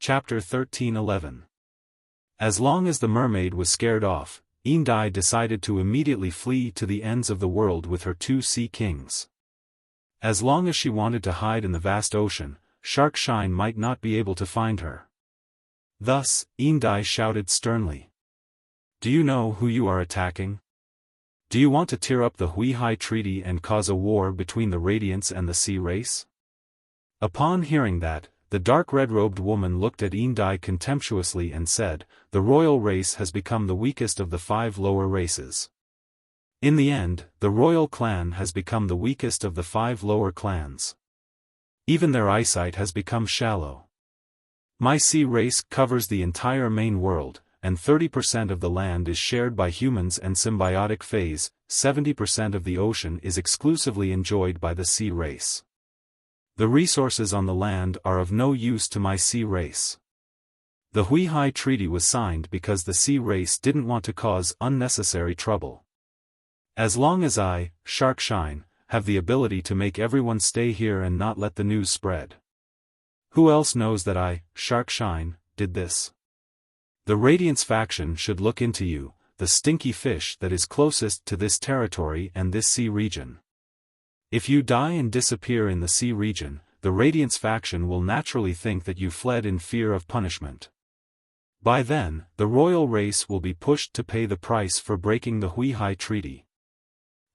Chapter 13:11. As long as the mermaid was scared off, Indai decided to immediately flee to the ends of the world with her 2 sea kings. As long as she wanted to hide in the vast ocean, Xiaofan might not be able to find her. Thus, Indai shouted sternly. Do you know who you are attacking? Do you want to tear up the Wuxia Treaty and cause a war between the Radiants and the Sea Race? Upon hearing that, the dark red-robed woman looked at Indai contemptuously and said, the royal race has become the weakest of the 5 lower races. In the end, the royal clan has become the weakest of the 5 lower clans. Even their eyesight has become shallow. My sea race covers the entire main world, and 30% of the land is shared by humans and symbiotic phase, 70% of the ocean is exclusively enjoyed by the sea race. The resources on the land are of no use to my sea race. The Wuxia Treaty was signed because the sea race didn't want to cause unnecessary trouble. As long as I, Xiaofan, have the ability to make everyone stay here and not let the news spread. Who else knows that I, Xiaofan, did this? The Radiance faction should look into you, the stinky fish that is closest to this territory and this sea region. If you die and disappear in the sea region, the Radiance faction will naturally think that you fled in fear of punishment. By then, the royal race will be pushed to pay the price for breaking the Wuxia Treaty.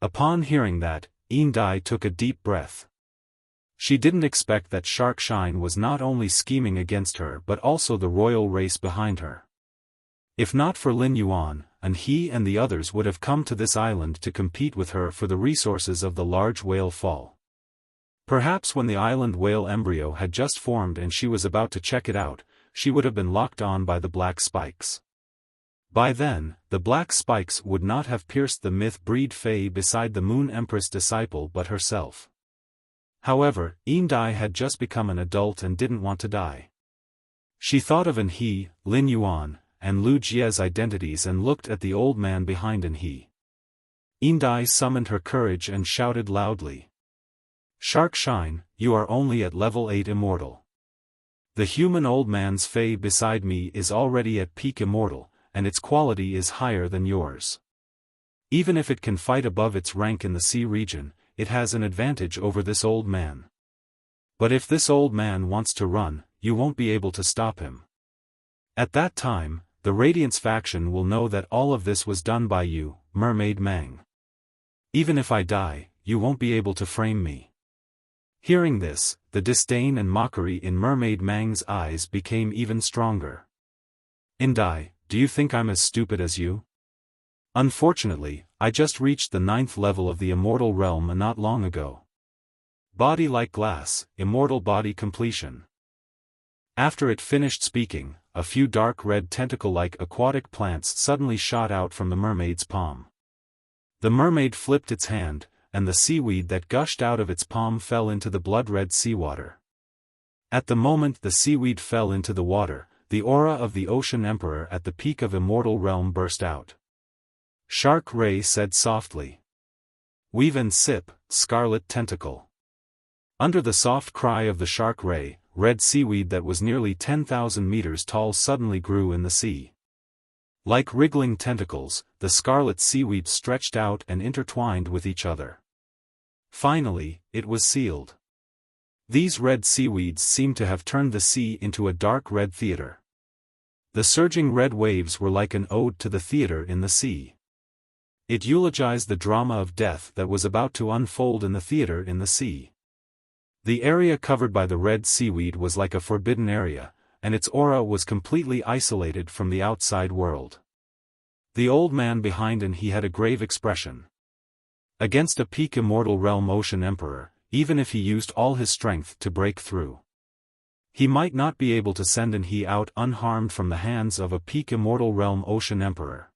Upon hearing that, Indai took a deep breath. She didn't expect that Xiaofan was not only scheming against her but also the royal race behind her. If not for Lin Yuan, and he and the others would have come to this island to compete with her for the resources of the large whale fall. Perhaps when the island whale embryo had just formed and she was about to check it out, she would have been locked on by the black spikes. By then, the black spikes would not have pierced the myth-breed Fae beside the Moon Empress disciple but herself. However, Indai had just become an adult and didn't want to die. She thought of He, Lin Yuan, and Lu Jie's identities and looked at the old man behind He. Indai summoned her courage and shouted loudly. Xiaofan, you are only at level 8 immortal. The human old man's Fae beside me is already at peak immortal, and its quality is higher than yours. Even if it can fight above its rank in the sea region, it has an advantage over this old man. But if this old man wants to run, you won't be able to stop him. At that time, the Radiance faction will know that all of this was done by you, Mermaid Mang. Even if I die, you won't be able to frame me. Hearing this, the disdain and mockery in Mermaid Mang's eyes became even stronger. Indai, do you think I'm as stupid as you? Unfortunately, I just reached the 9th level of the immortal realm not long ago. Body like glass, immortal body completion. After it finished speaking, a few dark red tentacle-like aquatic plants suddenly shot out from the mermaid's palm. The mermaid flipped its hand, and the seaweed that gushed out of its palm fell into the blood-red seawater. At the moment the seaweed fell into the water, the aura of the Ocean Emperor at the peak of Immortal Realm burst out. Shark Ray said softly. Weave and sip, scarlet tentacle. Under the soft cry of the Shark Ray, red seaweed that was nearly 10,000 meters tall suddenly grew in the sea. Like wriggling tentacles, the scarlet seaweed stretched out and intertwined with each other. Finally, it was sealed. These red seaweeds seemed to have turned the sea into a dark red theater. The surging red waves were like an ode to the theater in the sea. It eulogized the drama of death that was about to unfold in the theater in the sea. The area covered by the red seaweed was like a forbidden area, and its aura was completely isolated from the outside world. The old man behind He had a grave expression. Against a peak immortal realm Ocean Emperor, even if he used all his strength to break through, he might not be able to send He out unharmed from the hands of a peak immortal realm Ocean Emperor.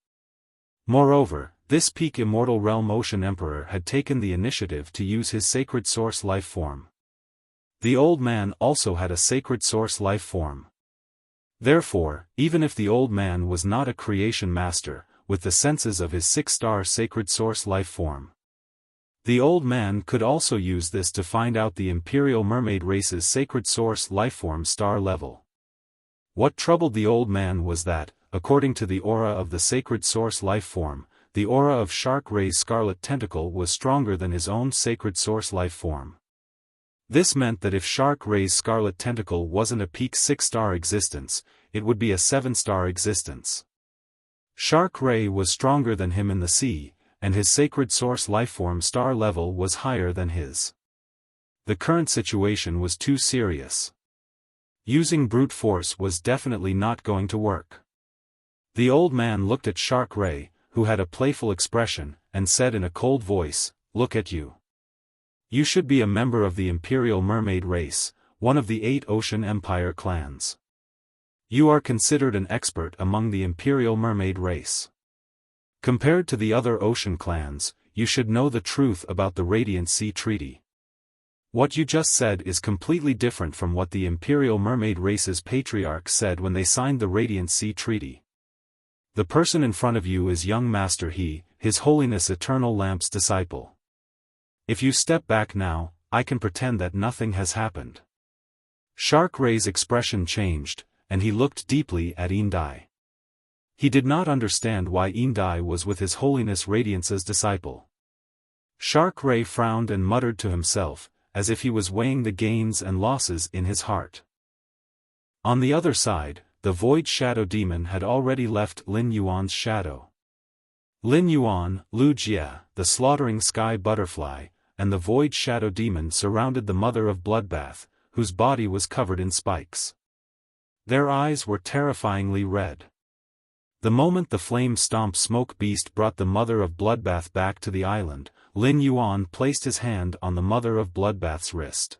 Moreover, this peak immortal realm Ocean Emperor had taken the initiative to use his sacred source life form. The old man also had a sacred source life form. Therefore, even if the old man was not a creation master, with the senses of his 6-star sacred source life form, the old man could also use this to find out the Imperial Mermaid race's sacred source lifeform star level. What troubled the old man was that, according to the aura of the sacred source life form, the aura of Shark Ray's scarlet tentacle was stronger than his own sacred source life form. This meant that if Shark Ray's scarlet tentacle wasn't a peak 6-star existence, it would be a 7-star existence. Shark Ray was stronger than him in the sea, and his sacred source lifeform star level was higher than his. The current situation was too serious. Using brute force was definitely not going to work. The old man looked at Shark Ray, who had a playful expression, and said in a cold voice, "Look at you. You should be a member of the Imperial Mermaid race, one of the 8 Ocean Empire clans. You are considered an expert among the Imperial Mermaid race. Compared to the other ocean clans, you should know the truth about the Radiant Sea Treaty. What you just said is completely different from what the Imperial Mermaid race's patriarch said when they signed the Radiant Sea Treaty. The person in front of you is young Master He, His Holiness Eternal Lamp's disciple. If you step back now, I can pretend that nothing has happened." Shark Ray's expression changed, and he looked deeply at Indai. He did not understand why Indai was with His Holiness Radiance's disciple. Shark Ray frowned and muttered to himself, as if he was weighing the gains and losses in his heart. On the other side, the Void Shadow Demon had already left Lin Yuan's shadow. Lin Yuan, Wuxia, the slaughtering sky butterfly, and the Void Shadow Demon surrounded the Mother of Bloodbath, whose body was covered in spikes. Their eyes were terrifyingly red. The moment the Flame Stomp Smoke Beast brought the Mother of Bloodbath back to the island, Lin Yuan placed his hand on the Mother of Bloodbath's wrist.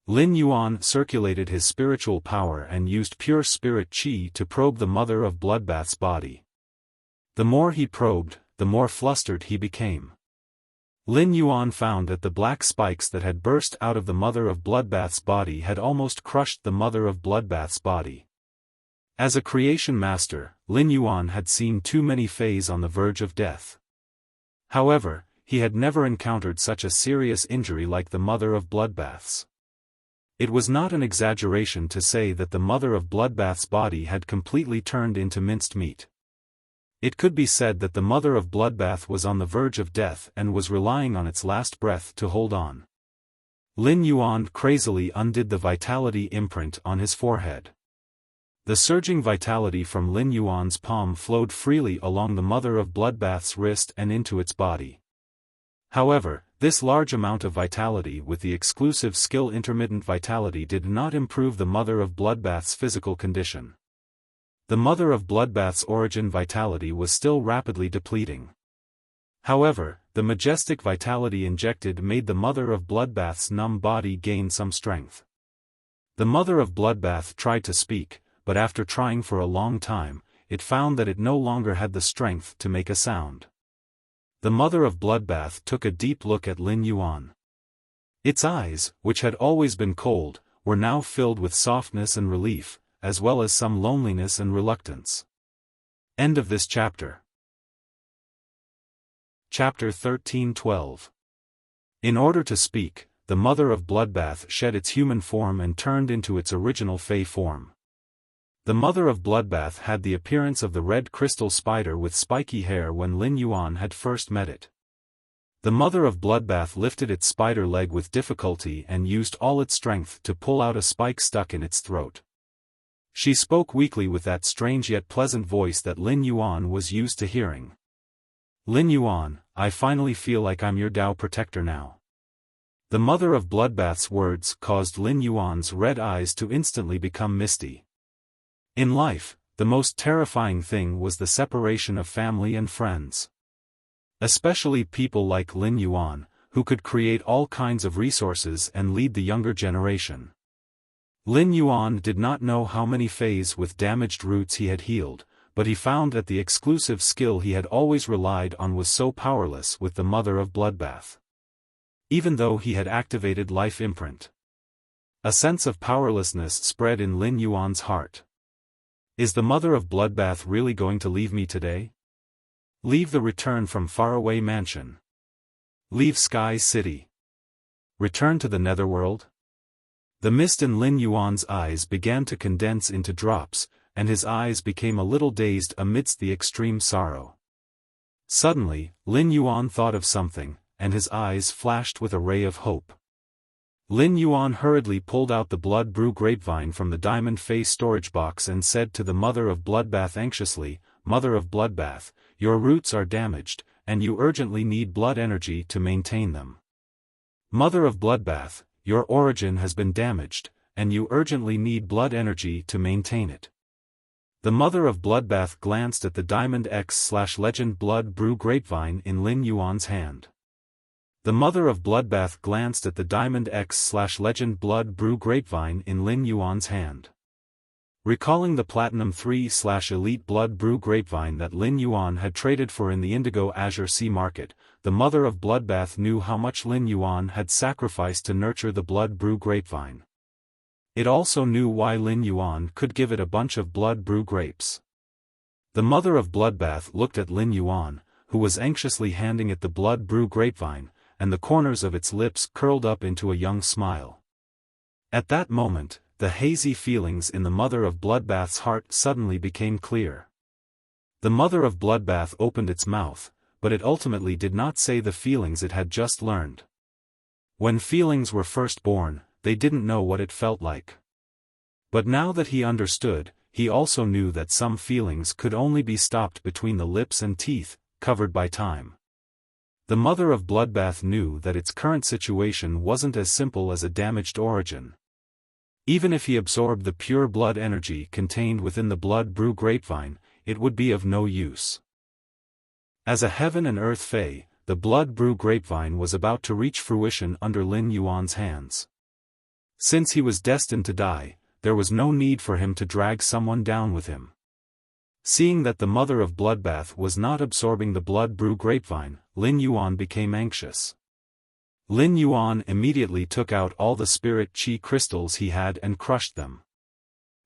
Lin Yuan circulated his spiritual power and used pure spirit qi to probe the Mother of Bloodbath's body. The more he probed, the more flustered he became. Lin Yuan found that the black spikes that had burst out of the Mother of Bloodbath's body had almost crushed the Mother of Bloodbath's body. As a creation master, Lin Yuan had seen too many fays on the verge of death. However, he had never encountered such a serious injury like the Mother of Bloodbath's. It was not an exaggeration to say that the Mother of Bloodbath's body had completely turned into minced meat. It could be said that the Mother of Bloodbath was on the verge of death and was relying on its last breath to hold on. Lin Yuan crazily undid the vitality imprint on his forehead. The surging vitality from Lin Yuan's palm flowed freely along the Mother of Bloodbath's wrist and into its body. However, this large amount of vitality with the exclusive skill intermittent vitality did not improve the Mother of Bloodbath's physical condition. The Mother of Bloodbath's origin vitality was still rapidly depleting. However, the majestic vitality injected made the Mother of Bloodbath's numb body gain some strength. The Mother of Bloodbath tried to speak, but after trying for a long time, it found that it no longer had the strength to make a sound. The Mother of Bloodbath took a deep look at Lin Yuan. Its eyes, which had always been cold, were now filled with softness and relief, as well as some loneliness and reluctance. End of this chapter. Chapter 13-12. In order to speak, the Mother of Bloodbath shed its human form and turned into its original Fey form. The Mother of Bloodbath had the appearance of the red crystal spider with spiky hair when Lin Yuan had first met it. The Mother of Bloodbath lifted its spider leg with difficulty and used all its strength to pull out a spike stuck in its throat. She spoke weakly with that strange yet pleasant voice that Lin Yuan was used to hearing. "Lin Yuan, I finally feel like I'm your Tao protector now." The Mother of Bloodbath's words caused Lin Yuan's red eyes to instantly become misty. In life, the most terrifying thing was the separation of family and friends. Especially people like Lin Yuan, who could create all kinds of resources and lead the younger generation. Lin Yuan did not know how many fays with damaged roots he had healed, but he found that the exclusive skill he had always relied on was so powerless with the Mother of Bloodbath. Even though he had activated Life Imprint, a sense of powerlessness spread in Lin Yuan's heart. Is the Mother of Bloodbath really going to leave me today? Leave the return from faraway mansion. Leave Sky City. Return to the Netherworld? The mist in Lin Yuan's eyes began to condense into drops, and his eyes became a little dazed amidst the extreme sorrow. Suddenly, Lin Yuan thought of something, and his eyes flashed with a ray of hope. Lin Yuan hurriedly pulled out the blood brew grapevine from the diamond face storage box and said to the Mother of Bloodbath anxiously, "Mother of Bloodbath, your roots are damaged, and you urgently need blood energy to maintain them. Mother of Bloodbath, your origin has been damaged, and you urgently need blood energy to maintain it." The Mother of Bloodbath glanced at the Diamond X/Legend Blood Brew grapevine in Lin Yuan's hand. The Mother of Bloodbath glanced at the Diamond X/Legend Blood Brew grapevine in Lin Yuan's hand. Recalling the Platinum 3/Elite Blood Brew grapevine that Lin Yuan had traded for in the Indigo Azure Sea Market, the Mother of Bloodbath knew how much Lin Yuan had sacrificed to nurture the Blood Brew grapevine. It also knew why Lin Yuan could give it a bunch of blood brew grapes. The Mother of Bloodbath looked at Lin Yuan, who was anxiously handing it the blood brew grapevine, and the corners of its lips curled up into a young smile. At that moment, the hazy feelings in the Mother of Bloodbath's heart suddenly became clear. The Mother of Bloodbath opened its mouth, but it ultimately did not say the feelings it had just learned. When feelings were first born, they didn't know what it felt like. But now that he understood, he also knew that some feelings could only be stopped between the lips and teeth, covered by time. The Mother of Bloodbath knew that its current situation wasn't as simple as a damaged origin. Even if he absorbed the pure blood energy contained within the blood brew grapevine, it would be of no use. As a heaven and earth fae, the blood brew grapevine was about to reach fruition under Lin Yuan's hands. Since he was destined to die, there was no need for him to drag someone down with him. Seeing that the Mother of Bloodbath was not absorbing the blood brew grapevine, Lin Yuan became anxious. Lin Yuan immediately took out all the spirit chi crystals he had and crushed them.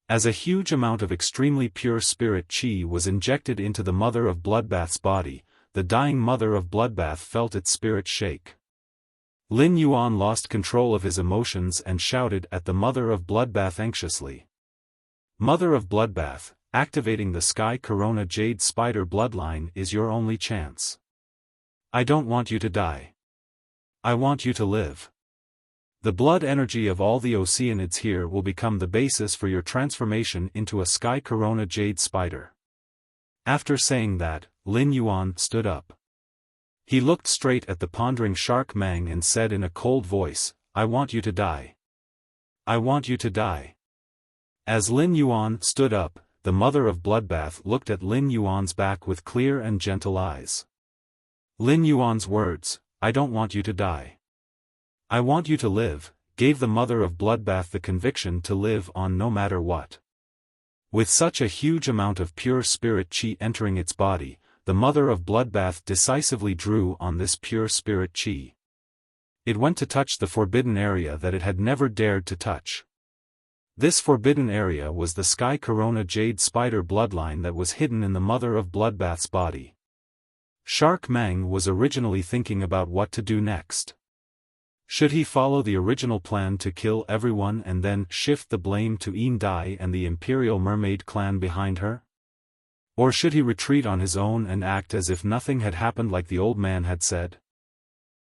As a huge amount of extremely pure spirit chi was injected into the Mother of Bloodbath's body, the dying Mother of Bloodbath felt its spirit shake. Lin Yuan lost control of his emotions and shouted at the Mother of Bloodbath anxiously. "Mother of Bloodbath, activating the Sky Corona Jade Spider bloodline is your only chance. I don't want you to die. I want you to live. The blood energy of all the Oceanids here will become the basis for your transformation into a Sky Corona Jade Spider." After saying that, Lin Yuan stood up. He looked straight at the pondering Shark Mang and said in a cold voice, "I want you to die. I want you to die." As Lin Yuan stood up, the Mother of Bloodbath looked at Lin Yuan's back with clear and gentle eyes. Lin Yuan's words, "I don't want you to die. I want you to live," gave the Mother of Bloodbath the conviction to live on no matter what. With such a huge amount of pure spirit chi entering its body, the Mother of Bloodbath decisively drew on this pure spirit chi. It went to touch the forbidden area that it had never dared to touch. This forbidden area was the Sky Corona Jade Spider bloodline that was hidden in the Mother of Bloodbath's body. Shark Mang was originally thinking about what to do next. Should he follow the original plan to kill everyone and then shift the blame to Yin Dai and the Imperial Mermaid clan behind her? Or should he retreat on his own and act as if nothing had happened like the old man had said?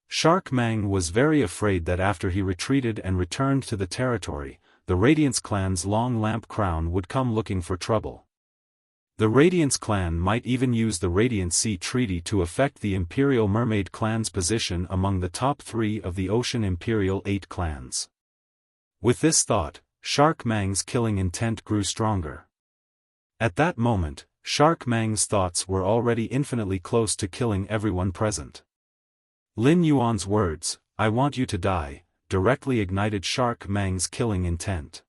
Shark Mang was very afraid that after he retreated and returned to the territory, the Radiance clan's Long Lamp Crown would come looking for trouble. The Radiance clan might even use the Radiant Sea Treaty to affect the Imperial Mermaid clan's position among the top 3 of the Ocean Imperial 8 clans. With this thought, Shark Mang's killing intent grew stronger. At that moment, Shark Mang's thoughts were already infinitely close to killing everyone present. Lin Yuan's words, "I want you to die," directly ignited Shark Mang's killing intent.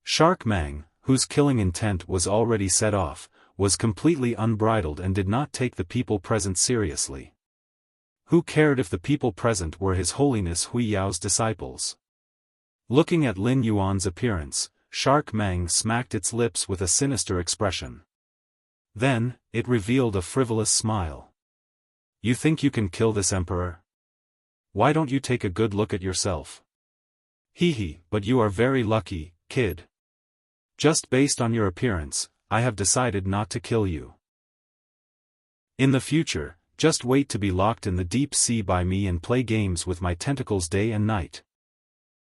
Shark Mang, whose killing intent was already set off, was completely unbridled and did not take the people present seriously. Who cared if the people present were His Holiness Hui Yao's disciples? Looking at Lin Yuan's appearance, Shark Mang smacked its lips with a sinister expression. Then, it revealed a frivolous smile. "You think you can kill this emperor? Why don't you take a good look at yourself? Hee, but you are very lucky, kid. Just based on your appearance, I have decided not to kill you. In the future, just wait to be locked in the deep sea by me and play games with my tentacles day and night.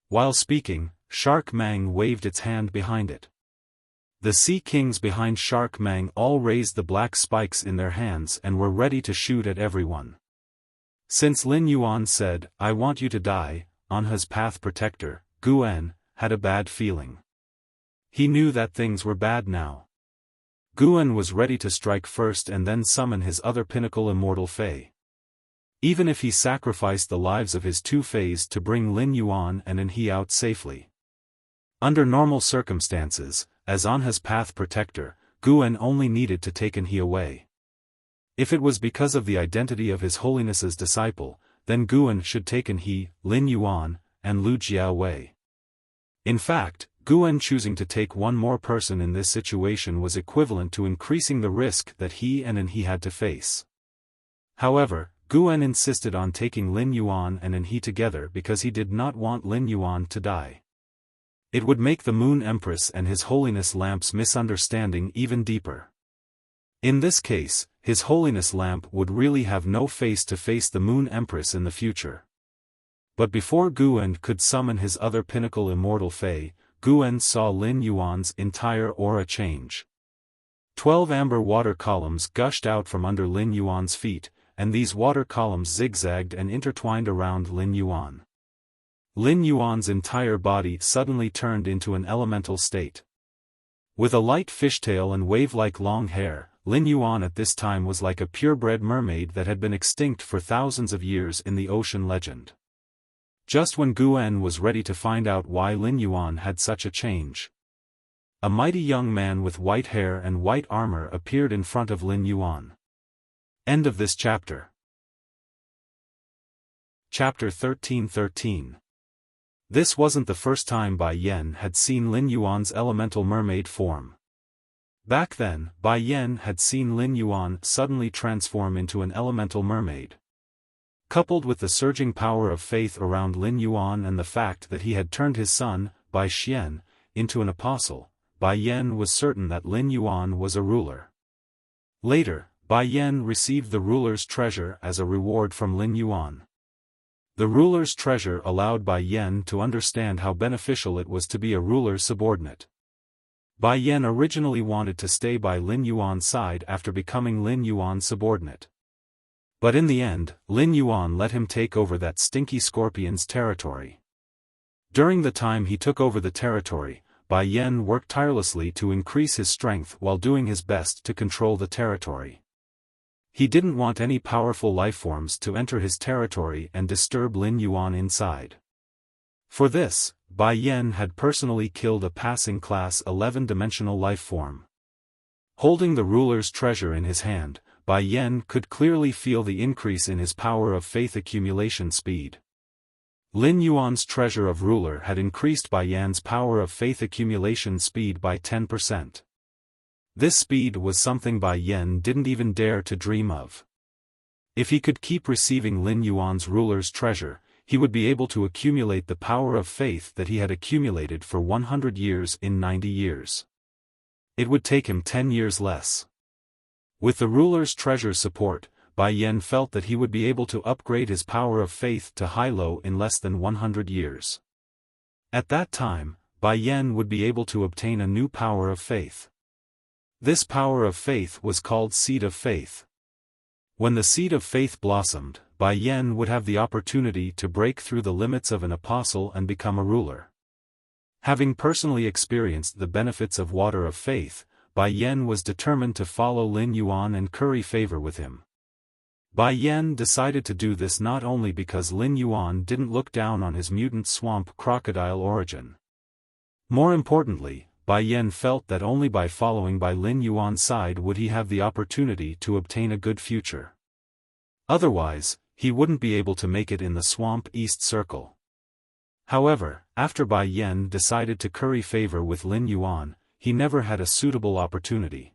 While speaking, Shark Mang waved its hand behind it. The Sea Kings behind Shark Mang all raised the black spikes in their hands and were ready to shoot at everyone. Since Lin Yuan said, "I want you to die," Anha's path protector, Guan, had a bad feeling. He knew that things were bad now. Guan was ready to strike first and then summon his other pinnacle immortal Fae. Even if he sacrificed the lives of his two Faes to bring Lin Yuan and Anhe out safely. Under normal circumstances, as Anha's path protector, Guan only needed to take Anhe away. If it was because of the identity of His Holiness's disciple, then Guan should take Anhe, Lin Yuan, and Lu Jia away. In fact, Guan choosing to take one more person in this situation was equivalent to increasing the risk that he and Anhe had to face. However, Guan insisted on taking Lin Yuan and Anhe together because he did not want Lin Yuan to die. It would make the Moon Empress and His Holiness Lamp's misunderstanding even deeper. In this case, His Holiness Lamp would really have no face to face the Moon Empress in the future. But before Guan could summon his other pinnacle immortal Fae, Guan saw Lin Yuan's entire aura change. 12 amber water columns gushed out from under Lin Yuan's feet, and these water columns zigzagged and intertwined around Lin Yuan. Lin Yuan's entire body suddenly turned into an elemental state. With a light fishtail and wave-like long hair, Lin Yuan at this time was like a purebred mermaid that had been extinct for thousands of years in the ocean legend. Just when Guan was ready to find out why Lin Yuan had such a change, a mighty young man with white hair and white armor appeared in front of Lin Yuan. End of this chapter. Chapter 13:13. This wasn't the first time Bai Yan had seen Lin Yuan's elemental mermaid form. Back then, Bai Yan had seen Lin Yuan suddenly transform into an elemental mermaid. Coupled with the surging power of faith around Lin Yuan and the fact that he had turned his son, Bai Xian, into an apostle, Bai Yan was certain that Lin Yuan was a ruler. Later, Bai Yan received the ruler's treasure as a reward from Lin Yuan. The ruler's treasure allowed Bai Yan to understand how beneficial it was to be a ruler's subordinate. Bai Yan originally wanted to stay by Lin Yuan's side after becoming Lin Yuan's subordinate. But in the end, Lin Yuan let him take over that stinky scorpion's territory. During the time he took over the territory, Bai Yan worked tirelessly to increase his strength while doing his best to control the territory. He didn't want any powerful lifeforms to enter his territory and disturb Lin Yuan inside. For this, Bai Yan had personally killed a passing class 11-dimensional lifeform. Holding the ruler's treasure in his hand, Bai Yan could clearly feel the increase in his power of faith accumulation speed. Lin Yuan's treasure of ruler had increased Bai Yan's power of faith accumulation speed by 10%. This speed was something Bai Yan didn't even dare to dream of. If he could keep receiving Lin Yuan's ruler's treasure, he would be able to accumulate the power of faith that he had accumulated for 100 years in 90 years. It would take him 10 years less. With the ruler's treasure's support, Bai Yan felt that he would be able to upgrade his power of faith to high-low in less than 100 years. At that time, Bai Yan would be able to obtain a new power of faith. This power of faith was called Seed of Faith. When the Seed of Faith blossomed, Bai Yan would have the opportunity to break through the limits of an apostle and become a ruler. Having personally experienced the benefits of Water of Faith, Bai Yan was determined to follow Lin Yuan and curry favor with him. Bai Yan decided to do this not only because Lin Yuan didn't look down on his mutant swamp crocodile origin. More importantly, Bai Yan felt that only by following by Lin Yuan's side would he have the opportunity to obtain a good future. Otherwise, he wouldn't be able to make it in the Swamp East Circle. However, after Bai Yan decided to curry favor with Lin Yuan, he never had a suitable opportunity.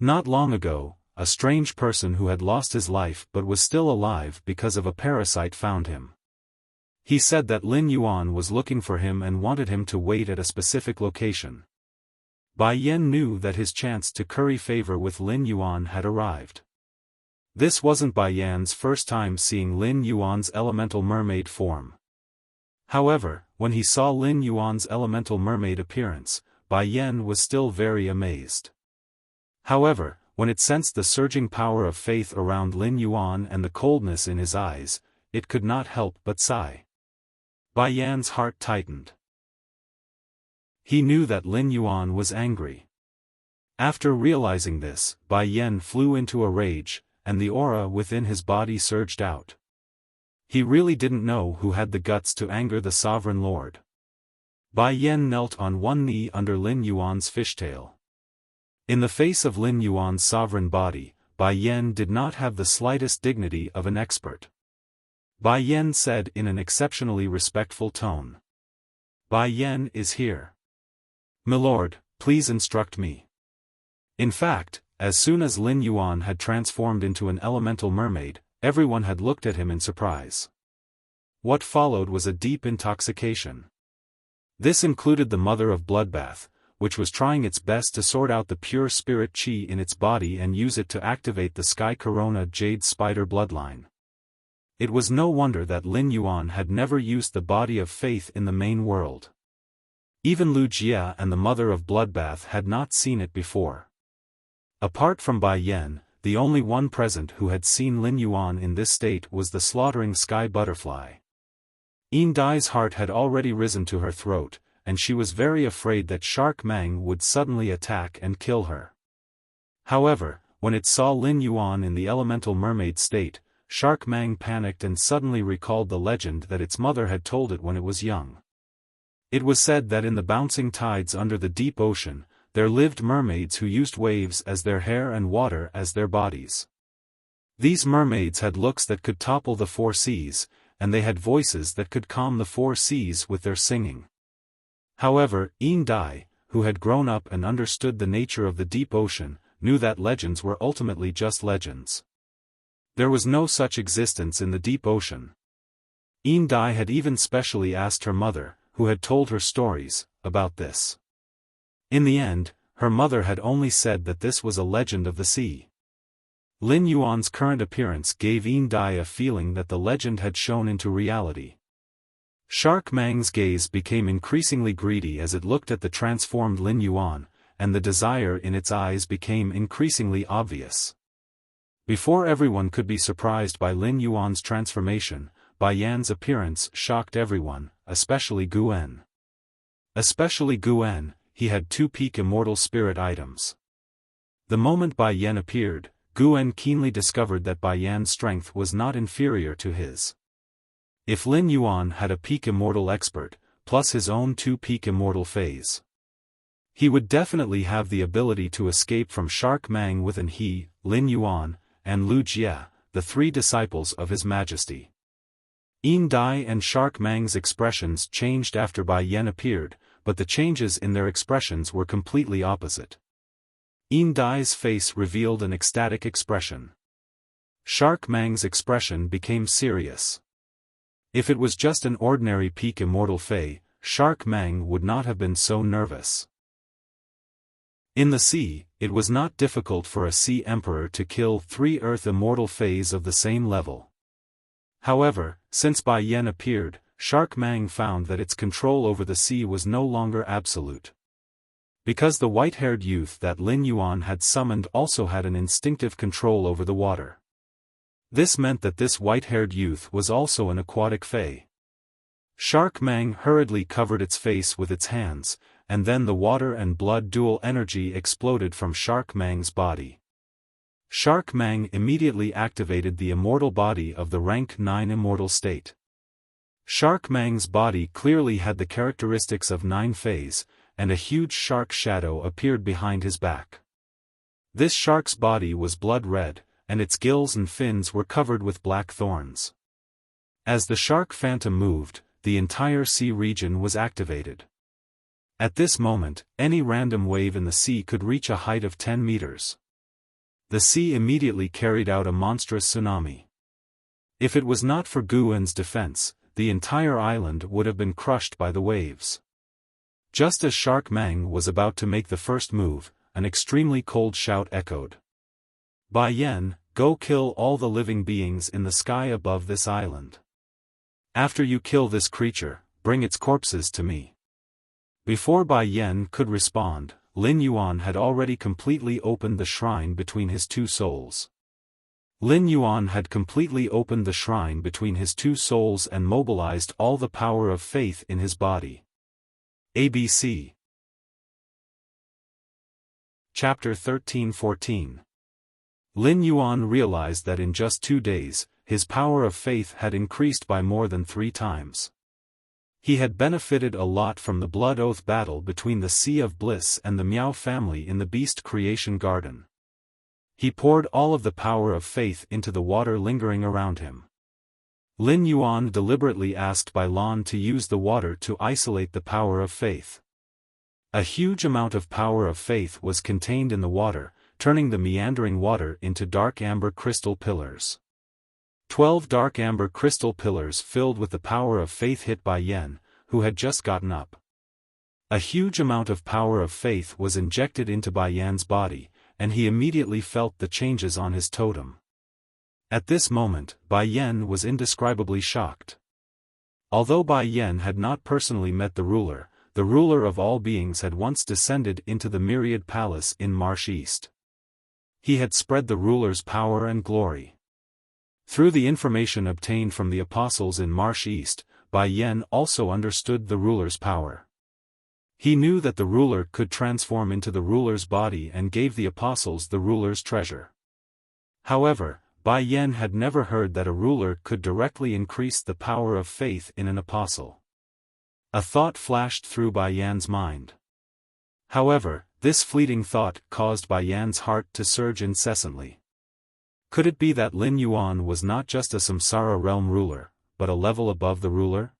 Not long ago, a strange person who had lost his life but was still alive because of a parasite found him. He said that Lin Yuan was looking for him and wanted him to wait at a specific location. Bai Yan knew that his chance to curry favor with Lin Yuan had arrived. This wasn't Bai Yan's first time seeing Lin Yuan's elemental mermaid form. However, when he saw Lin Yuan's elemental mermaid appearance, Bai Yan was still very amazed. However, when it sensed the surging power of faith around Lin Yuan and the coldness in his eyes, it could not help but sigh. Bai Yan's heart tightened. He knew that Lin Yuan was angry. After realizing this, Bai Yan flew into a rage, and the aura within his body surged out. He really didn't know who had the guts to anger the Sovereign Lord. Bai Yan knelt on one knee under Lin Yuan's fishtail. In the face of Lin Yuan's sovereign body, Bai Yan did not have the slightest dignity of an expert. Bai Yan said in an exceptionally respectful tone. Bai Yan is here. Milord, please instruct me. In fact, as soon as Lin Yuan had transformed into an elemental mermaid, everyone had looked at him in surprise. What followed was a deep intoxication. This included the mother of Bloodbath, which was trying its best to sort out the pure spirit chi in its body and use it to activate the Sky Corona Jade Spider bloodline. It was no wonder that Lin Yuan had never used the body of faith in the main world. Even Wuxia and the mother of Bloodbath had not seen it before. Apart from Bai Yan, the only one present who had seen Lin Yuan in this state was the slaughtering sky butterfly. Yin Dai's heart had already risen to her throat, and she was very afraid that Shark Mang would suddenly attack and kill her. However, when it saw Lin Yuan in the elemental mermaid state, Shark Mang panicked and suddenly recalled the legend that its mother had told it when it was young. It was said that in the bouncing tides under the deep ocean, there lived mermaids who used waves as their hair and water as their bodies. These mermaids had looks that could topple the four seas, and they had voices that could calm the four seas with their singing. However, Yin Dai, who had grown up and understood the nature of the deep ocean, knew that legends were ultimately just legends. There was no such existence in the deep ocean. Yin Dai had even specially asked her mother, who had told her stories, about this. In the end, her mother had only said that this was a legend of the sea. Lin Yuan's current appearance gave Yin Dai a feeling that the legend had shown into reality. Shark Mang's gaze became increasingly greedy as it looked at the transformed Lin Yuan, and the desire in its eyes became increasingly obvious. Before everyone could be surprised by Lin Yuan's transformation, Bai Yan's appearance shocked everyone, especially Guan. Especially Guan, he had 2 peak immortal spirit items. The moment Bai Yan appeared, Guan keenly discovered that Bai Yan's strength was not inferior to his. If Lin Yuan had a peak immortal expert, plus his own 2 peak immortal phase, he would definitely have the ability to escape from Shark Mang with he, Lin Yuan, and Wuxia, the 3 disciples of His Majesty. Yin Dai and Shark Mang's expressions changed after Bai Yan appeared, but the changes in their expressions were completely opposite. Yin Dai's face revealed an ecstatic expression. Shark Mang's expression became serious. If it was just an ordinary peak immortal Fey, Shark Mang would not have been so nervous. In the sea, it was not difficult for a sea emperor to kill 3 earth immortal Feys of the same level. However, since Bai Yan appeared, Shark Mang found that its control over the sea was no longer absolute. Because the white-haired youth that Lin Yuan had summoned also had an instinctive control over the water. This meant that this white-haired youth was also an aquatic Fey. Shark Mang hurriedly covered its face with its hands, and then the water and blood dual energy exploded from Shark Mang's body. Shark Mang immediately activated the immortal body of the rank 9 immortal state. Shark Mang's body clearly had the characteristics of 9 Feys, and a huge shark shadow appeared behind his back. This shark's body was blood red, and its gills and fins were covered with black thorns. As the shark phantom moved, the entire sea region was activated. At this moment, any random wave in the sea could reach a height of 10 meters. The sea immediately carried out a monstrous tsunami. If it was not for Guan's defense, the entire island would have been crushed by the waves. Just as Shark Mang was about to make the first move, an extremely cold shout echoed. Bai Yan, go kill all the living beings in the sky above this island. After you kill this creature, bring its corpses to me. Before Bai Yan could respond, Lin Yuan had already completely opened the shrine between his two souls. Lin Yuan had completely opened the shrine between his two souls and mobilized all the power of faith in his body. ABC. Chapter 13-14. Lin Yuan realized that in just 2 days, his power of faith had increased by more than 3 times. He had benefited a lot from the blood oath battle between the Sea of Bliss and the Miao family in the Beast Creation Garden. He poured all of the power of faith into the water lingering around him. Lin Yuan deliberately asked Bai Lan to use the water to isolate the power of faith. A huge amount of power of faith was contained in the water, turning the meandering water into dark amber crystal pillars. 12 dark amber crystal pillars filled with the power of faith hit Bai Yan, who had just gotten up. A huge amount of power of faith was injected into Bai Yan's body, and he immediately felt the changes on his totem. At this moment, Bai Yan was indescribably shocked. Although Bai Yan had not personally met the ruler of all beings had once descended into the Myriad Palace in Marsh East. He had spread the ruler's power and glory. Through the information obtained from the apostles in Marsh East, Bai Yan also understood the ruler's power. He knew that the ruler could transform into the ruler's body and gave the apostles the ruler's treasure. However, Bai Yan had never heard that a ruler could directly increase the power of faith in an apostle. A thought flashed through Bai Yan's mind. However, this fleeting thought caused Bai Yan's heart to surge incessantly. Could it be that Lin Yuan was not just a Samsara realm ruler, but a level above the ruler?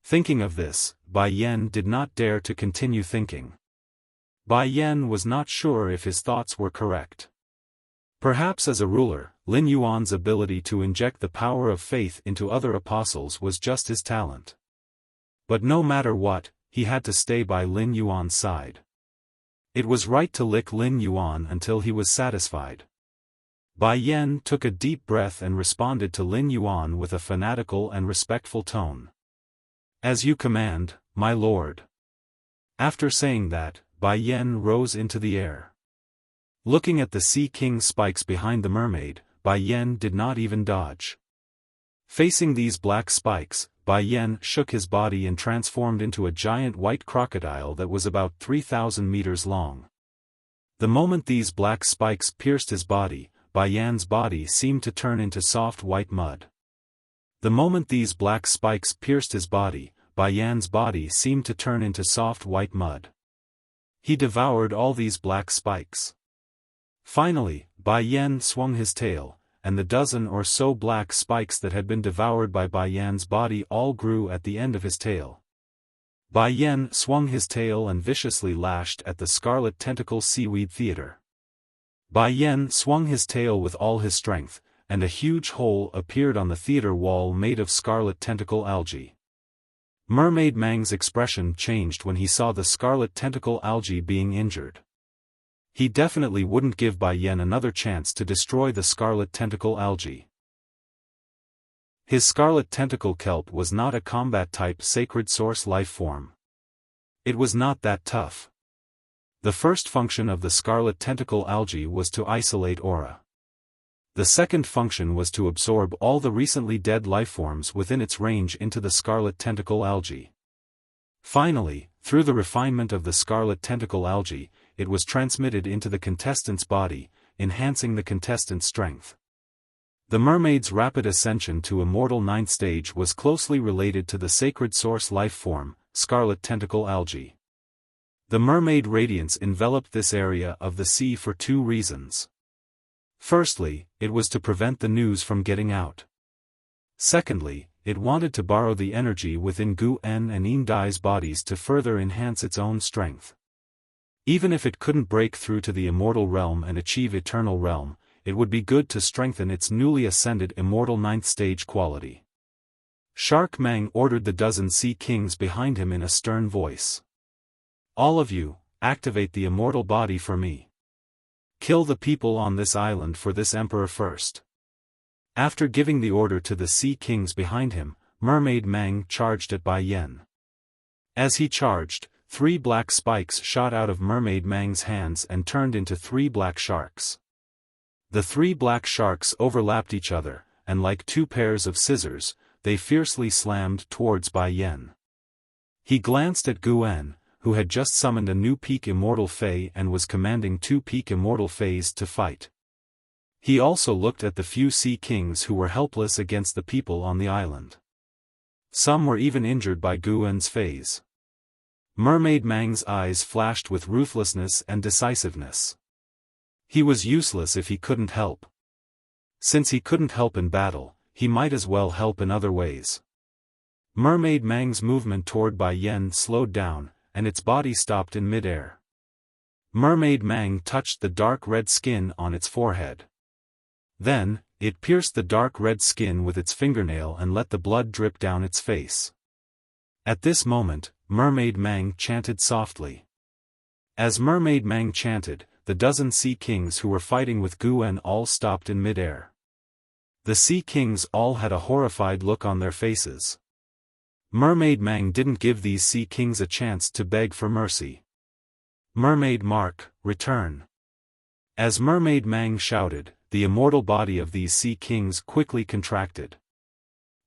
Thinking of this, Bai Yan did not dare to continue thinking. Bai Yan was not sure if his thoughts were correct. Perhaps as a ruler, Lin Yuan's ability to inject the power of faith into other apostles was just his talent. But no matter what, he had to stay by Lin Yuan's side. It was right to lick Lin Yuan until he was satisfied. Bai Yan took a deep breath and responded to Lin Yuan with a fanatical and respectful tone. As you command, my lord. After saying that, Bai Yan rose into the air. Looking at the Sea King's spikes behind the mermaid, Bai Yan did not even dodge. Facing these black spikes, Bai Yan shook his body and transformed into a giant white crocodile that was about 3,000 meters long. The moment these black spikes pierced his body, Bai Yan's body seemed to turn into soft white mud. The moment these black spikes pierced his body, Bai Yan's body seemed to turn into soft white mud. He devoured all these black spikes. Finally, Bai Yan swung his tail, and the dozen or so black spikes that had been devoured by Bai Yan's body all grew at the end of his tail. Bai Yan swung his tail and viciously lashed at the Scarlet Tentacle Seaweed Theater. Bai Yan swung his tail with all his strength, and a huge hole appeared on the theater wall made of scarlet tentacle algae. Mermaid Mang's expression changed when he saw the scarlet tentacle algae being injured. He definitely wouldn't give Bai Yan another chance to destroy the scarlet tentacle algae. His scarlet tentacle kelp was not a combat-type sacred source life form. It was not that tough. The first function of the scarlet tentacle algae was to isolate aura. The second function was to absorb all the recently dead lifeforms within its range into the scarlet tentacle algae. Finally, through the refinement of the scarlet tentacle algae, it was transmitted into the contestant's body, enhancing the contestant's strength. The mermaid's rapid ascension to Immortal 9th stage was closely related to the sacred source life form, scarlet tentacle algae. The mermaid radiance enveloped this area of the sea for 2 reasons. Firstly, it was to prevent the news from getting out. Secondly, it wanted to borrow the energy within Gu En and Yin Dai's bodies to further enhance its own strength. Even if it couldn't break through to the immortal realm and achieve eternal realm, it would be good to strengthen its newly ascended Immortal 9th stage quality. Shark Mang ordered the dozen sea kings behind him in a stern voice. All of you, activate the immortal body for me. Kill the people on this island for this emperor first. After giving the order to the sea kings behind him, Mermaid Mang charged at Bai Yen. As he charged, 3 black spikes shot out of Mermaid Mang's hands and turned into 3 black sharks. The 3 black sharks overlapped each other, and like 2 pairs of scissors, they fiercely slammed towards Bai Yen. He glanced at Guan, who had just summoned a new peak immortal fae and was commanding 2 peak immortal faes to fight. He also looked at the few sea kings who were helpless against the people on the island. Some were even injured by Guan's faes. Mermaid Mang's eyes flashed with ruthlessness and decisiveness. He was useless if he couldn't help. Since he couldn't help in battle, he might as well help in other ways. Mermaid Mang's movement toward Bai Yen slowed down, and its body stopped in midair. Mermaid Mang touched the dark red skin on its forehead. Then, it pierced the dark red skin with its fingernail and let the blood drip down its face. At this moment, Mermaid Mang chanted softly. As Mermaid Mang chanted, the dozen sea kings who were fighting with Guan all stopped in midair. The sea kings all had a horrified look on their faces. Mermaid Mang didn't give these sea kings a chance to beg for mercy. Mermaid Mark, return. As Mermaid Mang shouted, the immortal body of these sea kings quickly contracted.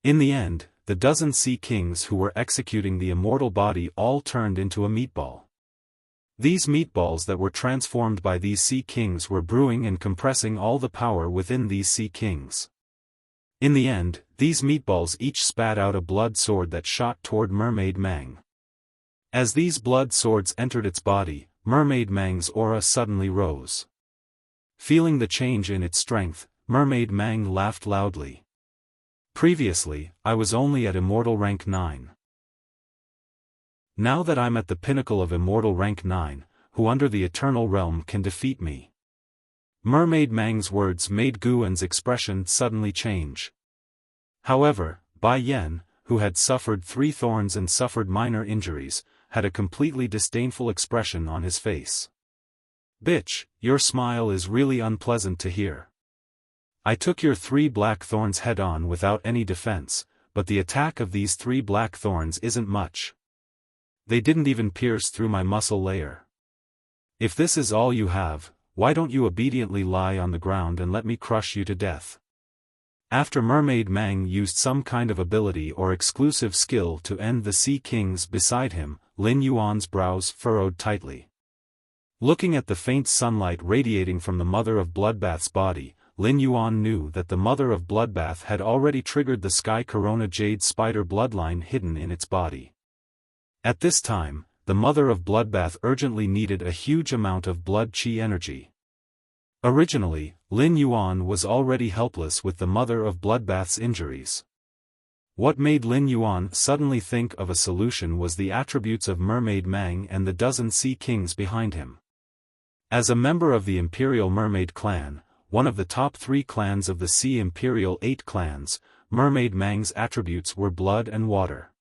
In the end, the dozen sea kings who were executing the immortal body all turned into a meatball. These meatballs that were transformed by these sea kings were brewing and compressing all the power within these sea kings. In the end, these meatballs each spat out a blood sword that shot toward Mermaid Mang. As these blood swords entered its body, Mermaid Mang's aura suddenly rose. Feeling the change in its strength, Mermaid Mang laughed loudly. Previously, I was only at Immortal Rank 9. Now that I'm at the pinnacle of Immortal Rank 9, who under the Eternal Realm can defeat me? Mermaid Mang's words made Guan's expression suddenly change. However, Bai Yen, who had suffered 3 thorns and suffered minor injuries, had a completely disdainful expression on his face. Bitch, your smile is really unpleasant to hear. I took your 3 black thorns head-on without any defense, but the attack of these 3 black thorns isn't much. They didn't even pierce through my muscle layer. If this is all you have, why don't you obediently lie on the ground and let me crush you to death? After Mermaid Mang used some kind of ability or exclusive skill to end the sea kings beside him, Lin Yuan's brows furrowed tightly. Looking at the faint sunlight radiating from the Mother of Bloodbath's body, Lin Yuan knew that the Mother of Bloodbath had already triggered the Sky Corona Jade Spider bloodline hidden in its body. At this time, the Mother of Bloodbath urgently needed a huge amount of blood chi energy. Originally, Lin Yuan was already helpless with the Mother of Bloodbath's injuries. What made Lin Yuan suddenly think of a solution was the attributes of Mermaid Mang and the dozen sea kings behind him. As a member of the Imperial Mermaid clan, one of the top 3 clans of the Sea Imperial 8 clans, Mermaid Mang's attributes were blood and water.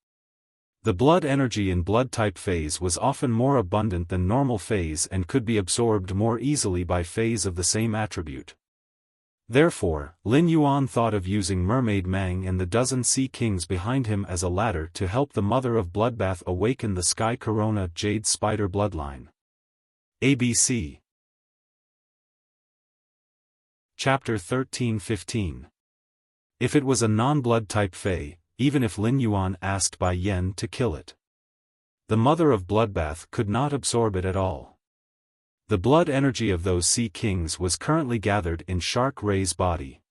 The blood energy in blood-type phase was often more abundant than normal phase and could be absorbed more easily by phase of the same attribute. Therefore, Lin Yuan thought of using Mermaid Mang and the dozen sea kings behind him as a ladder to help the Mother of Bloodbath awaken the Sky Corona Jade Spider bloodline. ABC Chapter 13-15. If it was a non-blood type fae, even if Lin Yuan asked Bai Yen to kill it, the Mother of Bloodbath could not absorb it at all. The blood energy of those sea kings was currently gathered in Shark Ray's body.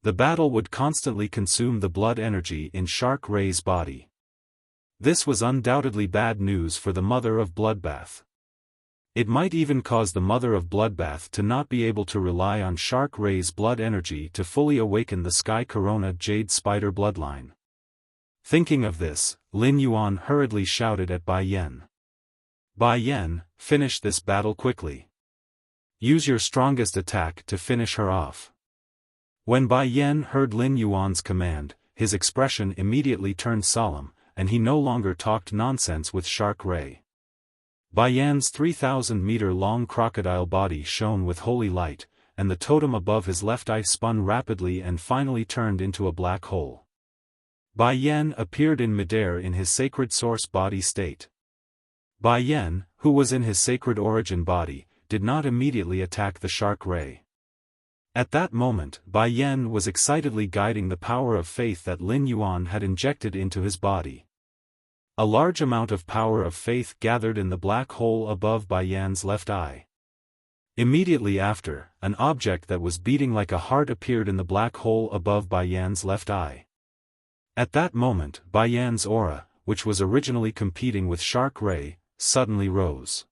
The battle would constantly consume the blood energy in Shark Ray's body. This was undoubtedly bad news for the Mother of Bloodbath. It might even cause the Mother of Bloodbath to not be able to rely on Shark Ray's blood energy to fully awaken the Sky Corona Jade Spider bloodline. Thinking of this, Lin Yuan hurriedly shouted at Bai Yen. Bai Yen, finish this battle quickly. Use your strongest attack to finish her off. When Bai Yen heard Lin Yuan's command, his expression immediately turned solemn, and he no longer talked nonsense with Shark Ray. Bai Yan's 3,000-meter-long crocodile body shone with holy light, and the totem above his left eye spun rapidly and finally turned into a black hole. Bai Yan appeared in midair in his sacred source body state. Bai Yan, who was in his sacred origin body, did not immediately attack the Shark Ray. At that moment, Bai Yan was excitedly guiding the power of faith that Lin Yuan had injected into his body. A large amount of power of faith gathered in the black hole above Bai Yan's left eye. Immediately after, an object that was beating like a heart appeared in the black hole above Bai Yan's left eye. At that moment, Bai Yan's aura, which was originally competing with Shark Ray, suddenly rose.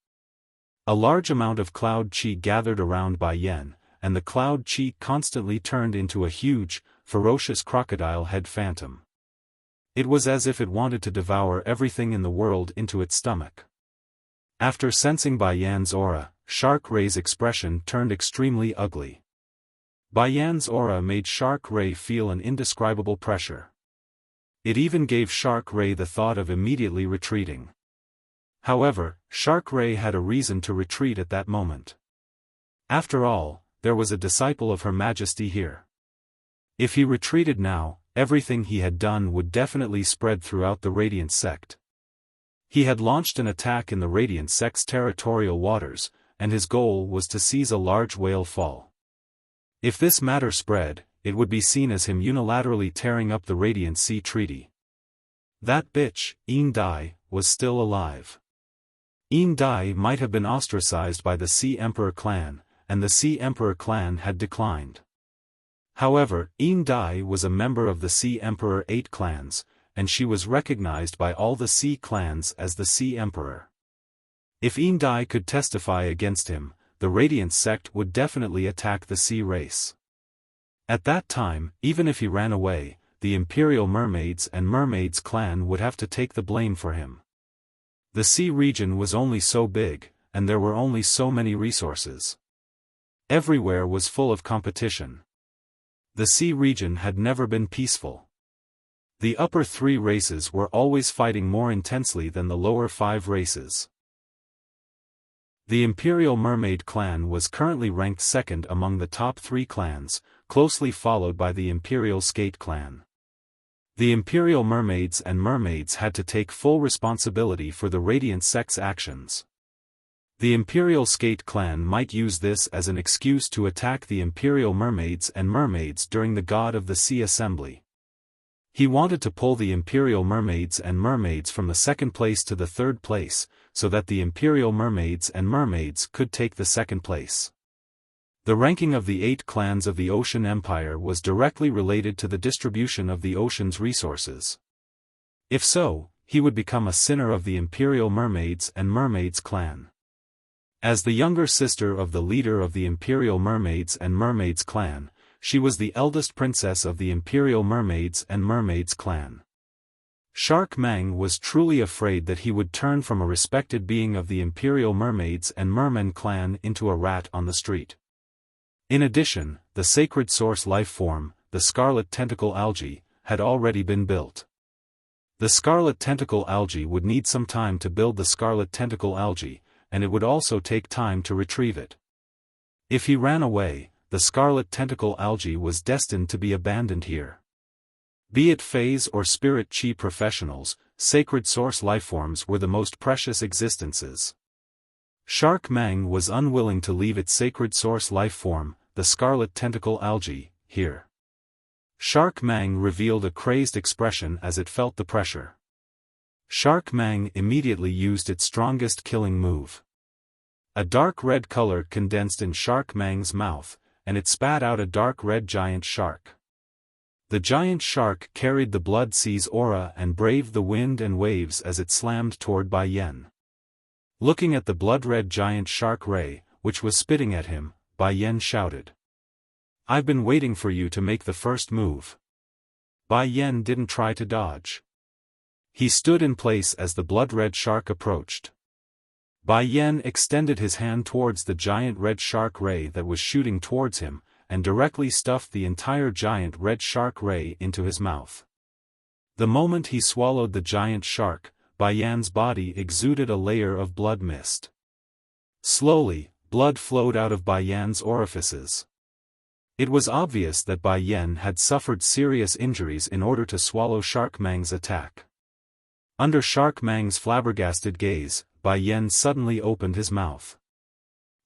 A large amount of cloud chi gathered around Bai Yan, and the cloud chi constantly turned into a huge, ferocious crocodile head phantom. It was as if it wanted to devour everything in the world into its stomach. After sensing Bai Yan's aura, Shark Ray's expression turned extremely ugly. Bai Yan's aura made Shark Ray feel an indescribable pressure. It even gave Shark Ray the thought of immediately retreating. However, Shark Ray had a reason to retreat at that moment. After all, there was a disciple of Her Majesty here. If he retreated now, everything he had done would definitely spread throughout the Radiant Sect. He had launched an attack in the Radiant Sect's territorial waters, and his goal was to seize a large whale fall. If this matter spread, it would be seen as him unilaterally tearing up the Radiant Sea Treaty. That bitch, Yin Dai, was still alive. Yin Dai might have been ostracized by the Sea Emperor clan, and the Sea Emperor clan had declined. However, Yin Dai was a member of the Sea Emperor 8 clans, and she was recognized by all the Sea clans as the Sea Emperor. If Yin Dai could testify against him, the Radiant Sect would definitely attack the Sea race. At that time, even if he ran away, the Imperial Mermaids and Mermaids clan would have to take the blame for him. The sea region was only so big, and there were only so many resources. Everywhere was full of competition. The sea region had never been peaceful. The upper 3 races were always fighting more intensely than the lower 5 races. The Imperial Mermaid clan was currently ranked second among the top 3 clans, closely followed by the Imperial Skate clan. The Imperial Mermaids and Mermaids had to take full responsibility for the Radiant Sect's actions. The Imperial Skate clan might use this as an excuse to attack the Imperial Mermaids and Mermaids during the God of the Sea Assembly. He wanted to pull the Imperial Mermaids and Mermaids from the 2nd place to the 3rd place, so that the Imperial Mermaids and Mermaids could take the 2nd place. The ranking of the 8 clans of the Ocean Empire was directly related to the distribution of the ocean's resources. If so, he would become a sinner of the Imperial Mermaids and Mermaids clan. As the younger sister of the leader of the Imperial Mermaids and Mermaids clan, she was the eldest princess of the Imperial Mermaids and Mermaids clan. Shark Mang was truly afraid that he would turn from a respected being of the Imperial Mermaids and Mermen clan into a rat on the street. In addition, the sacred source life form, the scarlet tentacle algae, had already been built. The scarlet tentacle algae would need some time to build the scarlet tentacle algae, and it would also take time to retrieve it. If he ran away, the scarlet tentacle algae was destined to be abandoned here. Be it phase or spirit chi professionals, sacred source lifeforms were the most precious existences. Shark Mang was unwilling to leave its sacred source lifeform, the scarlet tentacle algae, here. Shark Mang revealed a crazed expression as it felt the pressure. Shark Mang immediately used its strongest killing move. A dark red color condensed in Shark Mang's mouth, and it spat out a dark red giant shark. The giant shark carried the Blood Sea's aura and braved the wind and waves as it slammed toward Bai Yan. Looking at the blood-red giant shark ray, which was spitting at him, Bai Yan shouted. "I've been waiting for you to make the first move." Bai Yan didn't try to dodge. He stood in place as the blood-red shark approached. Bai Yan extended his hand towards the giant red shark ray that was shooting towards him, and directly stuffed the entire giant red shark ray into his mouth. The moment he swallowed the giant shark, Bai Yan's body exuded a layer of blood mist. Slowly, blood flowed out of Bai Yan's orifices. It was obvious that Bai Yan had suffered serious injuries in order to swallow Shark Mang's attack. Under Shark Mang's flabbergasted gaze, Bai Yan suddenly opened his mouth.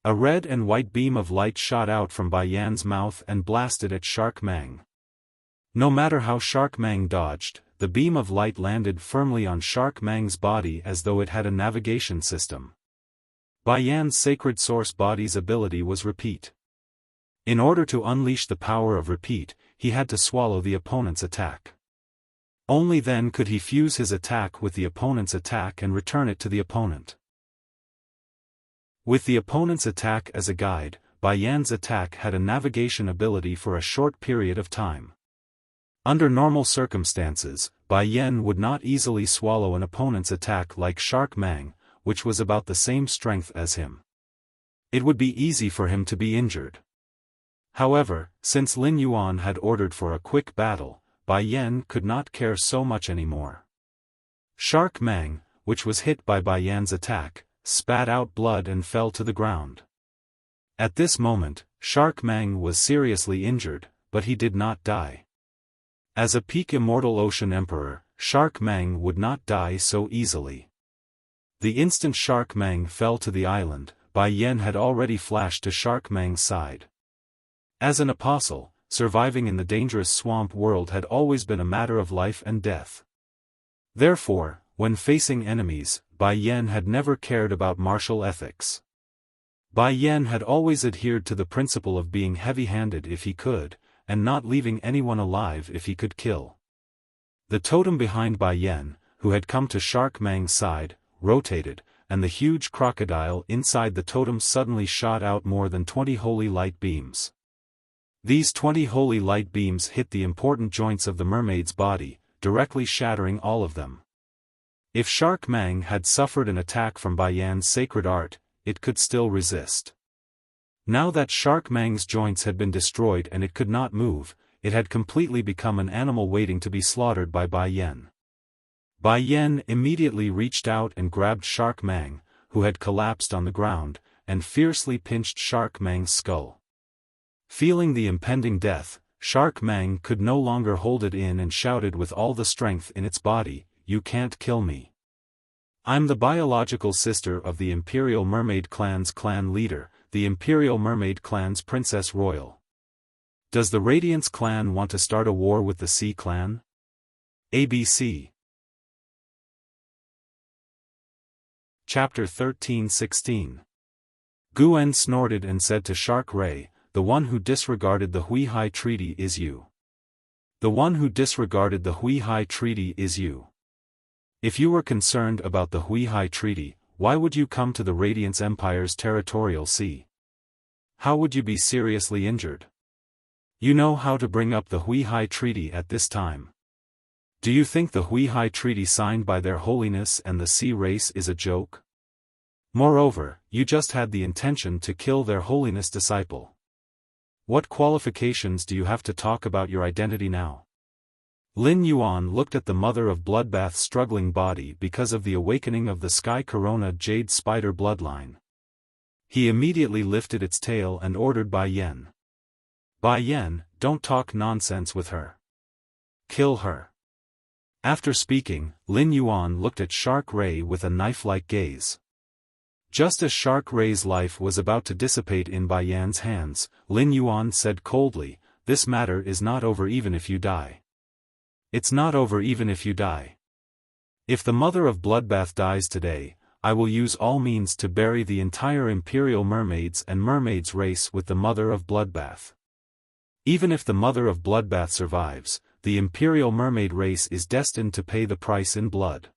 A red and white beam of light shot out from Bai Yan's mouth and blasted at Shark Mang. No matter how Shark Mang dodged, the beam of light landed firmly on Shark Mang's body as though it had a navigation system. Bai Yan's sacred source body's ability was repeat. In order to unleash the power of repeat, he had to swallow the opponent's attack. Only then could he fuse his attack with the opponent's attack and return it to the opponent. With the opponent's attack as a guide, Bai Yan's attack had a navigation ability for a short period of time. Under normal circumstances, Bai Yan would not easily swallow an opponent's attack like Shark Mang, which was about the same strength as him. It would be easy for him to be injured. However, since Lin Yuan had ordered for a quick battle, Bai Yan could not care so much anymore. Shark Mang, which was hit by Bai Yan's attack, spat out blood and fell to the ground. At this moment, Shark Mang was seriously injured, but he did not die. As a peak immortal ocean emperor, Shark Mang would not die so easily. The instant Shark Mang fell to the island, Bai Yan had already flashed to Shark Mang's side. As an apostle, surviving in the dangerous swamp world had always been a matter of life and death. Therefore, when facing enemies, Bai Yan had never cared about martial ethics. Bai Yan had always adhered to the principle of being heavy-handed if he could, and not leaving anyone alive if he could kill. The totem behind Bai Yan, who had come to Shark Mang's side, rotated, and the huge crocodile inside the totem suddenly shot out more than 20 holy light beams. These 20 holy light beams hit the important joints of the mermaid's body, directly shattering all of them. If Shark Mang had suffered an attack from Bai Yan's sacred art, it could still resist. Now that Shark Mang's joints had been destroyed and it could not move, it had completely become an animal waiting to be slaughtered by Bai Yan. Bai Yan immediately reached out and grabbed Shark Mang, who had collapsed on the ground, and fiercely pinched Shark Mang's skull. Feeling the impending death, Shark Mang could no longer hold it in and shouted with all the strength in its body, "You can't kill me. I'm the biological sister of the Imperial Mermaid Clan's clan leader, the Imperial Mermaid Clan's Princess Royal. Does the Radiance Clan want to start a war with the Sea Clan?" ABC. Chapter 13-16. Guan snorted and said to Shark Ray, "The one who disregarded the Huihai Treaty is you. The one who disregarded the Huihai Treaty is you. If you were concerned about the Huihai Treaty, why would you come to the Radiance Empire's territorial sea? How would you be seriously injured? You know how to bring up the Huihai Treaty at this time. Do you think the Huihai Treaty signed by their holiness and the sea race is a joke? Moreover, you just had the intention to kill their holiness disciple. What qualifications do you have to talk about your identity now?" Lin Yuan looked at the mother of Bloodbath's struggling body because of the awakening of the Sky Corona Jade Spider bloodline. He immediately lifted its tail and ordered Bai Yan. "Bai Yan, don't talk nonsense with her. Kill her." After speaking, Lin Yuan looked at Shark Ray with a knife-like gaze. Just as Shark Ray's life was about to dissipate in Bai Yan's hands, Lin Yuan said coldly, "This matter is not over even if you die. It's not over even if you die. If the mother of Bloodbath dies today, I will use all means to bury the entire Imperial Mermaids and Mermaids race with the mother of Bloodbath. Even if the mother of Bloodbath survives, the Imperial Mermaid race is destined to pay the price in blood.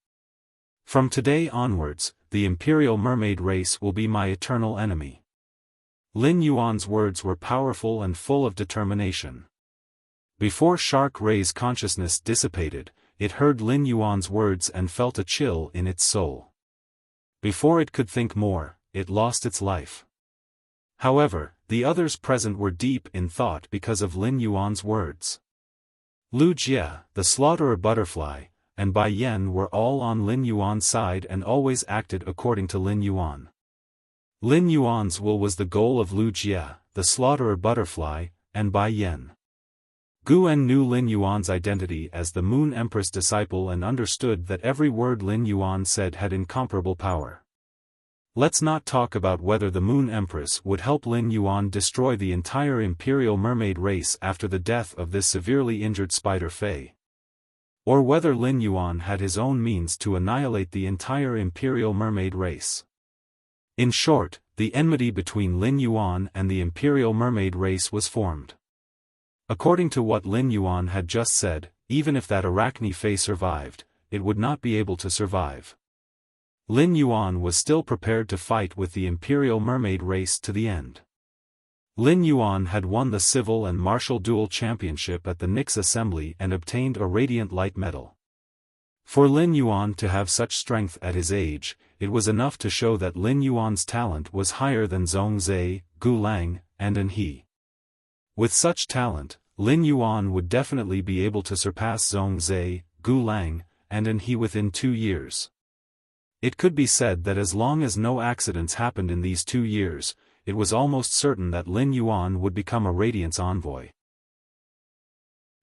From today onwards, the Imperial Mermaid race will be my eternal enemy." Lin Yuan's words were powerful and full of determination. Before Shark Ray's consciousness dissipated, it heard Lin Yuan's words and felt a chill in its soul. Before it could think more, it lost its life. However, the others present were deep in thought because of Lin Yuan's words. Lu Jie, the slaughterer butterfly, and Bai Yan were all on Lin Yuan's side and always acted according to Lin Yuan. Lin Yuan's will was the goal of Lu Jie, the slaughterer butterfly, and Bai Yan. Guan knew Lin Yuan's identity as the Moon Empress disciple and understood that every word Lin Yuan said had incomparable power. Let's not talk about whether the Moon Empress would help Lin Yuan destroy the entire Imperial Mermaid race after the death of this severely injured Spider Fae. Or whether Lin Yuan had his own means to annihilate the entire Imperial Mermaid race. In short, the enmity between Lin Yuan and the Imperial Mermaid race was formed. According to what Lin Yuan had just said, even if that Arachne Fae survived, it would not be able to survive. Lin Yuan was still prepared to fight with the Imperial Mermaid race to the end. Lin Yuan had won the Civil and Martial Duel Championship at the Nix Assembly and obtained a Radiant Light Medal. For Lin Yuan to have such strength at his age, it was enough to show that Lin Yuan's talent was higher than Zhongzhe, Gu Lang, and An He. With such talent, Lin Yuan would definitely be able to surpass Zhongzhe, Gu Lang, and An He within 2 years. It could be said that as long as no accidents happened in these 2 years, it was almost certain that Lin Yuan would become a Radiance envoy.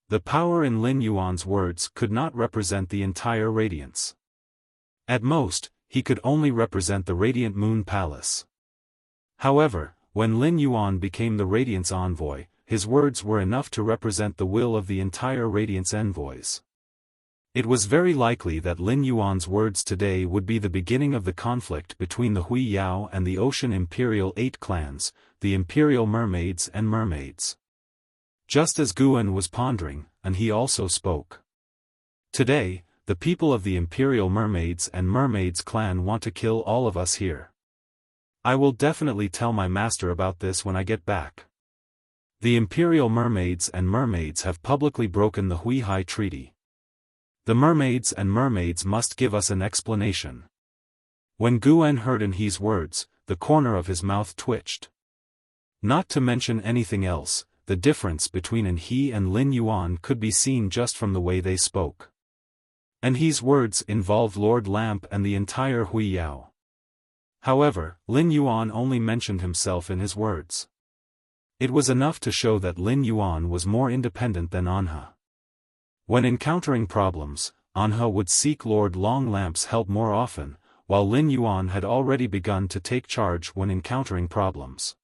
The power in Lin Yuan's words could not represent the entire Radiance. At most, he could only represent the Radiant Moon Palace. However, when Lin Yuan became the Radiance envoy, his words were enough to represent the will of the entire Radiance envoys. It was very likely that Lin Yuan's words today would be the beginning of the conflict between the Hui Yao and the Ocean Imperial 8 clans, the Imperial Mermaids and Mermaids. Just as Guan was pondering, and he also spoke. Today, the people of the Imperial Mermaids and Mermaids clan want to kill all of us here. I will definitely tell my master about this when I get back. The Imperial Mermaids and Mermaids have publicly broken the Hui Hai Treaty. The Mermaids and Mermaids must give us an explanation. When Guan heard An He's words, the corner of his mouth twitched. Not to mention anything else, the difference between An He and Lin Yuan could be seen just from the way they spoke. An He's words involved Lord Lamp and the entire Hui Yao. However, Lin Yuan only mentioned himself in his words. It was enough to show that Lin Yuan was more independent than Anha. When encountering problems, Anha would seek Lord Long Lamp's help more often, while Lin Yuan had already begun to take charge when encountering problems.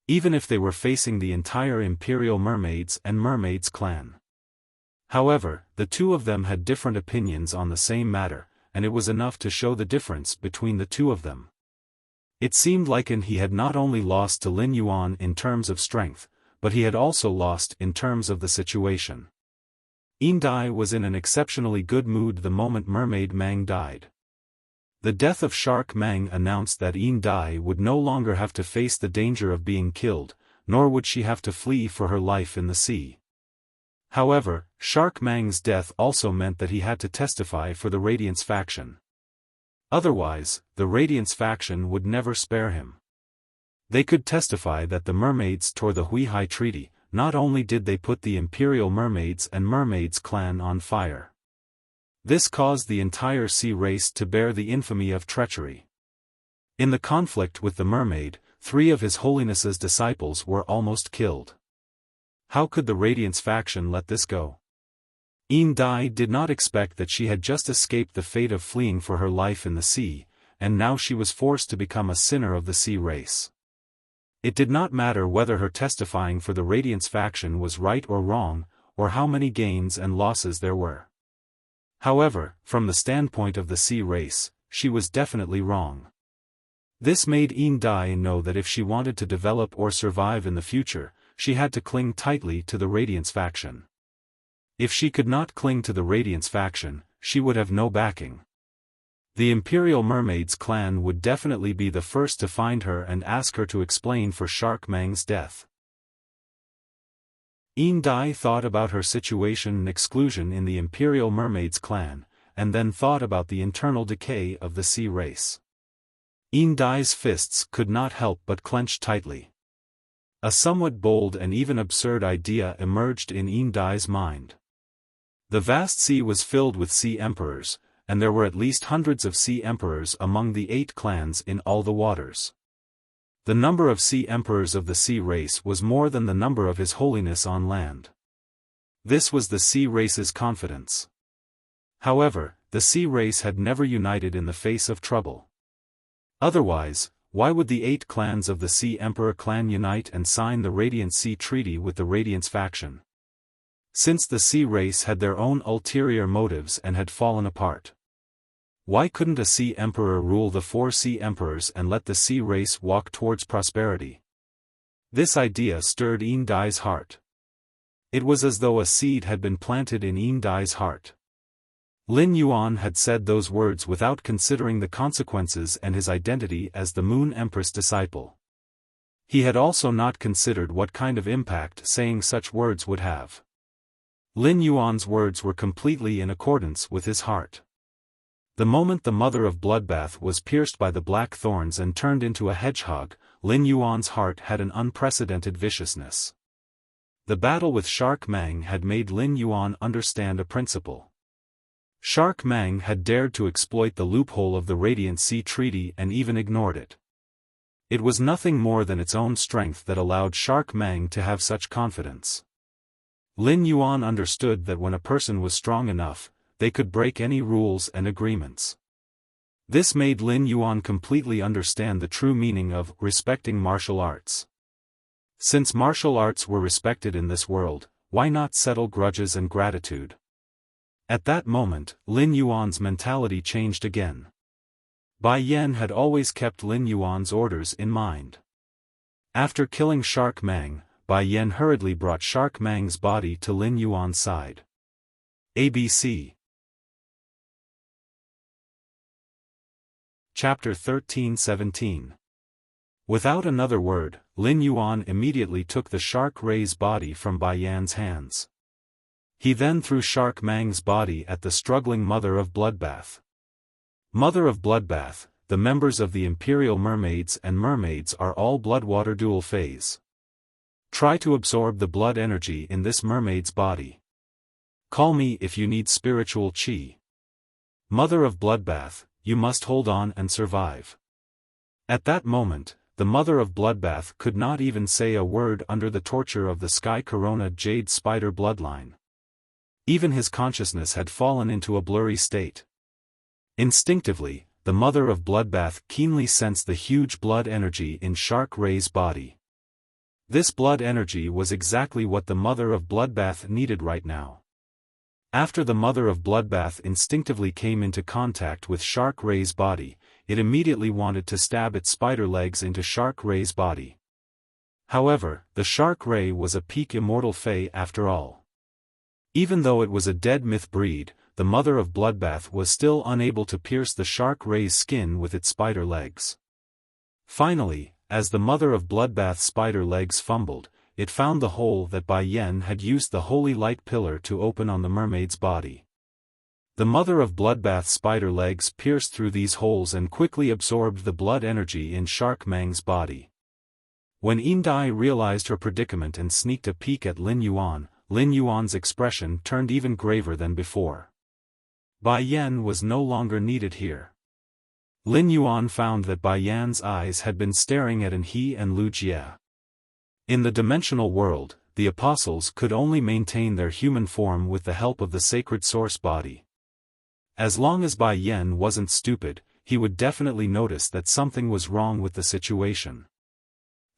Even if they were facing the entire Imperial Mermaids and Mermaids clan. However, the two of them had different opinions on the same matter, and it was enough to show the difference between the two of them. It seemed like he had not only lost to Lin Yuan in terms of strength, but he had also lost in terms of the situation. Yin Dai was in an exceptionally good mood the moment Mermaid Mang died. The death of Shark Mang announced that Yin Dai would no longer have to face the danger of being killed, nor would she have to flee for her life in the sea. However, Shark Mang's death also meant that he had to testify for the Radiance faction. Otherwise, the Radiance faction would never spare him. They could testify that the Mermaids tore the Hui Hai Treaty. Not only did they put the Imperial Mermaids and Mermaids clan on fire. This caused the entire sea race to bear the infamy of treachery. In the conflict with the mermaid, 3 of His Holiness's disciples were almost killed. How could the Radiance faction let this go? Yin Dai did not expect that she had just escaped the fate of fleeing for her life in the sea, and now she was forced to become a sinner of the sea race. It did not matter whether her testifying for the Radiance faction was right or wrong, or how many gains and losses there were. However, from the standpoint of the sea race, she was definitely wrong. This made Yin Dai know that if she wanted to develop or survive in the future, she had to cling tightly to the Radiance faction. If she could not cling to the Radiance faction, she would have no backing. The Imperial Mermaids clan would definitely be the first to find her and ask her to explain for Shark Mang's death. Yin Dai thought about her situation and exclusion in the Imperial Mermaids clan, and then thought about the internal decay of the sea race. Yin Dai's fists could not help but clench tightly. A somewhat bold and even absurd idea emerged in Yin Dai's mind. The vast sea was filled with sea emperors, and there were at least hundreds of sea emperors among the 8 clans in all the waters. The number of sea emperors of the sea race was more than the number of His Holiness on land. This was the sea race's confidence. However, the sea race had never united in the face of trouble. Otherwise, why would the 8 clans of the Sea Emperor clan unite and sign the Radiant Sea Treaty with the Radiance faction? Since the sea race had their own ulterior motives and had fallen apart. Why couldn't a Sea Emperor rule the 4 Sea Emperors and let the sea race walk towards prosperity? This idea stirred Yin Dai's heart. It was as though a seed had been planted in Yin Dai's heart. Lin Yuan had said those words without considering the consequences and his identity as the Moon Empress disciple. He had also not considered what kind of impact saying such words would have. Lin Yuan's words were completely in accordance with his heart. The moment the mother of Bloodbath was pierced by the black thorns and turned into a hedgehog, Lin Yuan's heart had an unprecedented viciousness. The battle with Shark Mang had made Lin Yuan understand a principle. Shark Mang had dared to exploit the loophole of the Radiant Sea Treaty and even ignored it. It was nothing more than its own strength that allowed Shark Mang to have such confidence. Lin Yuan understood that when a person was strong enough, they could break any rules and agreements. This made Lin Yuan completely understand the true meaning of respecting martial arts. Since martial arts were respected in this world, why not settle grudges and gratitude? At that moment, Lin Yuan's mentality changed again. Bai Yan had always kept Lin Yuan's orders in mind. After killing Shark Mang, Bai Yan hurriedly brought Shark Mang's body to Lin Yuan's side. ABC Chapter 13-17. Without another word, Lin Yuan immediately took the Shark Ray's body from Bai Yan's hands. He then threw Shark Mang's body at the struggling Mother of Bloodbath. Mother of Bloodbath, the members of the Imperial Mermaids and Mermaids are all Bloodwater dual phase. Try to absorb the blood energy in this mermaid's body. Call me if you need spiritual chi. Mother of Bloodbath, you must hold on and survive. At that moment, the Mother of Bloodbath could not even say a word under the torture of the Sky Corona Jade Spider bloodline. Even his consciousness had fallen into a blurry state. Instinctively, the Mother of Bloodbath keenly sensed the huge blood energy in Shark Ray's body. This blood energy was exactly what the Mother of Bloodbath needed right now. After the Mother of Bloodbath instinctively came into contact with Shark Ray's body, it immediately wanted to stab its spider legs into Shark Ray's body. However, the Shark Ray was a peak immortal fae after all. Even though it was a dead myth breed, the Mother of Bloodbath was still unable to pierce the Shark Ray's skin with its spider legs. Finally, as the Mother of Bloodbath's spider legs fumbled, it found the hole that Bai Yan had used the holy light pillar to open on the mermaid's body. The Mother of Bloodbath's spider legs pierced through these holes and quickly absorbed the blood energy in Shark Mang's body. When Yin Dai realized her predicament and sneaked a peek at Lin Yuan's expression turned even graver than before. Bai Yan was no longer needed here. Lin Yuan found that Bai Yan's eyes had been staring at He and Lu Jie. In the dimensional world, the apostles could only maintain their human form with the help of the sacred source body. As long as Bai Yan wasn't stupid, he would definitely notice that something was wrong with the situation.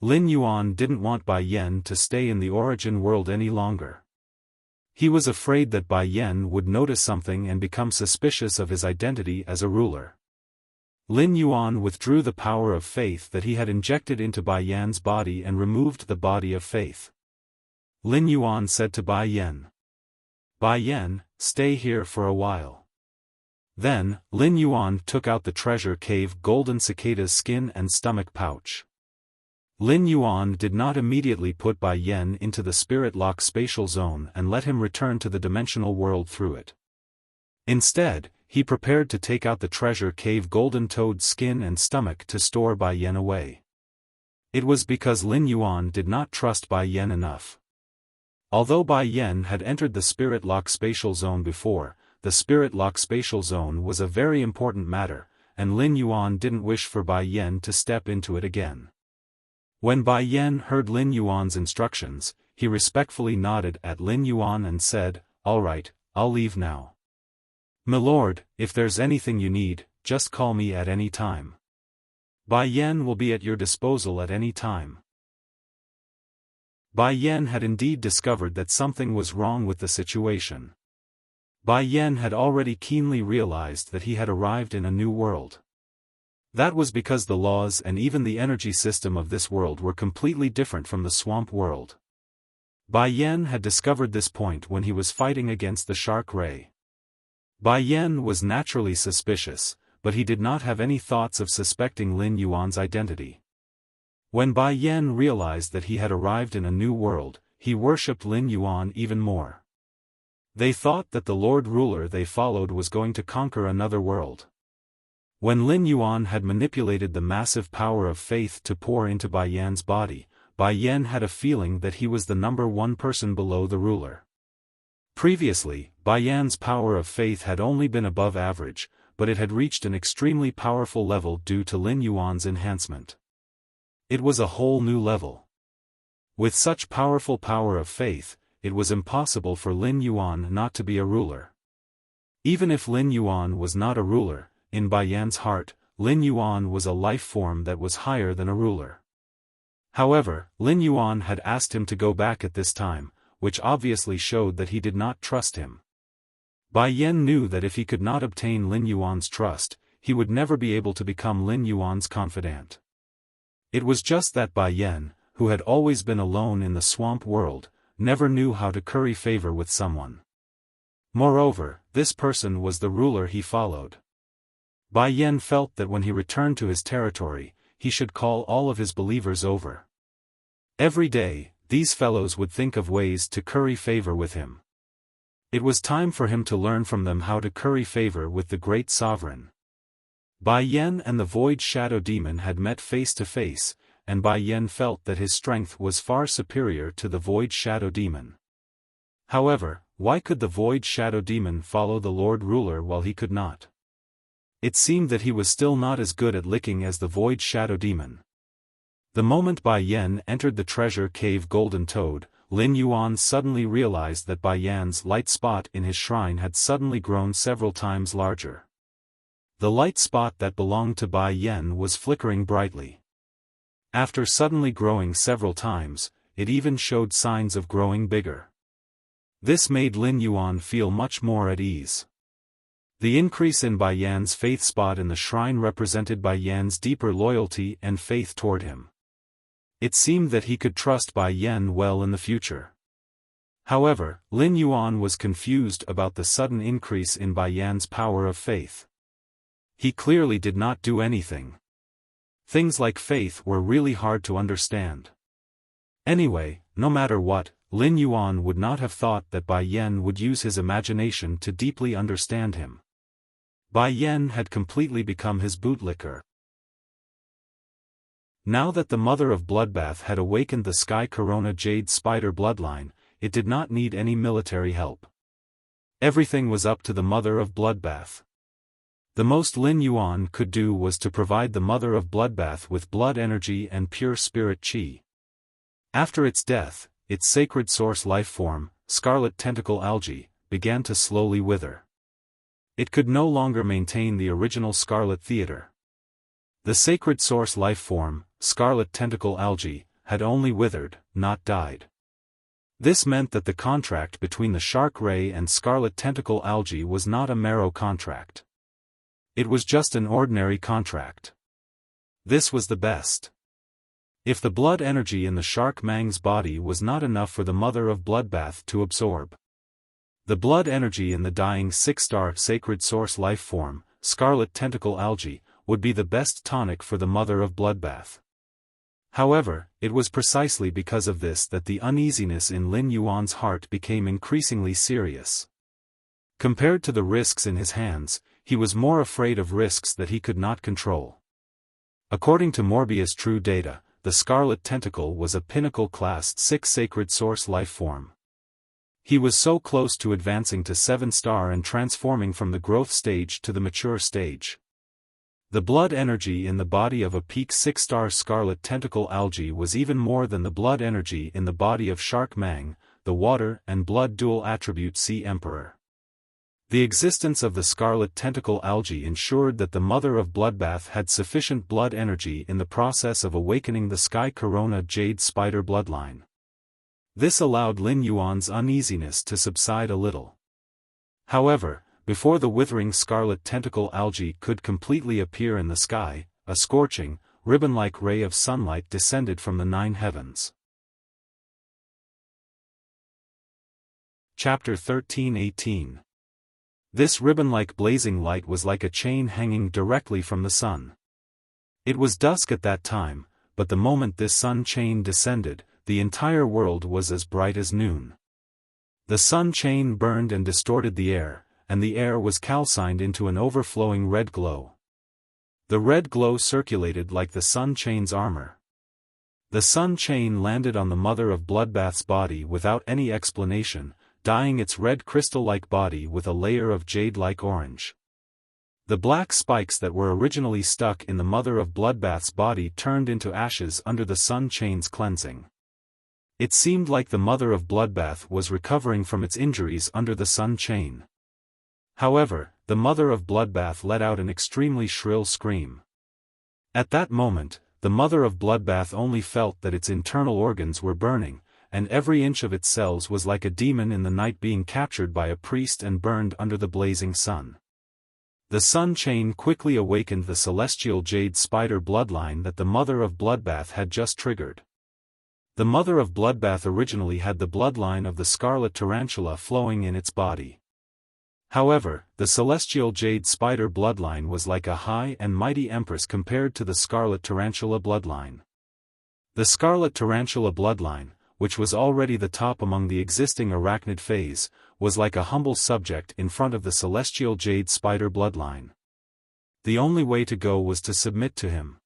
Lin Yuan didn't want Bai Yan to stay in the origin world any longer. He was afraid that Bai Yan would notice something and become suspicious of his identity as a ruler. Lin Yuan withdrew the power of faith that he had injected into Bai Yan's body and removed the body of faith. Lin Yuan said to Bai Yan, stay here for a while. Then, Lin Yuan took out the treasure cave golden cicada's skin and stomach pouch. Lin Yuan did not immediately put Bai Yan into the spirit lock spatial zone and let him return to the dimensional world through it. Instead, he prepared to take out the treasure cave golden toad skin and stomach to store Bai Yan away. It was because Lin Yuan did not trust Bai Yan enough. Although Bai Yan had entered the Spirit Lock spatial zone before, the Spirit Lock spatial zone was a very important matter, and Lin Yuan didn't wish for Bai Yan to step into it again. When Bai Yan heard Lin Yuan's instructions, he respectfully nodded at Lin Yuan and said, "All right, I'll leave now. Milord, if there's anything you need, just call me at any time. Bai Yan will be at your disposal at any time." Bai Yan had indeed discovered that something was wrong with the situation. Bai Yan had already keenly realized that he had arrived in a new world. That was because the laws and even the energy system of this world were completely different from the swamp world. Bai Yan had discovered this point when he was fighting against the shark ray. Bai Yan was naturally suspicious, but he did not have any thoughts of suspecting Lin Yuan's identity. When Bai Yan realized that he had arrived in a new world, he worshipped Lin Yuan even more. They thought that the Lord Ruler they followed was going to conquer another world. When Lin Yuan had manipulated the massive power of faith to pour into Bai Yan's body, Bai Yan had a feeling that he was the number one person below the ruler. Previously, Bai Yan's power of faith had only been above average, but it had reached an extremely powerful level due to Lin Yuan's enhancement. It was a whole new level. With such powerful power of faith, it was impossible for Lin Yuan not to be a ruler. Even if Lin Yuan was not a ruler, in Bai Yan's heart, Lin Yuan was a life form that was higher than a ruler. However, Lin Yuan had asked him to go back at this time, which obviously showed that he did not trust him. Bai Yan knew that if he could not obtain Lin Yuan's trust, he would never be able to become Lin Yuan's confidant. It was just that Bai Yan, who had always been alone in the swamp world, never knew how to curry favor with someone. Moreover, this person was the ruler he followed. Bai Yan felt that when he returned to his territory, he should call all of his believers over. Every day, these fellows would think of ways to curry favor with him. It was time for him to learn from them how to curry favor with the great sovereign. Bai Yan and the Void Shadow Demon had met face to face, and Bai Yan felt that his strength was far superior to the Void Shadow Demon. However, why could the Void Shadow Demon follow the Lord Ruler while he could not? It seemed that he was still not as good at licking as the Void Shadow Demon. The moment Bai Yan entered the treasure cave Golden Toad, Lin Yuan suddenly realized that Bai Yan's light spot in his shrine had suddenly grown several times larger. The light spot that belonged to Bai Yan was flickering brightly. After suddenly growing several times, it even showed signs of growing bigger. This made Lin Yuan feel much more at ease. The increase in Bai Yan's faith spot in the shrine represented Bai Yan's deeper loyalty and faith toward him. It seemed that he could trust Bai Yan well in the future. However, Lin Yuan was confused about the sudden increase in Bai Yan's power of faith. He clearly did not do anything. Things like faith were really hard to understand. Anyway, no matter what, Lin Yuan would not have thought that Bai Yan would use his imagination to deeply understand him. Bai Yan had completely become his bootlicker. Now that the Mother of Bloodbath had awakened the Sky Corona Jade Spider bloodline, it did not need any military help. Everything was up to the Mother of Bloodbath. The most Lin Yuan could do was to provide the Mother of Bloodbath with blood energy and pure spirit qi. After its death, its sacred source life form, Scarlet Tentacle Algae, began to slowly wither. It could no longer maintain the original Scarlet Theater. The sacred source life form, Scarlet Tentacle Algae, had only withered, not died. This meant that the contract between the Shark Ray and Scarlet Tentacle Algae was not a marrow contract. It was just an ordinary contract. This was the best. If the blood energy in the Shark Mang's body was not enough for the Mother of Bloodbath to absorb, the blood energy in the dying 6-star sacred source life form, Scarlet Tentacle Algae, would be the best tonic for the Mother of Bloodbath. However, it was precisely because of this that the uneasiness in Lin Yuan's heart became increasingly serious. Compared to the risks in his hands, he was more afraid of risks that he could not control. According to Morbius True Data, the Scarlet Tentacle was a Pinnacle Class 6 sacred source life form. He was so close to advancing to 7-star and transforming from the growth stage to the mature stage. The blood energy in the body of a peak 6-star scarlet tentacle algae was even more than the blood energy in the body of Shark Mang, the water and blood dual attribute Sea Emperor. The existence of the scarlet tentacle algae ensured that the mother of Bloodbath had sufficient blood energy in the process of awakening the Sky Corona Jade Spider bloodline. This allowed Lin Yuan's uneasiness to subside a little. However, before the withering scarlet tentacle algae could completely appear in the sky, a scorching, ribbon-like ray of sunlight descended from the 9 heavens. Chapter 13:18. This ribbon-like blazing light was like a chain hanging directly from the sun. It was dusk at that time, but the moment this sun chain descended, the entire world was as bright as noon. The sun chain burned and distorted the air, and the air was calcined into an overflowing red glow. The red glow circulated like the sun chain's armor. The sun chain landed on the mother of Bloodbath's body without any explanation, dyeing its red crystal-like body with a layer of jade-like orange. The black spikes that were originally stuck in the mother of Bloodbath's body turned into ashes under the sun chain's cleansing. It seemed like the mother of Bloodbath was recovering from its injuries under the sun chain. However, the mother of Bloodbath let out an extremely shrill scream. At that moment, the mother of Bloodbath only felt that its internal organs were burning, and every inch of its cells was like a demon in the night being captured by a priest and burned under the blazing sun. The sun chain quickly awakened the celestial jade spider bloodline that the mother of Bloodbath had just triggered. The mother of Bloodbath originally had the bloodline of the scarlet tarantula flowing in its body. However, the celestial jade spider bloodline was like a high and mighty empress compared to the scarlet tarantula bloodline. The scarlet tarantula bloodline, which was already the top among the existing arachnid phase, was like a humble subject in front of the celestial jade spider bloodline. The only way to go was to submit to him.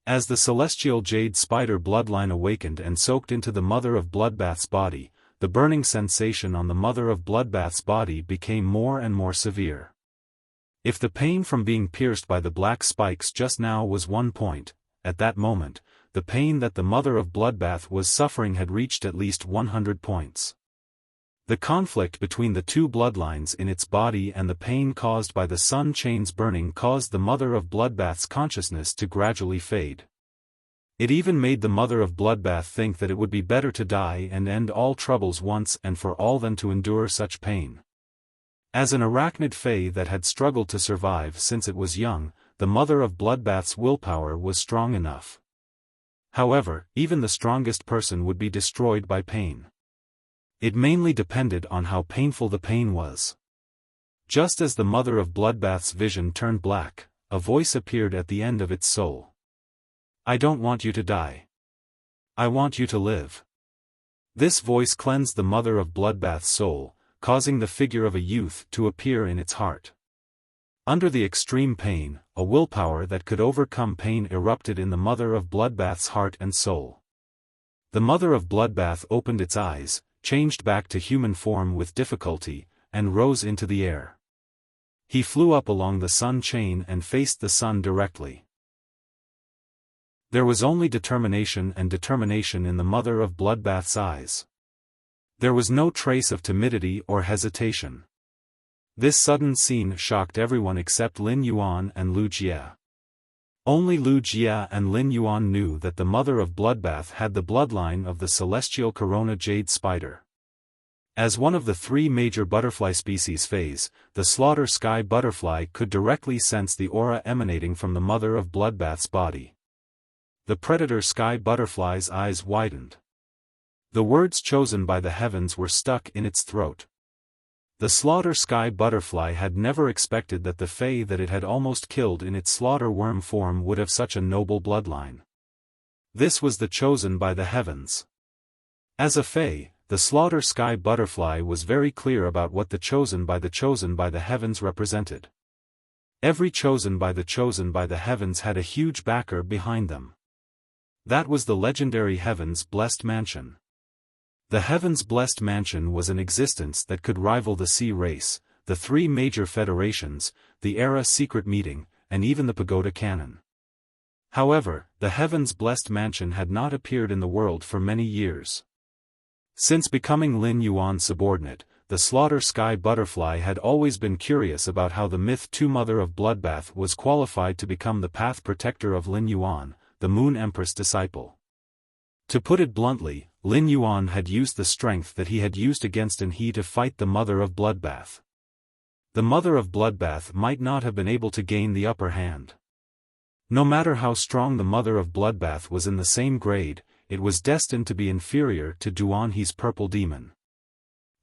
As the celestial jade spider bloodline awakened and soaked into the mother of Bloodbath's body, the burning sensation on the mother of Bloodbath's body became more and more severe. If the pain from being pierced by the black spikes just now was 1 point, at that moment, the pain that the mother of Bloodbath was suffering had reached at least 100 points. The conflict between the two bloodlines in its body and the pain caused by the sun chain's burning caused the mother of Bloodbath's consciousness to gradually fade. It even made the mother of Bloodbath think that it would be better to die and end all troubles once and for all than to endure such pain. As an arachnid fae that had struggled to survive since it was young, the mother of Bloodbath's willpower was strong enough. However, even the strongest person would be destroyed by pain. It mainly depended on how painful the pain was. Just as the mother of Bloodbath's vision turned black, a voice appeared at the end of its soul. "I don't want you to die. I want you to live." This voice cleansed the mother of Bloodbath's soul, causing the figure of a youth to appear in its heart. Under the extreme pain, a willpower that could overcome pain erupted in the mother of Bloodbath's heart and soul. The mother of Bloodbath opened its eyes, changed back to human form with difficulty, and rose into the air. He flew up along the sun chain and faced the sun directly. There was only determination and determination in the mother of Bloodbath's eyes. There was no trace of timidity or hesitation. This sudden scene shocked everyone except Lin Yuan and Lu Jie. Only Lu Jie and Lin Yuan knew that the mother of Bloodbath had the bloodline of the celestial corona jade spider. As one of the 3 major butterfly species phase, the slaughter sky butterfly could directly sense the aura emanating from the mother of Bloodbath's body. The predator sky butterfly's eyes widened. The words chosen by the heavens were stuck in its throat. The slaughter sky butterfly had never expected that the fae that it had almost killed in its slaughter worm form would have such a noble bloodline. This was the chosen by the heavens. As a fae, the slaughter sky butterfly was very clear about what the chosen by the heavens represented. Every chosen by the heavens had a huge backer behind them. That was the legendary heaven's blessed mansion. The heavens-blessed mansion was an existence that could rival the sea race, the three major federations, the Era secret meeting, and even the pagoda cannon. However, the heavens-blessed mansion had not appeared in the world for many years. Since becoming Lin Yuan's subordinate, the Slaughter Sky Butterfly had always been curious about how the Myth 2 Mother of Bloodbath was qualified to become the path protector of Lin Yuan, the Moon Empress disciple. To put it bluntly, Lin Yuan had used the strength that he had used against He to fight the Mother of Bloodbath. The Mother of Bloodbath might not have been able to gain the upper hand. No matter how strong the Mother of Bloodbath was in the same grade, it was destined to be inferior to Duan He's purple demon.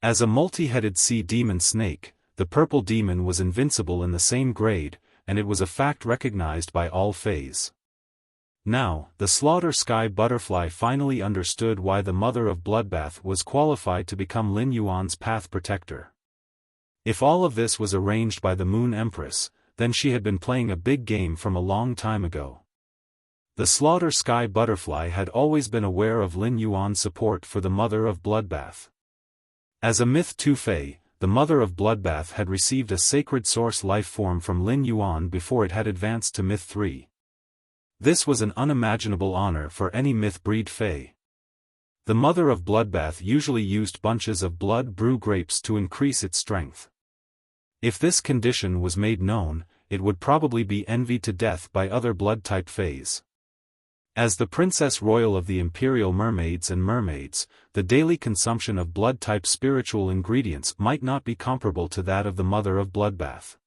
As a multi-headed sea demon snake, the purple demon was invincible in the same grade, and it was a fact recognized by all Fays. Now, the Slaughter Sky Butterfly finally understood why the Mother of Bloodbath was qualified to become Lin Yuan's path protector. If all of this was arranged by the Moon Empress, then she had been playing a big game from a long time ago. The Slaughter Sky Butterfly had always been aware of Lin Yuan's support for the Mother of Bloodbath. As a Myth 2 Fae, the Mother of Bloodbath had received a sacred source life form from Lin Yuan before it had advanced to Myth 3. This was an unimaginable honor for any Myth breed Fae. The Mother of Bloodbath usually used bunches of blood brew grapes to increase its strength. If this condition was made known, it would probably be envied to death by other blood-type Fays. As the Princess Royal of the Imperial Mermaids and Mermaids, the daily consumption of blood-type spiritual ingredients might not be comparable to that of the Mother of Bloodbath.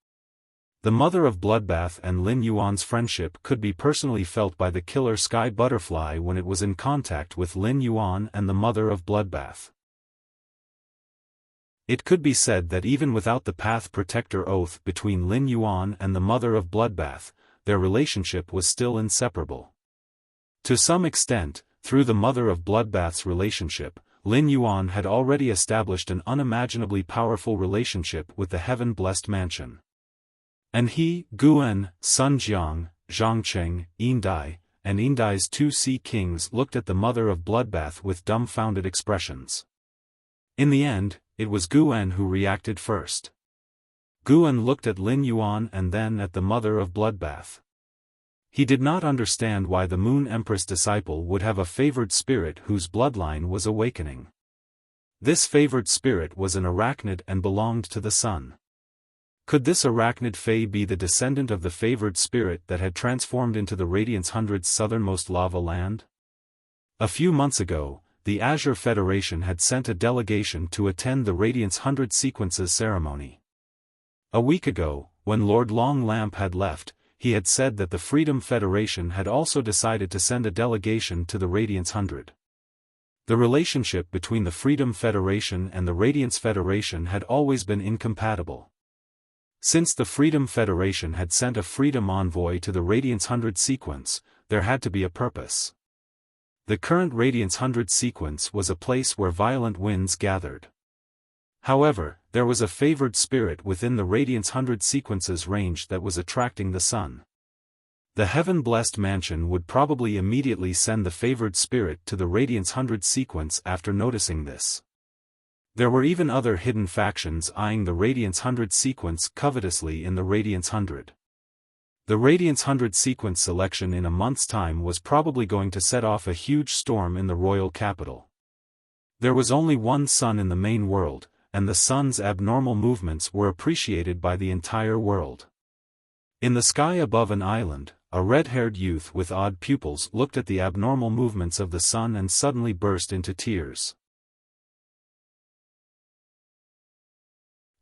The Mother of Bloodbath and Lin Yuan's friendship could be personally felt by the killer Sky Butterfly when it was in contact with Lin Yuan and the Mother of Bloodbath. It could be said that even without the Path Protector Oath between Lin Yuan and the Mother of Bloodbath, their relationship was still inseparable. To some extent, through the Mother of Bloodbath's relationship, Lin Yuan had already established an unimaginably powerful relationship with the heaven-blessed mansion. And he, Guan, Sun Jiang, Zhangcheng, Yindai, and Yindai's two sea kings looked at the Mother of Bloodbath with dumbfounded expressions. In the end, it was Guan who reacted first. Guan looked at Lin Yuan and then at the Mother of Bloodbath. He did not understand why the Moon Empress disciple would have a favored spirit whose bloodline was awakening. This favored spirit was an arachnid and belonged to the sun. Could this arachnid fae be the descendant of the favored spirit that had transformed into the Radiance Hundred's southernmost lava land? A few months ago, the Azure Federation had sent a delegation to attend the Radiance Hundred Sequences ceremony. A week ago, when Lord Long Lamp had left, he had said that the Freedom Federation had also decided to send a delegation to the Radiance Hundred. The relationship between the Freedom Federation and the Radiance Federation had always been incompatible. Since the Freedom Federation had sent a Freedom Envoy to the Radiance Hundred sequence, there had to be a purpose. The current Radiance Hundred sequence was a place where violent winds gathered. However, there was a favored spirit within the Radiance Hundred sequence's range that was attracting the sun. The heaven-blessed mansion would probably immediately send the favored spirit to the Radiance Hundred sequence after noticing this. There were even other hidden factions eyeing the Radiance Hundred sequence covetously in the Radiance Hundred. The Radiance Hundred sequence selection in a month's time was probably going to set off a huge storm in the royal capital. There was only one sun in the main world, and the sun's abnormal movements were appreciated by the entire world. In the sky above an island, a red-haired youth with odd pupils looked at the abnormal movements of the sun and suddenly burst into tears.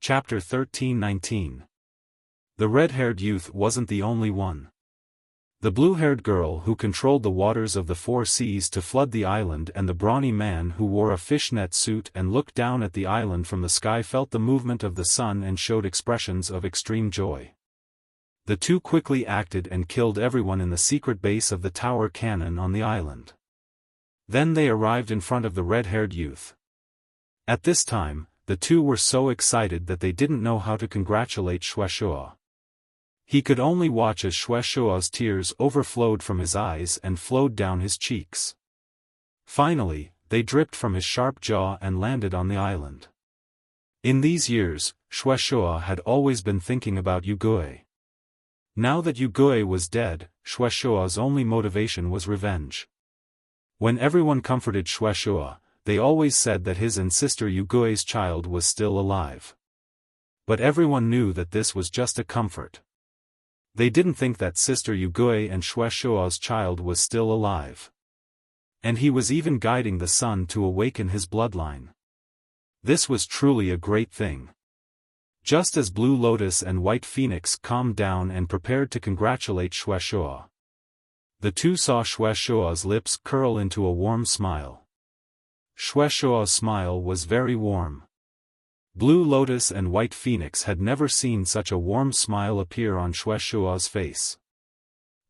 Chapter 13:19. The red-haired youth wasn't the only one. The blue-haired girl who controlled the waters of the four seas to flood the island and the brawny man who wore a fishnet suit and looked down at the island from the sky felt the movement of the sun and showed expressions of extreme joy. The two quickly acted and killed everyone in the secret base of the tower cannon on the island. Then they arrived in front of the red-haired youth. At this time, the two were so excited that they didn't know how to congratulate Shuaishua. He could only watch as Shuaishua's tears overflowed from his eyes and flowed down his cheeks. Finally, they dripped from his sharp jaw and landed on the island. In these years, Shuaishua had always been thinking about Yugui. Now that Yugui was dead, Shuaishua's only motivation was revenge. When everyone comforted Shuaishua, they always said that his and sister Yugui's child was still alive. But everyone knew that this was just a comfort. They didn't think that sister Yugui and Shuaishua's child was still alive. And he was even guiding the sun to awaken his bloodline. This was truly a great thing. Just as Blue Lotus and White Phoenix calmed down and prepared to congratulate Shuaishua, the two saw Shuaishua's lips curl into a warm smile. Shuaishua's smile was very warm. Blue Lotus and White Phoenix had never seen such a warm smile appear on Shuaishua's face.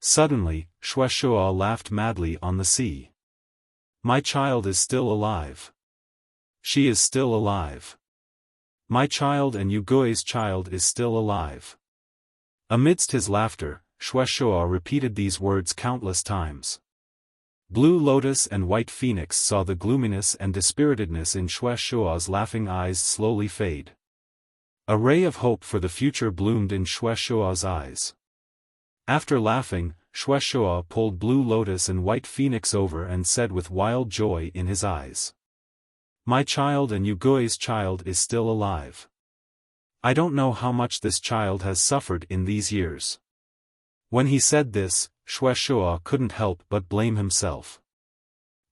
Suddenly, Shuaishua laughed madly on the sea. My child is still alive. She is still alive. My child and Yugui's child is still alive. Amidst his laughter, Shuaishua repeated these words countless times. Blue Lotus and White Phoenix saw the gloominess and dispiritedness in Shuaishua's laughing eyes slowly fade. A ray of hope for the future bloomed in Shuaishua's eyes. After laughing, Shuaishua pulled Blue Lotus and White Phoenix over and said with wild joy in his eyes, my child and Yugui's child is still alive. I don't know how much this child has suffered in these years. When he said this, Shuaishua couldn't help but blame himself.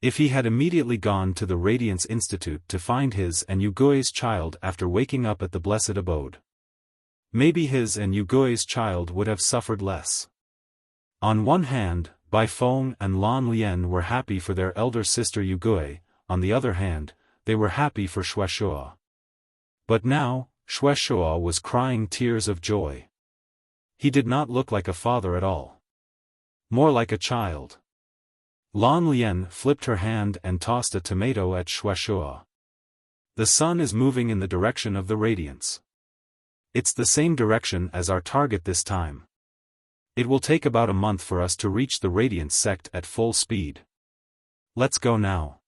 If he had immediately gone to the Radiance Institute to find his and Yugui's child after waking up at the Blessed Abode, maybe his and Yugui's child would have suffered less. On one hand, Bai Feng and Lan Lian were happy for their elder sister Yugui, on the other hand, they were happy for Shuaishua. But now, Shuaishua was crying tears of joy. He did not look like a father at all. More like a child. Lan Lian flipped her hand and tossed a tomato at Shuaishua. The sun is moving in the direction of the radiance. It's the same direction as our target this time. It will take about a month for us to reach the Radiance sect at full speed. Let's go now.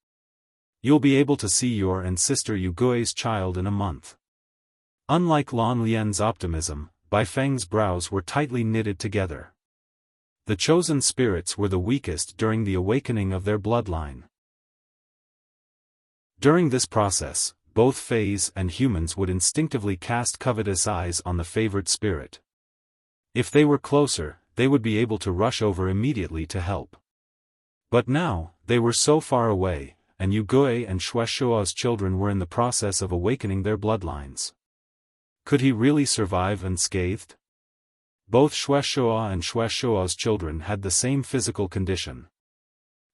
You'll be able to see your and sister Yugui's child in a month. Unlike Lan Lian's optimism, Bai Feng's brows were tightly knitted together. The chosen spirits were the weakest during the awakening of their bloodline. During this process, both fays and humans would instinctively cast covetous eyes on the favored spirit. If they were closer, they would be able to rush over immediately to help. But now, they were so far away, and Yugui and Shuaishua's children were in the process of awakening their bloodlines. Could he really survive unscathed? Both Shuaishua and Shuaishua's children had the same physical condition.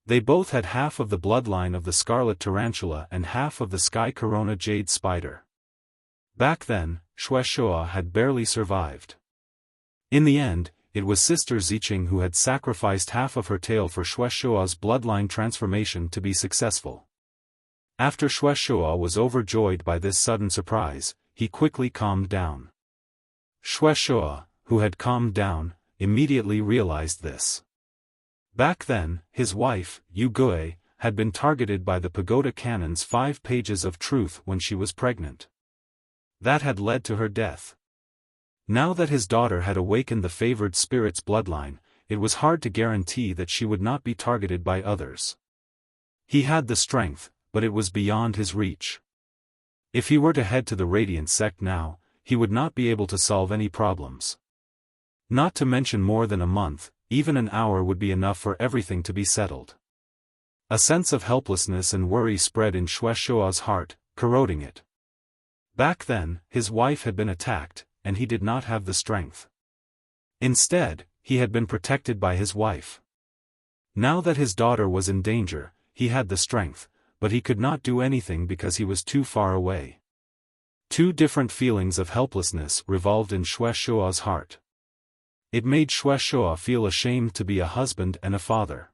They both had half of the bloodline of the scarlet tarantula and half of the sky corona jade spider. Back then, Shuaishua had barely survived. In the end, it was Sister Ziqing who had sacrificed half of her tail for Shuaishua's bloodline transformation to be successful. After Shuaishua was overjoyed by this sudden surprise, he quickly calmed down. Shuaishua, who had calmed down, immediately realized this. Back then, his wife, Yugui, had been targeted by the Pagoda Canon's 5 pages of truth when she was pregnant. That had led to her death. Now that his daughter had awakened the favored spirit's bloodline, it was hard to guarantee that she would not be targeted by others. He had the strength, but it was beyond his reach. If he were to head to the Radiant sect now, he would not be able to solve any problems. Not to mention more than a month, even an hour would be enough for everything to be settled. A sense of helplessness and worry spread in Shuaishua's heart, corroding it. Back then, his wife had been attacked, and he did not have the strength. Instead, he had been protected by his wife. Now that his daughter was in danger, he had the strength, but he could not do anything because he was too far away. Two different feelings of helplessness revolved in Shuaishua's heart. It made Shuaishua feel ashamed to be a husband and a father.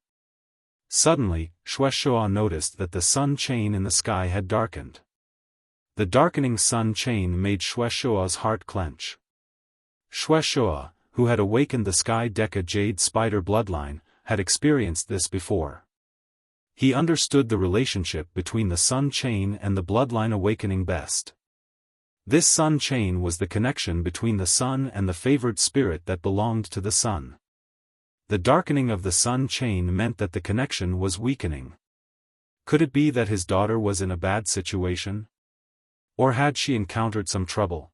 Suddenly, Shuaishua noticed that the sun chain in the sky had darkened. The darkening sun chain made Shuaishua's heart clench. Shuaishua, who had awakened the Sky Deca Jade Spider bloodline, had experienced this before. He understood the relationship between the sun chain and the bloodline awakening best. This sun chain was the connection between the sun and the favored spirit that belonged to the sun. The darkening of the sun chain meant that the connection was weakening. Could it be that his daughter was in a bad situation? Or had she encountered some trouble?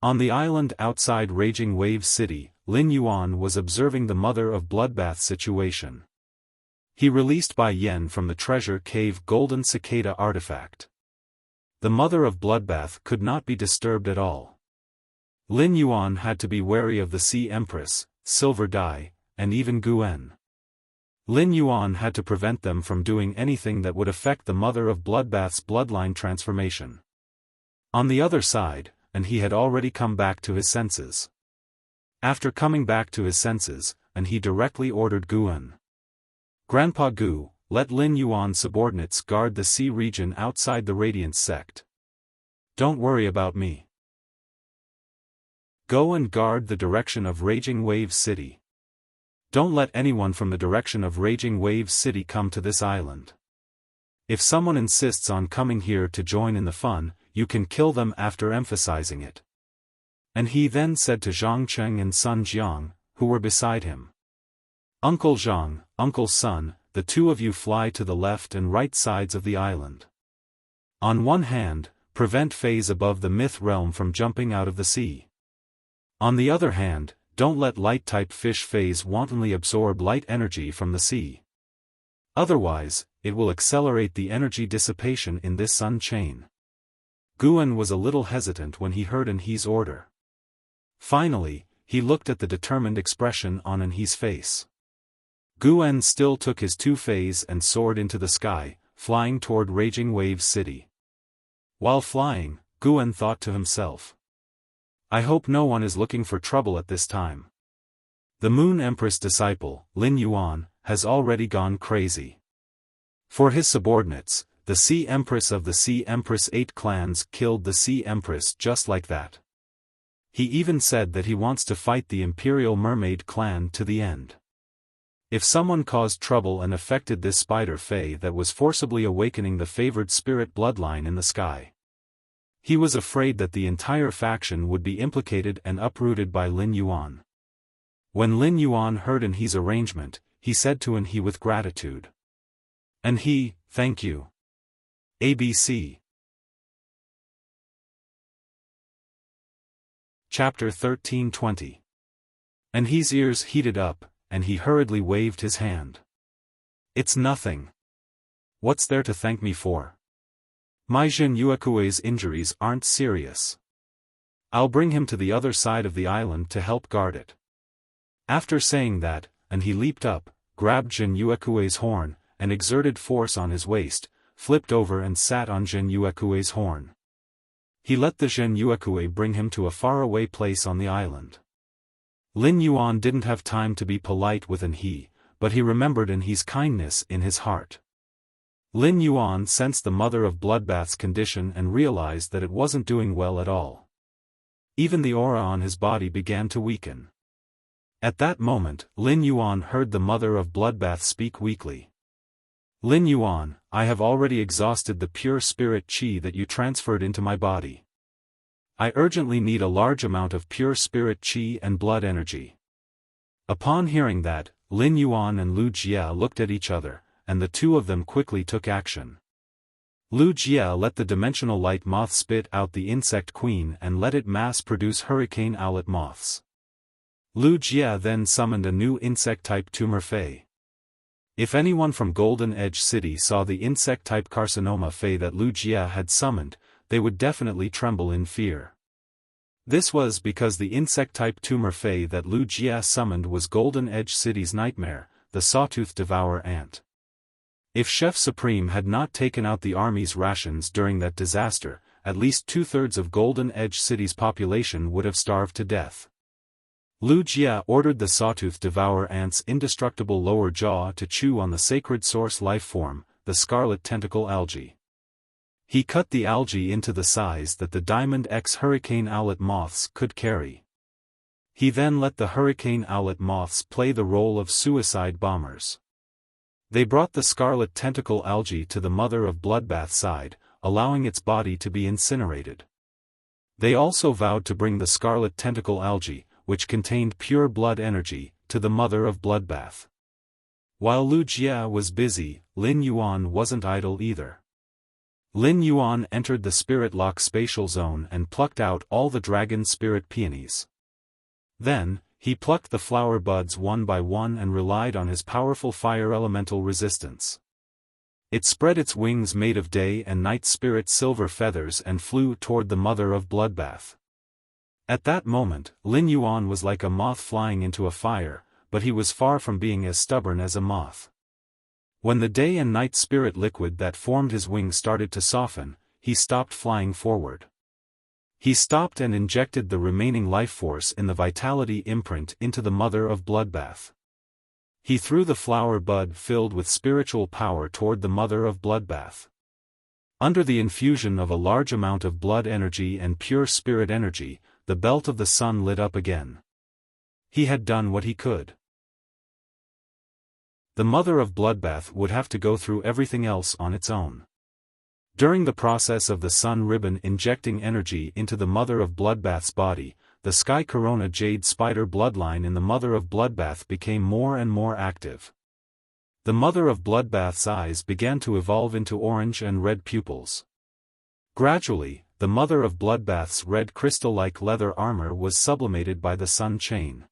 On the island outside Raging Wave City, Lin Yuan was observing the Mother of Bloodbath situation. He released Bai Yen from the treasure cave golden cicada artifact. The Mother of Bloodbath could not be disturbed at all. Lin Yuan had to be wary of the Sea Empress, Silver Dai, and even Guen. Lin Yuan had to prevent them from doing anything that would affect the Mother of Bloodbath's bloodline transformation. On the other side, and he had already come back to his senses. After coming back to his senses, and he directly ordered Guen. Grandpa Gu, let Lin Yuan's subordinates guard the sea region outside the Radiance sect. Don't worry about me. Go and guard the direction of Raging Wave City. Don't let anyone from the direction of Raging Wave City come to this island. If someone insists on coming here to join in the fun, you can kill them after emphasizing it. And he then said to Zhang Cheng and Sun Jiang, who were beside him. Uncle Zhang, Uncle Sun, the two of you fly to the left and right sides of the island. On one hand, prevent Fays above the myth realm from jumping out of the sea. On the other hand, don't let light-type fish Fays wantonly absorb light energy from the sea. Otherwise, it will accelerate the energy dissipation in this sun chain. Guen was a little hesitant when he heard Enhe's order. Finally, he looked at the determined expression on Enhe's face. Guen still took his two Fays and soared into the sky, flying toward Raging Wave City. While flying, Guen thought to himself, I hope no one is looking for trouble at this time. The Moon Empress disciple, Lin Yuan, has already gone crazy. For his subordinates, the Sea Empress of the Sea Empress 8 clans killed the Sea Empress just like that. He even said that he wants to fight the Imperial Mermaid clan to the end. If someone caused trouble and affected this spider fae that was forcibly awakening the favored spirit bloodline in the sky. He was afraid that the entire faction would be implicated and uprooted by Lin Yuan. When Lin Yuan heard Enhe's arrangement, he said to Enhe with gratitude. Enhe, thank you. ABC. Chapter 1320. Enhe's ears heated up, and he hurriedly waved his hand. It's nothing. What's there to thank me for? My Jin Yuekue's injuries aren't serious. I'll bring him to the other side of the island to help guard it. After saying that, Enhe leaped up, grabbed Jin Yuekue's horn, and exerted force on his waist, flipped over and sat on Jin Yuekue's horn. He let the Jin Yuekue bring him to a faraway place on the island. Lin Yuan didn't have time to be polite with Enhe, but he remembered Enhe's kindness in his heart. Lin Yuan sensed the Mother of Bloodbath's condition and realized that it wasn't doing well at all. Even the aura on his body began to weaken. At that moment, Lin Yuan heard the Mother of Bloodbath speak weakly. Lin Yuan, I have already exhausted the pure spirit qi that you transferred into my body. I urgently need a large amount of pure spirit qi and blood energy. Upon hearing that, Lin Yuan and Lu Jia looked at each other, and the two of them quickly took action. Lu Jia let the dimensional light moth spit out the insect queen and let it mass-produce hurricane owlet moths. Lu Jia then summoned a new insect-type tumor fae. If anyone from Golden Edge City saw the insect-type carcinoma fae that Lu Jia had summoned, they would definitely tremble in fear. This was because the insect-type tumor fae that Lu Jia summoned was Golden Edge City's nightmare, the sawtooth devourer ant. If Chef Supreme had not taken out the army's rations during that disaster, at least 2/3 of Golden Edge City's population would have starved to death. Lu Jia ordered the sawtooth devourer ant's indestructible lower jaw to chew on the sacred source life form, the scarlet tentacle algae. He cut the algae into the size that the Diamond X hurricane owlet moths could carry. He then let the hurricane owlet moths play the role of suicide bombers. They brought the scarlet tentacle algae to the mother of bloodbath side, allowing its body to be incinerated. They also vowed to bring the scarlet tentacle algae, which contained pure blood energy, to the mother of bloodbath. While Lu Jie was busy, Lin Yuan wasn't idle either. Lin Yuan entered the spirit lock spatial zone and plucked out all the dragon spirit peonies. Then, he plucked the flower buds one by one and relied on his powerful fire elemental resistance. It spread its wings made of day and night spirit silver feathers and flew toward the mother of bloodbath. At that moment, Lin Yuan was like a moth flying into a fire, but he was far from being as stubborn as a moth. When the day and night spirit liquid that formed his wings started to soften, he stopped flying forward. He stopped and injected the remaining life force in the vitality imprint into the mother of bloodbath. He threw the flower bud filled with spiritual power toward the mother of bloodbath. Under the infusion of a large amount of blood energy and pure spirit energy, the belt of the sun lit up again. He had done what he could. The mother of bloodbath would have to go through everything else on its own. During the process of the sun ribbon injecting energy into the mother of bloodbath's body, the sky corona jade spider bloodline in the mother of bloodbath became more and more active. The mother of bloodbath's eyes began to evolve into orange and red pupils. Gradually, the mother of bloodbath's red crystal-like leather armor was sublimated by the sun chain.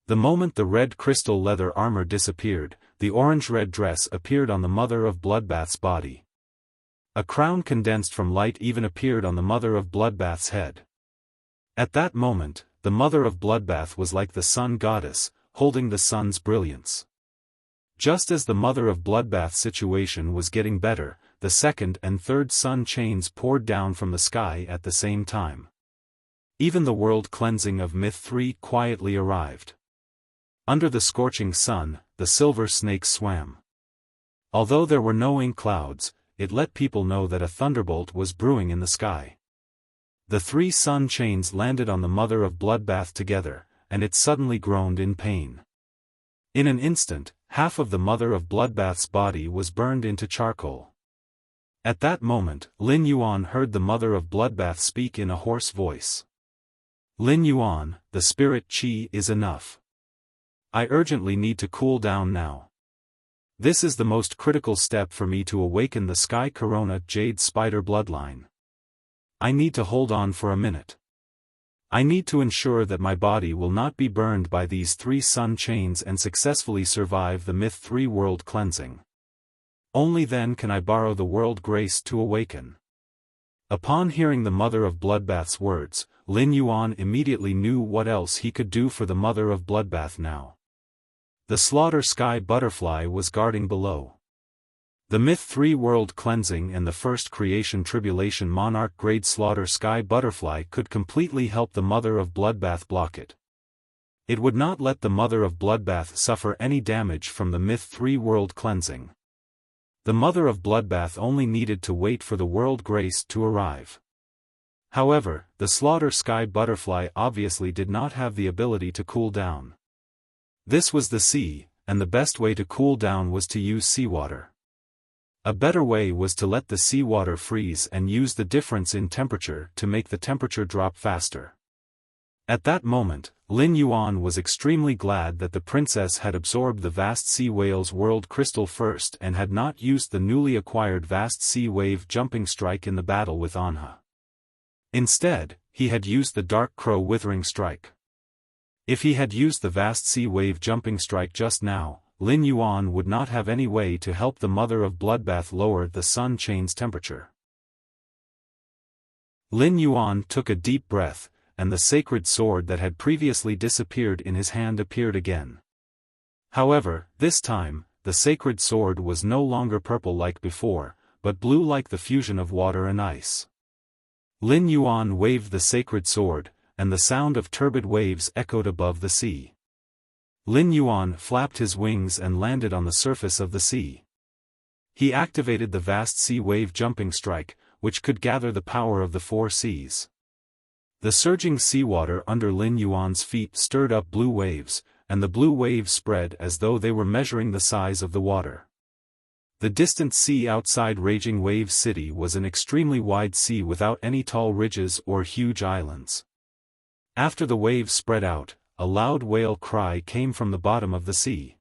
The moment the red crystal leather armor disappeared, the orange-red dress appeared on the mother of bloodbath's body. A crown condensed from light even appeared on the mother of bloodbath's head. At that moment, the mother of bloodbath was like the sun goddess, holding the sun's brilliance. Just as the mother of bloodbath's situation was getting better, the second and third sun chains poured down from the sky at the same time. Even the world cleansing of Myth 3 quietly arrived. Under the scorching sun, the silver snakes swam. Although there were no ink clouds, it let people know that a thunderbolt was brewing in the sky. The three sun chains landed on the mother of bloodbath together, and it suddenly groaned in pain. In an instant, half of the mother of bloodbath's body was burned into charcoal. At that moment, Lin Yuan heard the mother of bloodbath speak in a hoarse voice. Lin Yuan, the spirit qi is enough. I urgently need to cool down now. This is the most critical step for me to awaken the sky corona jade spider bloodline. I need to hold on for a minute. I need to ensure that my body will not be burned by these three sun chains and successfully survive the Myth 3 world cleansing. Only then can I borrow the world grace to awaken. Upon hearing the mother of bloodbath's words, Lin Yuan immediately knew what else he could do for the mother of bloodbath now. The slaughter sky butterfly was guarding below. The Myth 3 world cleansing and the first creation tribulation monarch grade slaughter sky butterfly could completely help the mother of bloodbath block it. It would not let the mother of bloodbath suffer any damage from the Myth 3 world cleansing. The mother of bloodbath only needed to wait for the world grace to arrive. However, the slaughter sky butterfly obviously did not have the ability to cool down. This was the sea, and the best way to cool down was to use seawater. A better way was to let the seawater freeze and use the difference in temperature to make the temperature drop faster. At that moment, Lin Yuan was extremely glad that the princess had absorbed the vast sea whale's world crystal first and had not used the newly acquired vast sea wave jumping strike in the battle with Anha. Instead, he had used the dark crow withering strike. If he had used the vast sea wave jumping strike just now, Lin Yuan would not have any way to help the mother of bloodbath lower the sun chain's temperature. Lin Yuan took a deep breath, and the sacred sword that had previously disappeared in his hand appeared again. However, this time, the sacred sword was no longer purple like before, but blue like the fusion of water and ice. Lin Yuan waved the sacred sword, and the sound of turbid waves echoed above the sea. Lin Yuan flapped his wings and landed on the surface of the sea. He activated the vast sea wave jumping strike, which could gather the power of the four seas. The surging seawater under Lin Yuan's feet stirred up blue waves, and the blue waves spread as though they were measuring the size of the water. The distant sea outside Raging Wave City was an extremely wide sea without any tall ridges or huge islands. After the waves spread out, a loud whale cry came from the bottom of the sea.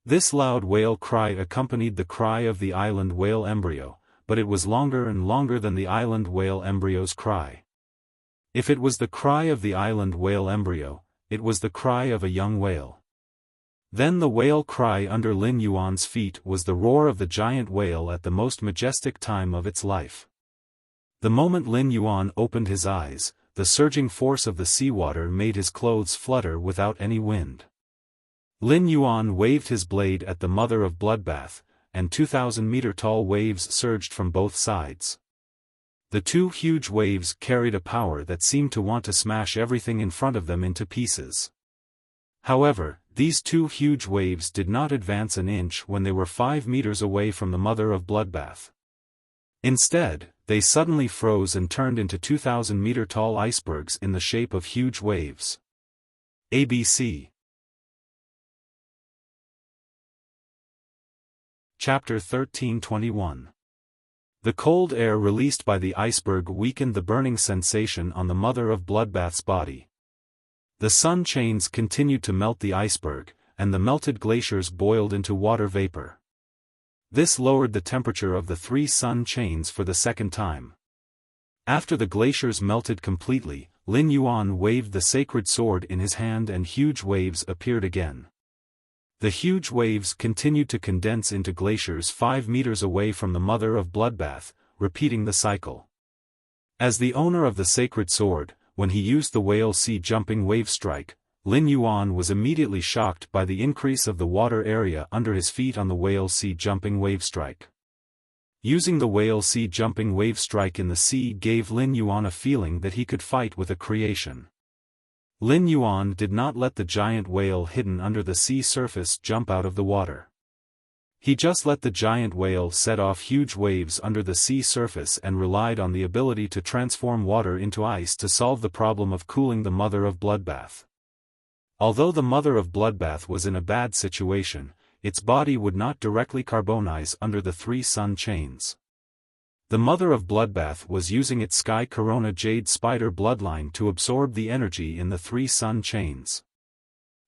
This loud whale cry accompanied the cry of the island whale embryo, but it was longer and longer than the island whale embryo's cry. If it was the cry of the island whale embryo, it was the cry of a young whale. Then the whale cry under Lin Yuan's feet was the roar of the giant whale at the most majestic time of its life. The moment Lin Yuan opened his eyes, the surging force of the seawater made his clothes flutter without any wind. Lin Yuan waved his blade at the mother of bloodbath, and 2,000-meter-tall waves surged from both sides. The two huge waves carried a power that seemed to want to smash everything in front of them into pieces. However, these two huge waves did not advance an inch when they were 5 meters away from the mother of bloodbath. Instead, they suddenly froze and turned into 2,000-meter-tall icebergs in the shape of huge waves. ABC. Chapter 13:21. The cold air released by the iceberg weakened the burning sensation on the mother of bloodbath's body. The sun chains continued to melt the iceberg, and the melted glaciers boiled into water vapor. This lowered the temperature of the 3 sun chains for the second time. After the glaciers melted completely, Lin Yuan waved the sacred sword in his hand and huge waves appeared again. The huge waves continued to condense into glaciers 5 meters away from the mother of bloodbath, repeating the cycle. As the owner of the sacred sword, when he used the whale sea jumping wave strike, Lin Yuan was immediately shocked by the increase of the water area under his feet on the whale sea jumping wave strike. Using the whale sea jumping wave strike in the sea gave Lin Yuan a feeling that he could fight with a creation. Lin Yuan did not let the giant whale hidden under the sea surface jump out of the water. He just let the giant whale set off huge waves under the sea surface and relied on the ability to transform water into ice to solve the problem of cooling the mother of bloodbath. Although the mother of bloodbath was in a bad situation, its body would not directly carbonize under the 3 sun chains. The mother of bloodbath was using its sky corona jade spider bloodline to absorb the energy in the 3 sun chains.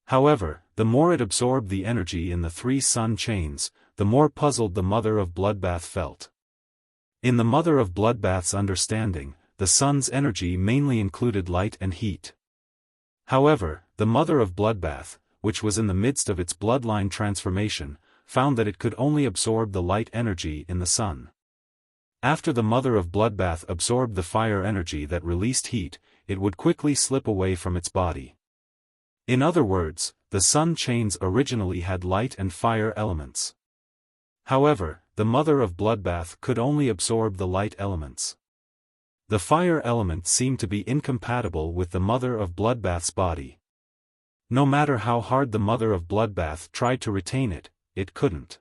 However, the more it absorbed the energy in the 3 sun chains, the more puzzled the mother of bloodbath felt. In the mother of bloodbath's understanding, the sun's energy mainly included light and heat. However, the mother of bloodbath, which was in the midst of its bloodline transformation, found that it could only absorb the light energy in the sun. After the mother of bloodbath absorbed the fire energy that released heat, it would quickly slip away from its body. In other words, the sun chains originally had light and fire elements. However, the mother of bloodbath could only absorb the light elements. The fire element seemed to be incompatible with the mother of bloodbath's body. No matter how hard the mother of bloodbath tried to retain it, it couldn't.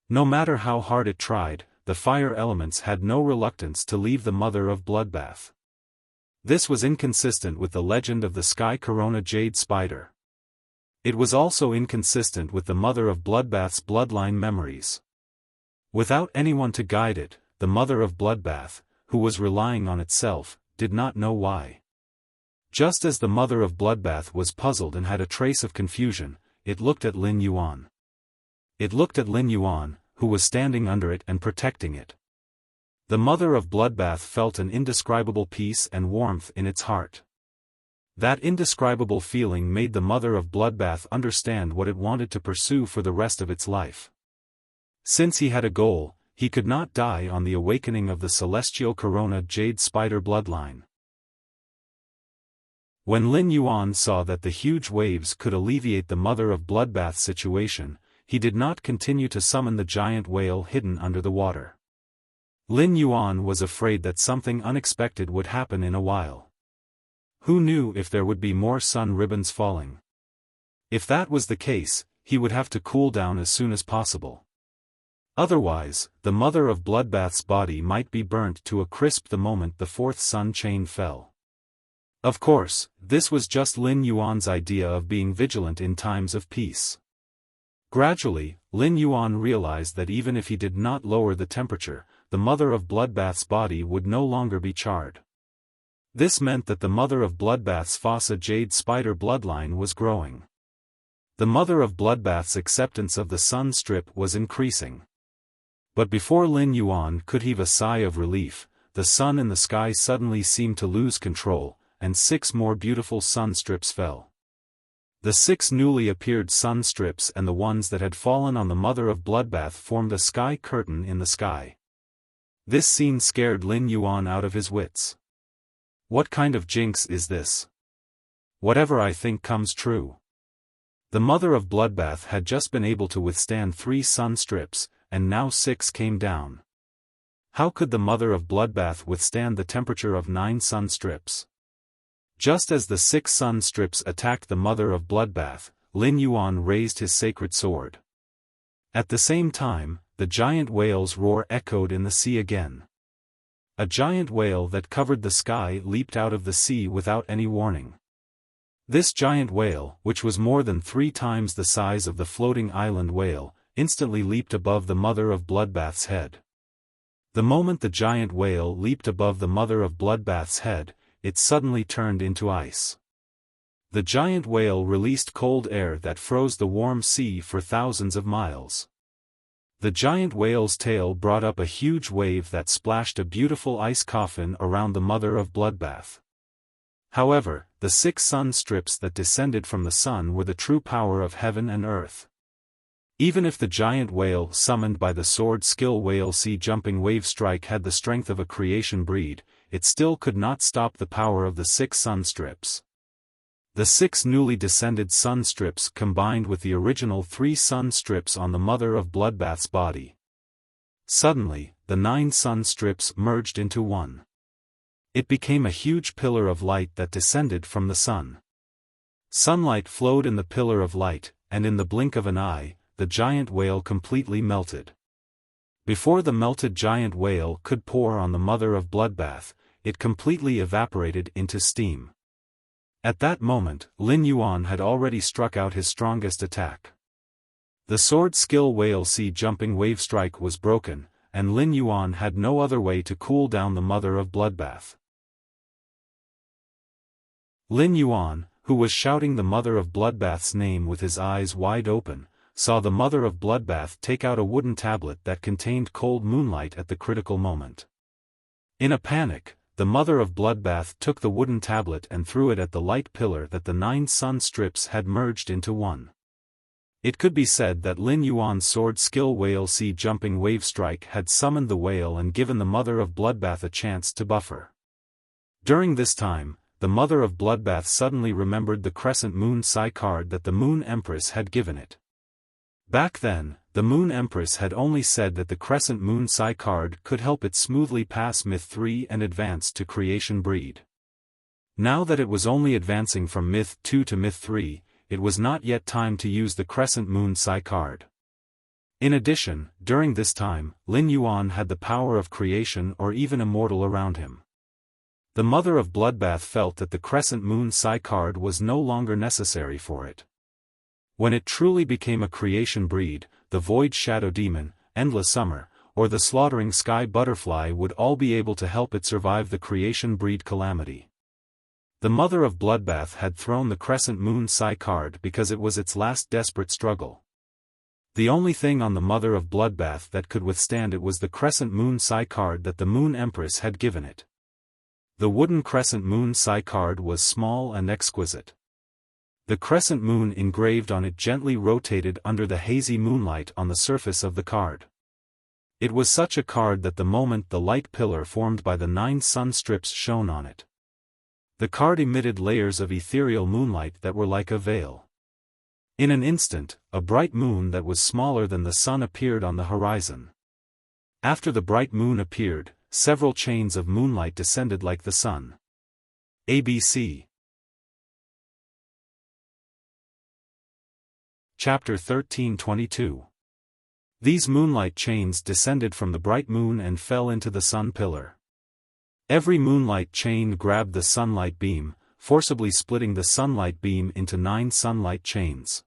No matter how hard it tried, the fire elements had no reluctance to leave the mother of bloodbath. This was inconsistent with the legend of the sky corona jade spider. It was also inconsistent with the mother of bloodbath's bloodline memories. Without anyone to guide it, the mother of bloodbath, who was relying on itself, did not know why. Just as the mother of bloodbath was puzzled and had a trace of confusion, it looked at Lin Yuan. It looked at Lin Yuan, who was standing under it and protecting it. The mother of bloodbath felt an indescribable peace and warmth in its heart. That indescribable feeling made the mother of bloodbath understand what it wanted to pursue for the rest of its life. Since he had a goal, he could not die on the awakening of the celestial corona jade spider bloodline. When Lin Yuan saw that the huge waves could alleviate the mother of bloodbath's situation, he did not continue to summon the giant whale hidden under the water. Lin Yuan was afraid that something unexpected would happen in a while. Who knew if there would be more sun ribbons falling? If that was the case, he would have to cool down as soon as possible. Otherwise, the mother of bloodbath's body might be burnt to a crisp the moment the 4th sun chain fell. Of course, this was just Lin Yuan's idea of being vigilant in times of peace. Gradually, Lin Yuan realized that even if he did not lower the temperature, the mother of bloodbath's body would no longer be charred. This meant that the mother of bloodbath's Fossa jade spider bloodline was growing. The mother of bloodbath's acceptance of the sun strip was increasing. But before Lin Yuan could heave a sigh of relief, the sun in the sky suddenly seemed to lose control, and 6 more beautiful sun strips fell. The 6 newly appeared sun strips and the ones that had fallen on the mother of bloodbath formed a sky curtain in the sky. This scene scared Lin Yuan out of his wits. What kind of jinx is this? Whatever I think comes true. The mother of bloodbath had just been able to withstand 3 sun strips, and now 6 came down. How could the mother of bloodbath withstand the temperature of 9 sun strips? Just as the 6 sun strips attacked the mother of bloodbath, Lin Yuan raised his sacred sword. At the same time, the giant whale's roar echoed in the sea again. A giant whale that covered the sky leaped out of the sea without any warning. This giant whale, which was more than 3 times the size of the floating island whale, instantly leaped above the mother of bloodbath's head. The moment the giant whale leaped above the mother of bloodbath's head, it suddenly turned into ice. The giant whale released cold air that froze the warm sea for thousands of miles. The giant whale's tail brought up a huge wave that splashed a beautiful ice coffin around the mother of bloodbath. However, the 6 sun strips that descended from the sun were the true power of heaven and earth. Even if the giant whale summoned by the sword skill whale sea jumping wave strike had the strength of a creation breed, it still could not stop the power of the 6 sun strips. The 6 newly descended sun strips combined with the original 3 sun strips on the mother of bloodbath's body. Suddenly, the 9 sun strips merged into one. It became a huge pillar of light that descended from the sun. Sunlight flowed in the pillar of light, and in the blink of an eye, the giant whale completely melted. Before the melted giant whale could pour on the mother of bloodbath, it completely evaporated into steam. At that moment, Lin Yuan had already struck out his strongest attack. The sword skill whale sea jumping wave strike was broken, and Lin Yuan had no other way to cool down the mother of bloodbath. Lin Yuan, who was shouting the mother of bloodbath's name with his eyes wide open, saw the mother of bloodbath take out a wooden tablet that contained cold moonlight at the critical moment. In a panic, the mother of bloodbath took the wooden tablet and threw it at the light pillar that the 9 sun strips had merged into one. It could be said that Lin Yuan's sword skill whale sea jumping wave strike had summoned the whale and given the mother of bloodbath a chance to buffer. During this time, the mother of bloodbath suddenly remembered the crescent moon Psi card that the Moon Empress had given it. Back then, the Moon Empress had only said that the crescent moon Psi card could help it smoothly pass Myth 3 and advance to Creation Breed. Now that it was only advancing from Myth 2 to Myth 3, it was not yet time to use the crescent moon Psi card. In addition, during this time, Lin Yuan had the power of creation or even immortal around him. The mother of bloodbath felt that the crescent moon Psi card was no longer necessary for it. When it truly became a creation breed, the Void Shadow Demon, Endless Summer, or the Slaughtering Sky Butterfly would all be able to help it survive the creation breed calamity. The mother of bloodbath had thrown the crescent moon Psi card because it was its last desperate struggle. The only thing on the mother of bloodbath that could withstand it was the crescent moon Psi card that the Moon Empress had given it. The wooden crescent moon Psi card was small and exquisite. The crescent moon engraved on it gently rotated under the hazy moonlight on the surface of the card. It was such a card that the moment the light pillar formed by the 9 sun strips shone on it, the card emitted layers of ethereal moonlight that were like a veil. In an instant, a bright moon that was smaller than the sun appeared on the horizon. After the bright moon appeared, several chains of moonlight descended like the sun. ABC. Chapter 13:22. These moonlight chains descended from the bright moon and fell into the sun pillar. Every moonlight chain grabbed the sunlight beam, forcibly splitting the sunlight beam into 9 sunlight chains.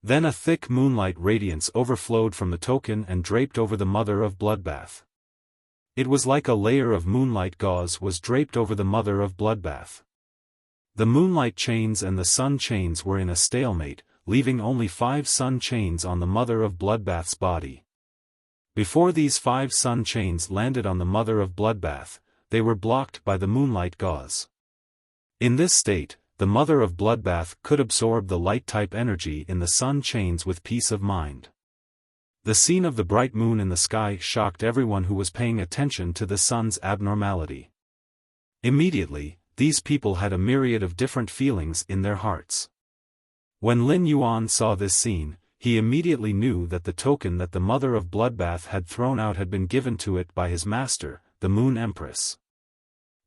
Then a thick moonlight radiance overflowed from the token and draped over the mother of Bloodbath. It was like a layer of moonlight gauze was draped over the mother of Bloodbath. The moonlight chains and the sun chains were in a stalemate, leaving only 5 sun chains on the mother of Bloodbath's body. Before these 5 sun chains landed on the mother of Bloodbath, they were blocked by the moonlight gauze. In this state, the mother of Bloodbath could absorb the light-type energy in the sun chains with peace of mind. The scene of the bright moon in the sky shocked everyone who was paying attention to the sun's abnormality. Immediately, these people had a myriad of different feelings in their hearts. When Lin Yuan saw this scene, he immediately knew that the token that the mother of Bloodbath had thrown out had been given to it by his master, the Moon Empress.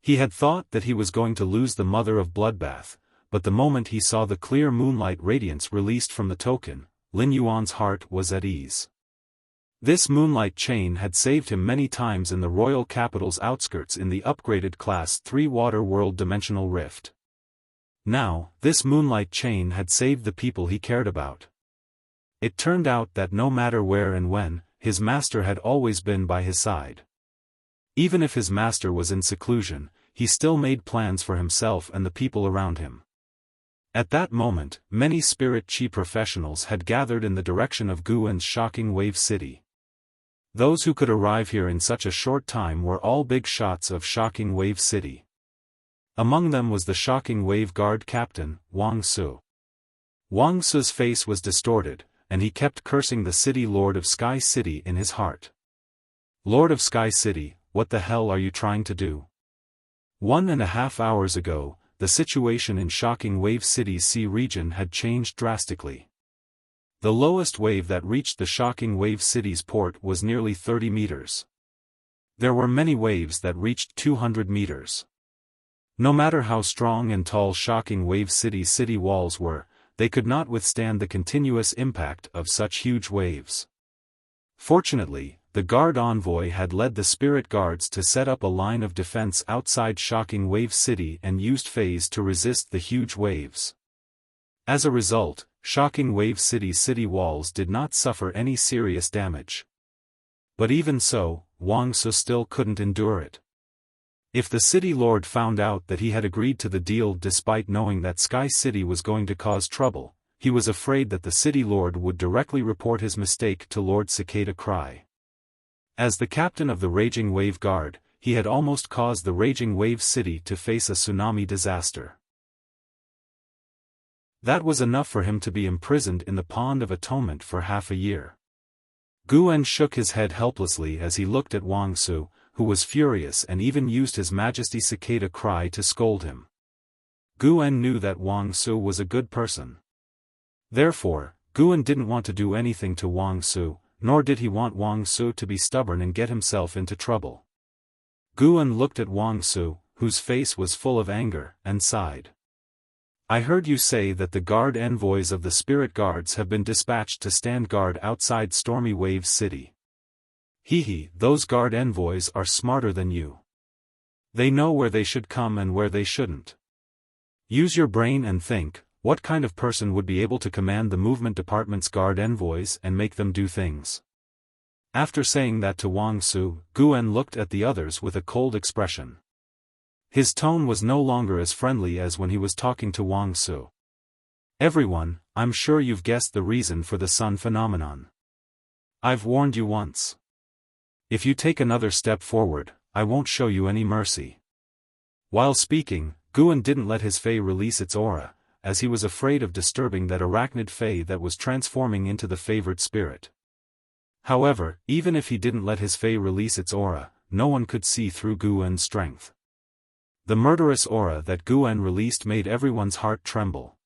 He had thought that he was going to lose the mother of Bloodbath, but the moment he saw the clear moonlight radiance released from the token, Lin Yuan's heart was at ease. This moonlight chain had saved him many times in the royal capital's outskirts in the upgraded Class 3 Water World Dimensional Rift. Now, this moonlight chain had saved the people he cared about. It turned out that no matter where and when, his master had always been by his side. Even if his master was in seclusion, he still made plans for himself and the people around him. At that moment, many spirit chi professionals had gathered in the direction of Guan's Shocking Wave City. Those who could arrive here in such a short time were all big shots of Shocking Wave City. Among them was the Shocking Wave Guard Captain, Wang Su. Wang Su's face was distorted, and he kept cursing the city Lord of Sky City in his heart. Lord of Sky City, what the hell are you trying to do? 1.5 hours ago, the situation in Shocking Wave City's sea region had changed drastically. The lowest wave that reached the Shocking Wave City's port was nearly 30 meters. There were many waves that reached 200 meters. No matter how strong and tall Shocking Wave City's city walls were, they could not withstand the continuous impact of such huge waves. Fortunately, the guard envoy had led the spirit guards to set up a line of defense outside Shocking Wave City and used phase to resist the huge waves. As a result, Shocking Wave City's city walls did not suffer any serious damage. But even so, Wang Su still couldn't endure it. If the city lord found out that he had agreed to the deal despite knowing that Sky City was going to cause trouble, he was afraid that the city lord would directly report his mistake to Lord Cicada Cry. As the captain of the Raging Wave Guard, he had almost caused the Raging Wave City to face a tsunami disaster. That was enough for him to be imprisoned in the Pond of Atonement for half a year. Guan shook his head helplessly as he looked at Wang Su, who was furious and even used His Majesty Cicada Cry to scold him. Guan knew that Wang Su was a good person. Therefore, Guan didn't want to do anything to Wang Su, nor did he want Wang Su to be stubborn and get himself into trouble. Guan looked at Wang Su, whose face was full of anger, and sighed. I heard you say that the guard envoys of the spirit guards have been dispatched to stand guard outside Stormy Wave City. Those guard envoys are smarter than you. They know where they should come and where they shouldn't. Use your brain and think, what kind of person would be able to command the movement department's guard envoys and make them do things? After saying that to Wang Su, Guan looked at the others with a cold expression. His tone was no longer as friendly as when he was talking to Wang Su. Everyone, I'm sure you've guessed the reason for the sun phenomenon. I've warned you once. If you take another step forward, I won't show you any mercy. While speaking, Guan didn't let his Fae release its aura, as he was afraid of disturbing that arachnid Fae that was transforming into the favored spirit. However, even if he didn't let his Fae release its aura, no one could see through Guan's strength. The murderous aura that Guan released made everyone's heart tremble.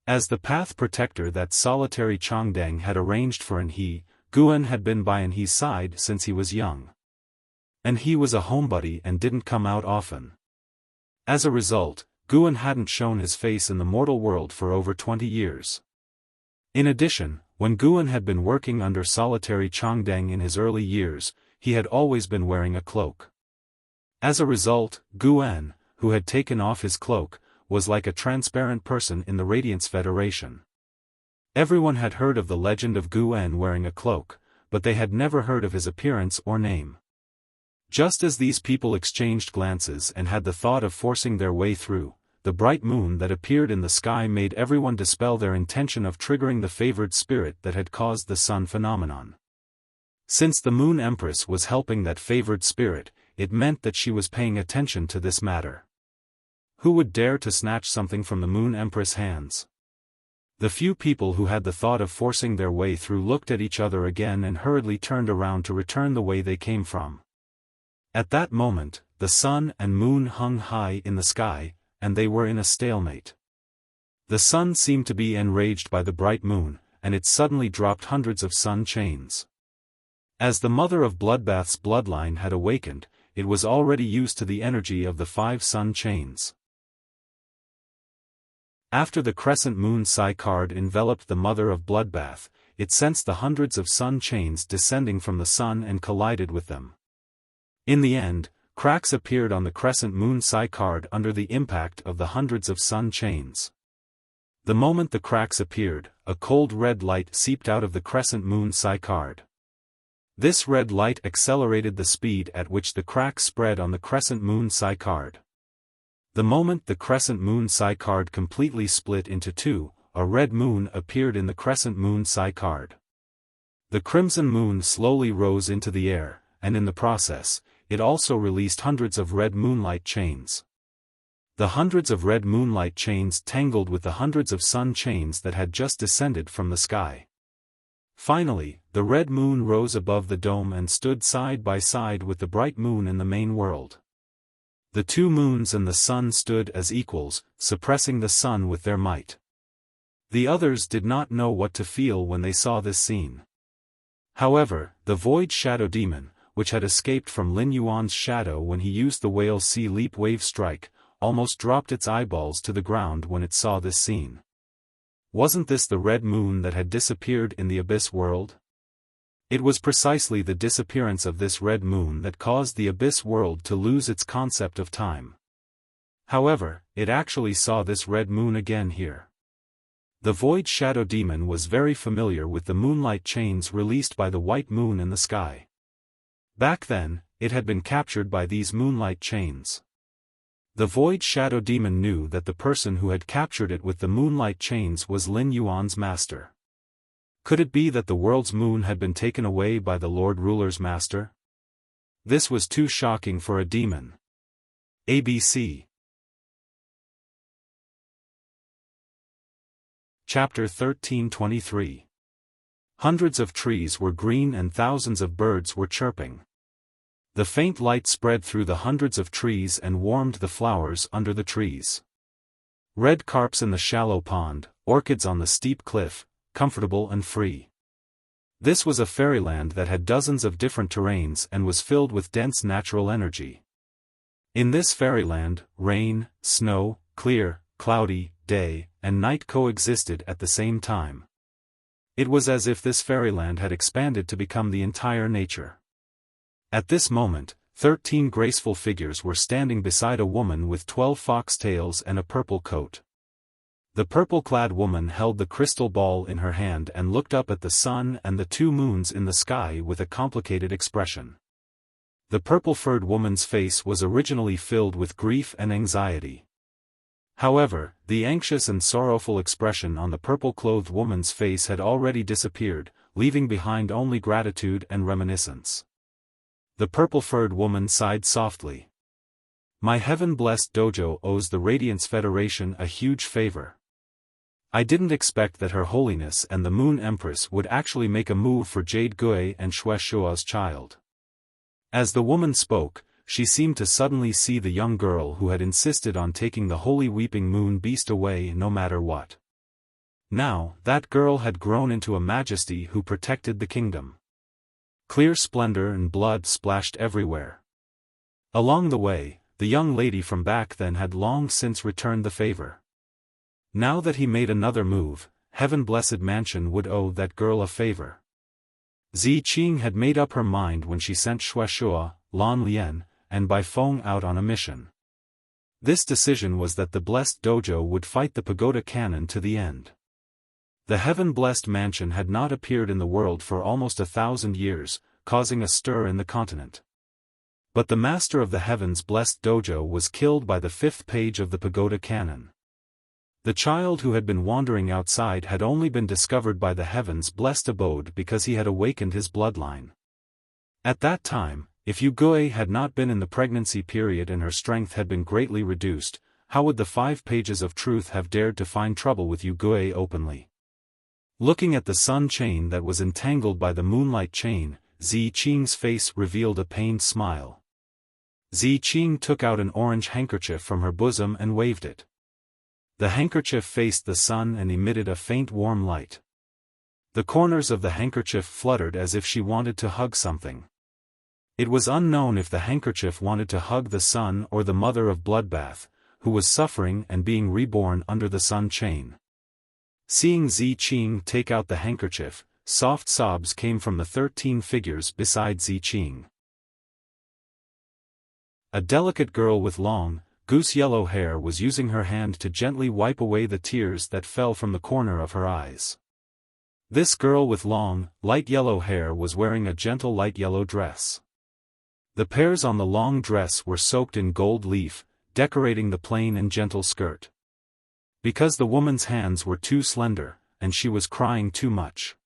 As the path protector that solitary Changdang had arranged for Anhe, Guan had been by Anhe's side since he was young. Anhe was a homebody and didn't come out often. As a result, Guan hadn't shown his face in the mortal world for over 20 years. In addition, when Guan had been working under solitary Changdang in his early years, he had always been wearing a cloak. As a result, Guan, who had taken off his cloak, was like a transparent person in the Radiance Federation. Everyone had heard of the legend of Gu En wearing a cloak, but they had never heard of his appearance or name. Just as these people exchanged glances and had the thought of forcing their way through, the bright moon that appeared in the sky made everyone dispel their intention of triggering the favored spirit that had caused the sun phenomenon. Since the Moon Empress was helping that favored spirit, it meant that she was paying attention to this matter. Who would dare to snatch something from the Moon Empress' hands? The few people who had the thought of forcing their way through looked at each other again and hurriedly turned around to return the way they came from. At that moment, the sun and moon hung high in the sky, and they were in a stalemate. The sun seemed to be enraged by the bright moon, and it suddenly dropped hundreds of sun chains. As the mother of Bloodbath's bloodline had awakened, it was already used to the energy of the 5 sun chains. After the crescent moon Psi card enveloped the mother of Bloodbath, it sensed the hundreds of sun chains descending from the sun and collided with them. In the end, cracks appeared on the crescent moon Psi card under the impact of the hundreds of sun chains. The moment the cracks appeared, a cold red light seeped out of the crescent moon Psi card. This red light accelerated the speed at which the cracks spread on the crescent moon Psi card. The moment the crescent moon Psi card completely split into 2, a red moon appeared in the crescent moon Psi card. The crimson moon slowly rose into the air, and in the process, it also released hundreds of red moonlight chains. The hundreds of red moonlight chains tangled with the hundreds of sun chains that had just descended from the sky. Finally, the red moon rose above the dome and stood side by side with the bright moon in the main world. The 2 moons and the sun stood as equals, suppressing the sun with their might. The others did not know what to feel when they saw this scene. However, the Void Shadow Demon, which had escaped from Lin Yuan's shadow when he used the Whale Sea Leap Wave Strike, almost dropped its eyeballs to the ground when it saw this scene. Wasn't this the red moon that had disappeared in the Abyss world? It was precisely the disappearance of this red moon that caused the Abyss world to lose its concept of time. However, it actually saw this red moon again here. The Void Shadow Demon was very familiar with the moonlight chains released by the white moon in the sky. Back then, it had been captured by these moonlight chains. The Void Shadow Demon knew that the person who had captured it with the moonlight chains was Lin Yuan's master. Could it be that the world's moon had been taken away by the Lord Ruler's master? This was too shocking for a demon. ABC. Chapter 1323. Hundreds of trees were green and thousands of birds were chirping. The faint light spread through the hundreds of trees and warmed the flowers under the trees. Red carps in the shallow pond, orchids on the steep cliff, comfortable and free. This was a fairyland that had dozens of different terrains and was filled with dense natural energy. In this fairyland, rain, snow, clear, cloudy, day, and night coexisted at the same time. It was as if this fairyland had expanded to become the entire nature. At this moment, 13 graceful figures were standing beside a woman with 12 foxtails and a purple coat. The purple-clad woman held the crystal ball in her hand and looked up at the sun and the 2 moons in the sky with a complicated expression. The purple-furred woman's face was originally filled with grief and anxiety. However, the anxious and sorrowful expression on the purple-clothed woman's face had already disappeared, leaving behind only gratitude and reminiscence. The purple-furred woman sighed softly. My heaven-blessed dojo owes the Radiance Federation a huge favor. I didn't expect that Her Holiness and the Moon Empress would actually make a move for Jade Gui and Shueshua's child. As the woman spoke, she seemed to suddenly see the young girl who had insisted on taking the holy weeping moon beast away no matter what. Now, that girl had grown into a majesty who protected the kingdom. Clear splendor and blood splashed everywhere. Along the way, the young lady from back then had long since returned the favor. Now that he made another move, Heaven-Blessed Mansion would owe that girl a favor. Zi Qing had made up her mind when she sent Shueshua, Lan Lian, and Bai Feng out on a mission. This decision was that the blessed dojo would fight the pagoda cannon to the end. The heaven-blessed mansion had not appeared in the world for almost 1,000 years, causing a stir in the continent. But the master of the heavens blessed dojo was killed by the 5th page of the pagoda cannon. The child who had been wandering outside had only been discovered by the heavens blessed abode because he had awakened his bloodline. At that time, if Yugue had not been in the pregnancy period and her strength had been greatly reduced, how would the 5 pages of truth have dared to find trouble with Yugue openly? Looking at the sun chain that was entangled by the moonlight chain, Zi Qing's face revealed a pained smile. Zi Qing took out an orange handkerchief from her bosom and waved it. The handkerchief faced the sun and emitted a faint warm light. The corners of the handkerchief fluttered as if she wanted to hug something. It was unknown if the handkerchief wanted to hug the sun or the mother of Bloodbath, who was suffering and being reborn under the sun chain. Seeing Zi Qing take out the handkerchief, soft sobs came from the 13 figures beside Zi Qing. A delicate girl with long, goose-yellow hair was using her hand to gently wipe away the tears that fell from the corner of her eyes. This girl with long, light yellow hair was wearing a gentle light yellow dress. The pears on the long dress were soaked in gold leaf, decorating the plain and gentle skirt. Because the woman's hands were too slender, and she was crying too much.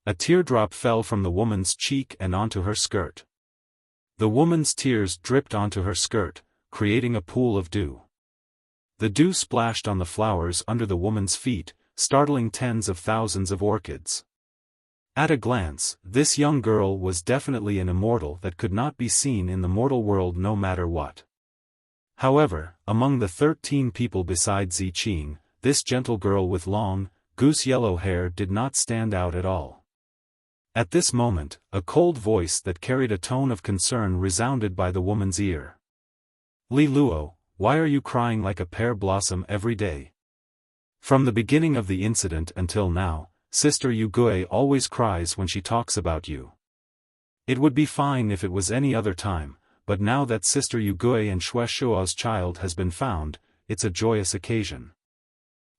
A teardrop fell from the woman's cheek and onto her skirt. The woman's tears dripped onto her skirt, creating a pool of dew. The dew splashed on the flowers under the woman's feet, startling tens of thousands of orchids. At a glance, this young girl was definitely an immortal that could not be seen in the mortal world no matter what. However, among the 13 people beside Zi Qing, this gentle girl with long, goose-yellow hair did not stand out at all. At this moment, a cold voice that carried a tone of concern resounded by the woman's ear. "Li Luo, why are you crying like a pear blossom every day? From the beginning of the incident until now, Sister Yugue always cries when she talks about you. It would be fine if it was any other time, but now that Sister Yugue and Xue Shuo's child has been found, it's a joyous occasion.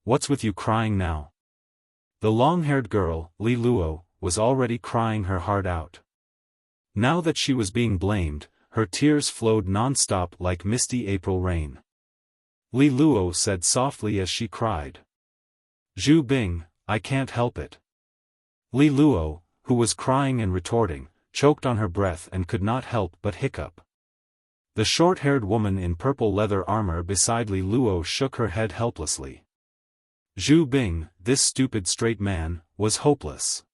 What's with you crying now?" The long-haired girl, Li Luo, was already crying her heart out. Now that she was being blamed, her tears flowed non-stop like misty April rain. Li Luo said softly as she cried. "Zhu Bing, I can't help it." Li Luo, who was crying and retorting, choked on her breath and could not help but hiccup. The short-haired woman in purple leather armor beside Li Luo shook her head helplessly. Zhu Bing, this stupid straight man, was hopeless.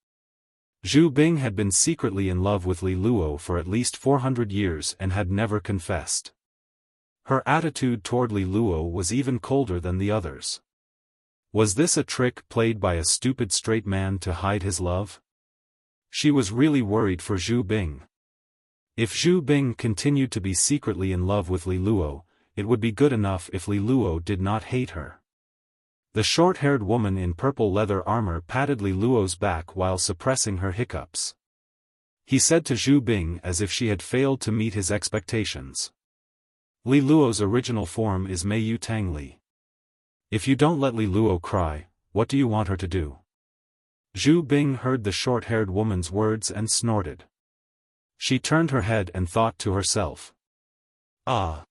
Zhu Bing had been secretly in love with Li Luo for at least 400 years and had never confessed. Her attitude toward Li Luo was even colder than the others. Was this a trick played by a stupid straight man to hide his love? She was really worried for Zhu Bing. If Zhu Bing continued to be secretly in love with Li Luo, it would be good enough if Li Luo did not hate her. The short-haired woman in purple leather armor patted Li Luo's back while suppressing her hiccups. He said to Zhu Bing as if she had failed to meet his expectations. Li Luo's original form is Mei Yu Tang Li. If you don't let Li Luo cry, what do you want her to do? Zhu Bing heard the short-haired woman's words and snorted. She turned her head and thought to herself. Ah!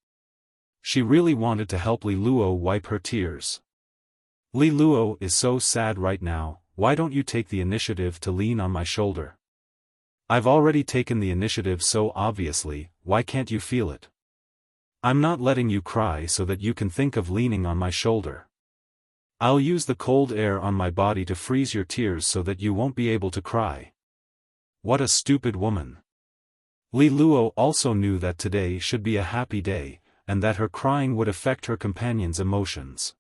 She really wanted to help Li Luo wipe her tears. Li Luo is so sad right now, why don't you take the initiative to lean on my shoulder? I've already taken the initiative so obviously, why can't you feel it? I'm not letting you cry so that you can think of leaning on my shoulder. I'll use the cold air on my body to freeze your tears so that you won't be able to cry. What a stupid woman. Li Luo also knew that today should be a happy day, and that her crying would affect her companion's emotions.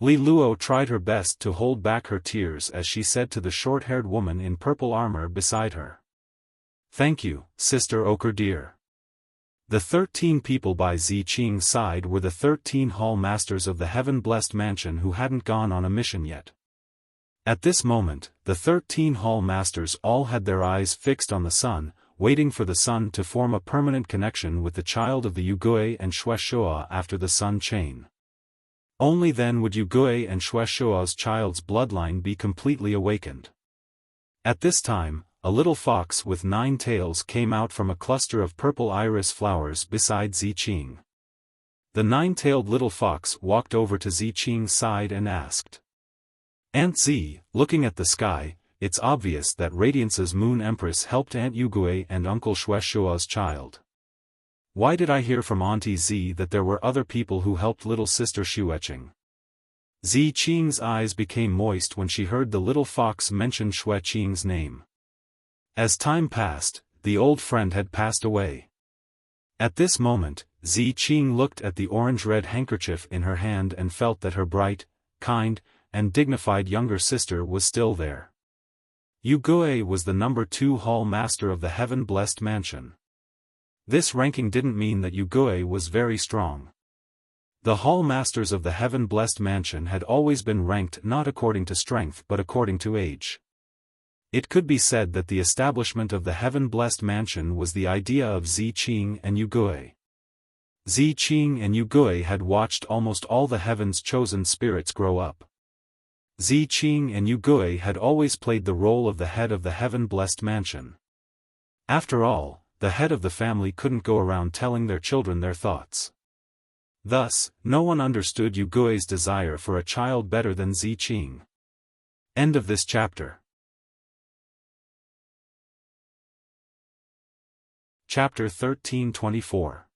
Li Luo tried her best to hold back her tears as she said to the short-haired woman in purple armor beside her. "Thank you, Sister Ochre dear." The 13 people by Zi Qing's side were the 13 hall masters of the heaven-blessed mansion who hadn't gone on a mission yet. At this moment, the 13 hall masters all had their eyes fixed on the sun, waiting for the sun to form a permanent connection with the child of the Yugui and Shueishuo after the sun chain. Only then would Yugui and Shueishuo's child's bloodline be completely awakened. At this time, a little fox with 9 tails came out from a cluster of purple iris flowers beside Ziqing. The 9-tailed little fox walked over to Ziqing's side and asked, "Aunt Z, looking at the sky, it's obvious that Radiance's Moon Empress helped Aunt Yugui and Uncle Shueishuo's child. Why did I hear from Auntie Z that there were other people who helped little sister Xueqing?" Ziqing's eyes became moist when she heard the little fox mention Xueqing's name. As time passed, the old friend had passed away. At this moment, Ziqing looked at the orange-red handkerchief in her hand and felt that her bright, kind, and dignified younger sister was still there. Yugui was the number 2 hall master of the heaven-blessed mansion. This ranking didn't mean that Yugui was very strong. The hall masters of the heaven-blessed mansion had always been ranked not according to strength but according to age. It could be said that the establishment of the heaven-blessed mansion was the idea of Ziqing and Yugui. Ziqing and Yugui had watched almost all the heaven's chosen spirits grow up. Ziqing and Yugui had always played the role of the head of the heaven-blessed mansion. After all, the head of the family couldn't go around telling their children their thoughts. Thus, no one understood Yugui's desire for a child better than Ziqing. End of this chapter. Chapter 1324.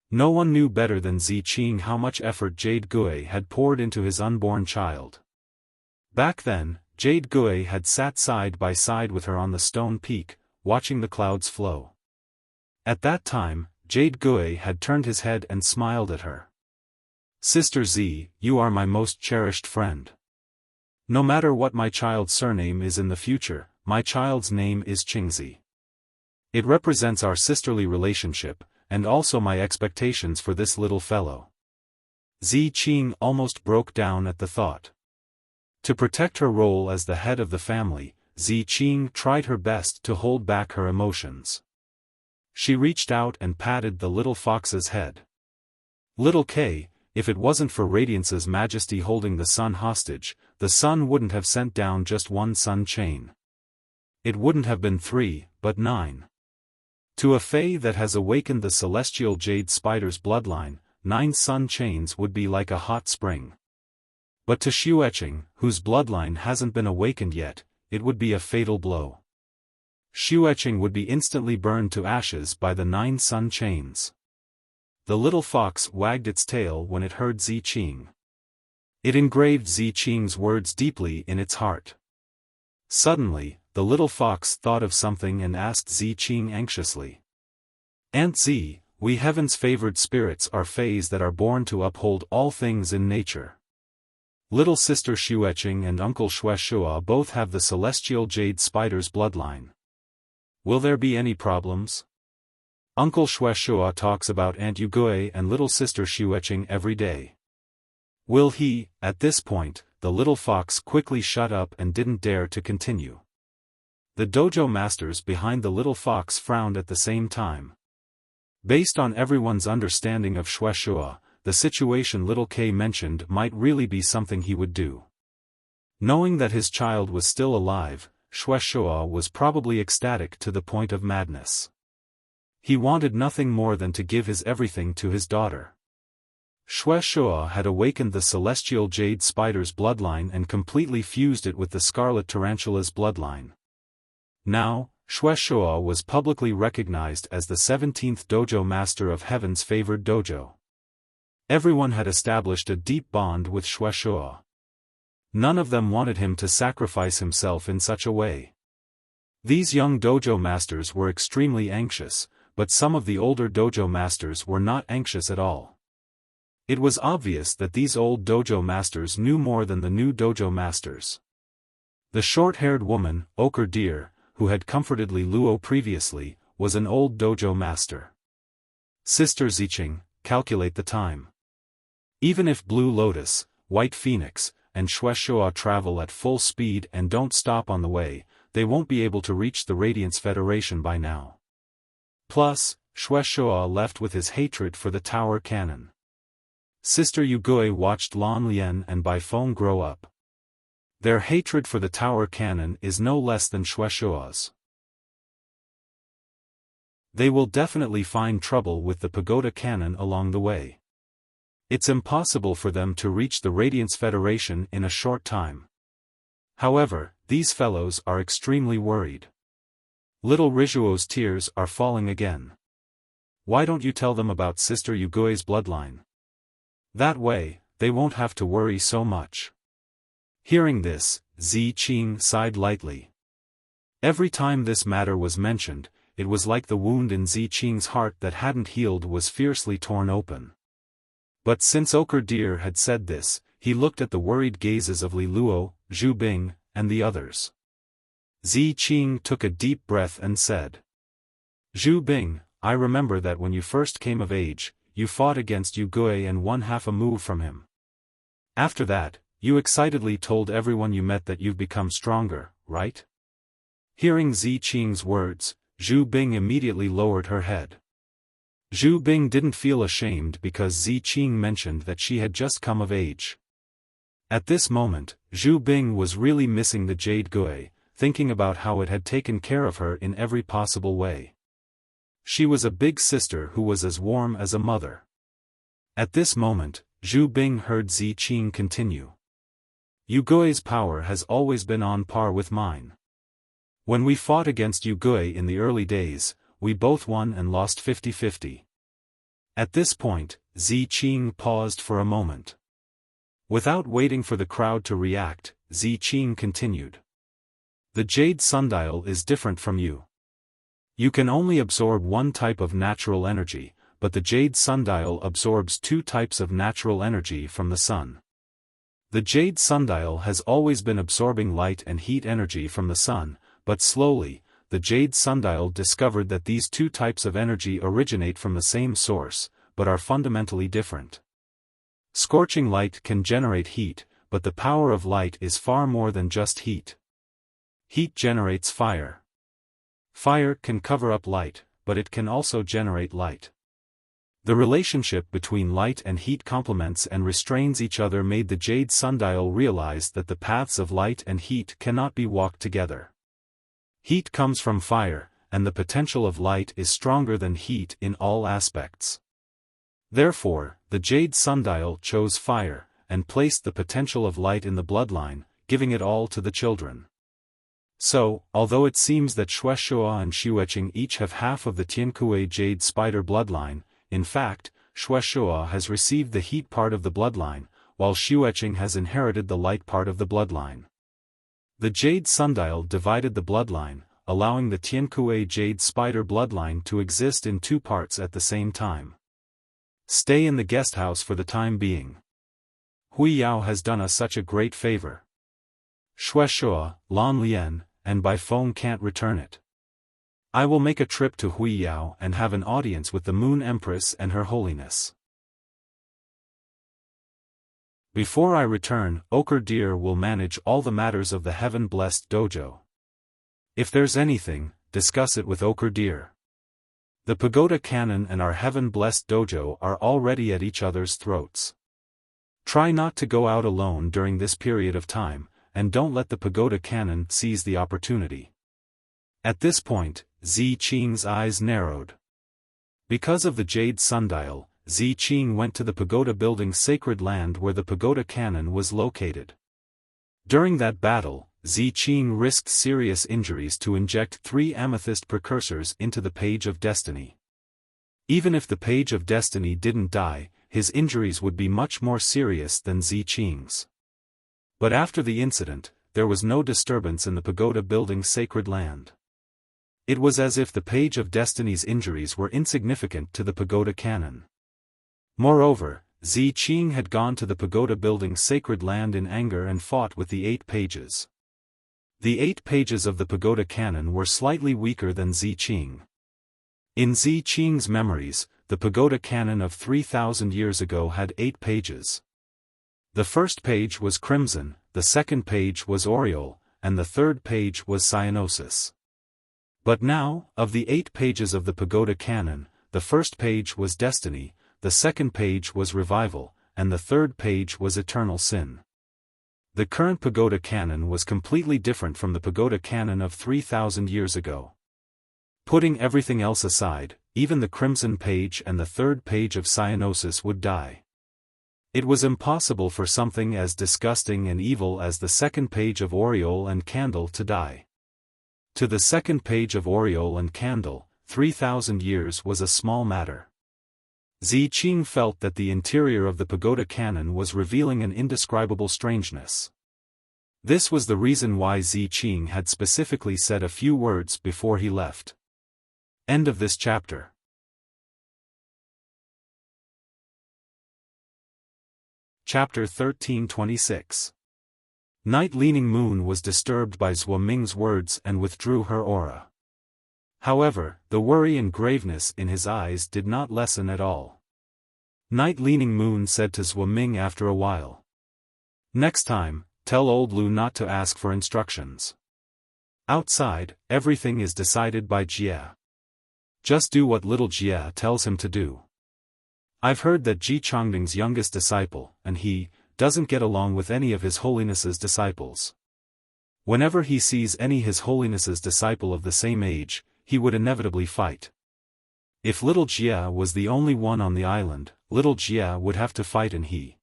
No one knew better than Ziqing how much effort Jade Gui had poured into his unborn child. Back then, Jade Gui had sat side by side with her on the stone peak, watching the clouds flow. At that time, Jade Gui had turned his head and smiled at her. "Sister Z, you are my most cherished friend. No matter what my child's surname is in the future, my child's name is Qingzi. It represents our sisterly relationship, and also my expectations for this little fellow." Ziqing almost broke down at the thought. To protect her role as the head of the family, Ziqing tried her best to hold back her emotions. She reached out and patted the little fox's head. "Little K, if it wasn't for Radiance's Majesty holding the sun hostage, the sun wouldn't have sent down just 1 sun chain. It wouldn't have been 3, but 9. To a fae that has awakened the celestial jade spider's bloodline, 9 sun chains would be like a hot spring. But to Xueqing, whose bloodline hasn't been awakened yet, it would be a fatal blow. Xueqing would be instantly burned to ashes by the 9 sun chains." The little fox wagged its tail when it heard Ziqing. It engraved Ziqing's words deeply in its heart. Suddenly, the little fox thought of something and asked Ziqing anxiously, "Aunt Z, we heaven's favored spirits are fays that are born to uphold all things in nature. Little sister Xueqing and Uncle Shueishuo both have the celestial jade spider's bloodline. Will there be any problems? Uncle Shueishuo talks about Aunt Yugui and little sister Xueqing every day. Will he?" At this point, the little fox quickly shut up and didn't dare to continue. The dojo masters behind the little fox frowned at the same time. Based on everyone's understanding of Shueishuo, the situation little K mentioned might really be something he would do. Knowing that his child was still alive, Shueishuo was probably ecstatic to the point of madness. He wanted nothing more than to give his everything to his daughter. Shueishuo had awakened the celestial jade spider's bloodline and completely fused it with the scarlet tarantula's bloodline. Now, Shueishuo was publicly recognized as the 17th dojo master of heaven's favored dojo. Everyone had established a deep bond with Shueishuo. None of them wanted him to sacrifice himself in such a way. These young dojo masters were extremely anxious, but some of the older dojo masters were not anxious at all. It was obvious that these old dojo masters knew more than the new dojo masters. The short-haired woman, Ochre Deer, who had comforted Li Luo previously, was an old dojo master. "Sister Ziqing, calculate the time. Even if Blue Lotus, White Phoenix, and Shueishuo travel at full speed and don't stop on the way, they won't be able to reach the Radiance Federation by now. Plus, Shueishuo left with his hatred for the tower cannon. Sister Yugui watched Lan Lian and Bai Feng grow up. Their hatred for the tower cannon is no less than Shueishuo's. They will definitely find trouble with the pagoda cannon along the way. It's impossible for them to reach the Radiance Federation in a short time. However, these fellows are extremely worried. Little Rizuo's tears are falling again. Why don't you tell them about Sister Yugui's bloodline? That way, they won't have to worry so much. Hearing this, Zi Qing sighed lightly. Every time this matter was mentioned, it was like the wound in Zi Qing's heart that hadn't healed was fiercely torn open. But since Ochre Deer had said this, he looked at the worried gazes of Li Luo, Zhu Bing, and the others. Zi Qing took a deep breath and said, Zhu Bing, I remember that when you first came of age, you fought against Yugui and won half a move from him. After that, you excitedly told everyone you met that you've become stronger, right? Hearing Zi Qing's words, Zhu Bing immediately lowered her head. Zhu Bing didn't feel ashamed because Zi Qing mentioned that she had just come of age. At this moment, Zhu Bing was really missing the Jade Gui, thinking about how it had taken care of her in every possible way. She was a big sister who was as warm as a mother. At this moment, Zhu Bing heard Zi Qing continue. Yugui's power has always been on par with mine. When we fought against Yugui in the early days, we both won and lost 50-50. At this point, Zi Qing paused for a moment. Without waiting for the crowd to react, Zi Qing continued. The Jade Sundial is different from you. You can only absorb one type of natural energy, but the Jade Sundial absorbs two types of natural energy from the sun. The Jade Sundial has always been absorbing light and heat energy from the sun, but slowly, the Jade Sundial discovered that these two types of energy originate from the same source, but are fundamentally different. Scorching light can generate heat, but the power of light is far more than just heat. Heat generates fire. Fire can cover up light, but it can also generate light. The relationship between light and heat complements and restrains each other made the Jade Sundial realize that the paths of light and heat cannot be walked together. Heat comes from fire, and the potential of light is stronger than heat in all aspects. Therefore, the Jade Sundial chose fire, and placed the potential of light in the bloodline, giving it all to the children. So, although it seems that Shueishuo and Xueqing each have half of the Tiankui Jade Spider bloodline, in fact, Shueishuo has received the heat part of the bloodline, while Xueqing has inherited the light part of the bloodline. The Jade Sundial divided the bloodline, allowing the Tiankui Jade Spider bloodline to exist in two parts at the same time. Stay in the guest house for the time being. Hui Yao has done us such a great favor. Shueishuo, Lan Lian, and Bai Feng can't return it. I will make a trip to Hui Yao and have an audience with the Moon Empress and Her Holiness. Before I return, Ochre Deer will manage all the matters of the Heaven-Blessed Dojo. If there's anything, discuss it with Ochre Deer. The Pagoda Cannon and our Heaven-Blessed Dojo are already at each other's throats. Try not to go out alone during this period of time, and don't let the Pagoda Cannon seize the opportunity. At this point, Zi Qing's eyes narrowed. Because of the Jade Sundial, Zi Qing went to the pagoda building's sacred land where the Pagoda Cannon was located. During that battle, Zi Qing risked serious injuries to inject 3 amethyst precursors into the Page of Destiny. Even if the Page of Destiny didn't die, his injuries would be much more serious than Zi Qing's. But after the incident, there was no disturbance in the pagoda building's sacred land. It was as if the Page of Destiny's injuries were insignificant to the Pagoda Cannon. Moreover, Zi Qing had gone to the pagoda building's sacred land in anger and fought with the 8 pages. The 8 pages of the Pagoda Cannon were slightly weaker than Zi Qing. In Zi Qing's memories, the Pagoda Cannon of 3,000 years ago had 8 pages. The first page was Crimson, the second page was Aureole, and the third page was Cyanosis. But now, of the 8 pages of the Pagoda Canon, the first page was destiny, the second page was revival, and the third page was eternal sin. The current Pagoda Canon was completely different from the Pagoda Canon of 3,000 years ago. Putting everything else aside, even the crimson page and the third page of cyanosis would die. It was impossible for something as disgusting and evil as the second page of aureole and candle to die. To the second page of aureole and candle, 3,000 years was a small matter. Ziqing felt that the interior of the Pagoda Canon was revealing an indescribable strangeness. This was the reason why Ziqing had specifically said a few words before he left. End of this chapter. Chapter 1326. Night Leaning Moon was disturbed by Zhuo Ming's words and withdrew her aura. However, the worry and graveness in his eyes did not lessen at all. Night Leaning Moon said to Zhuo Ming after a while. Next time, tell old Lu not to ask for instructions. Outside, everything is decided by Jie. Just do what little Jie tells him to do. I've heard that Ji Chongding's youngest disciple, and he, doesn't get along with any of His Holiness's disciples. Whenever he sees any His Holiness's disciple of the same age, he would inevitably fight. If little Jie was the only one on the island, little Jie would have to fight and he.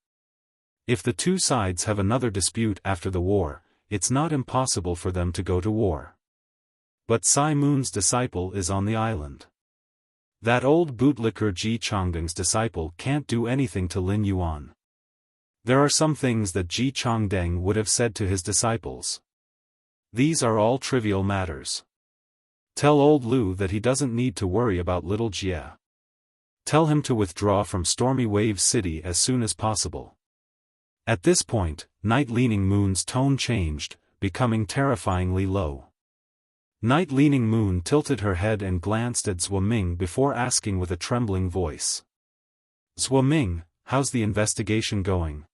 If the two sides have another dispute after the war, it's not impossible for them to go to war. But Sai Moon's disciple is on the island. That old bootlicker Ji Chongding's disciple can't do anything to Lin Yuan. There are some things that Ji Chongding would have said to his disciples. These are all trivial matters. Tell old Lu that he doesn't need to worry about little Jie. Tell him to withdraw from Stormy Wave City as soon as possible. At this point, Night Leaning Moon's tone changed, becoming terrifyingly low. Night Leaning Moon tilted her head and glanced at Zhuo Ming before asking with a trembling voice. Zhuo Ming, how's the investigation going?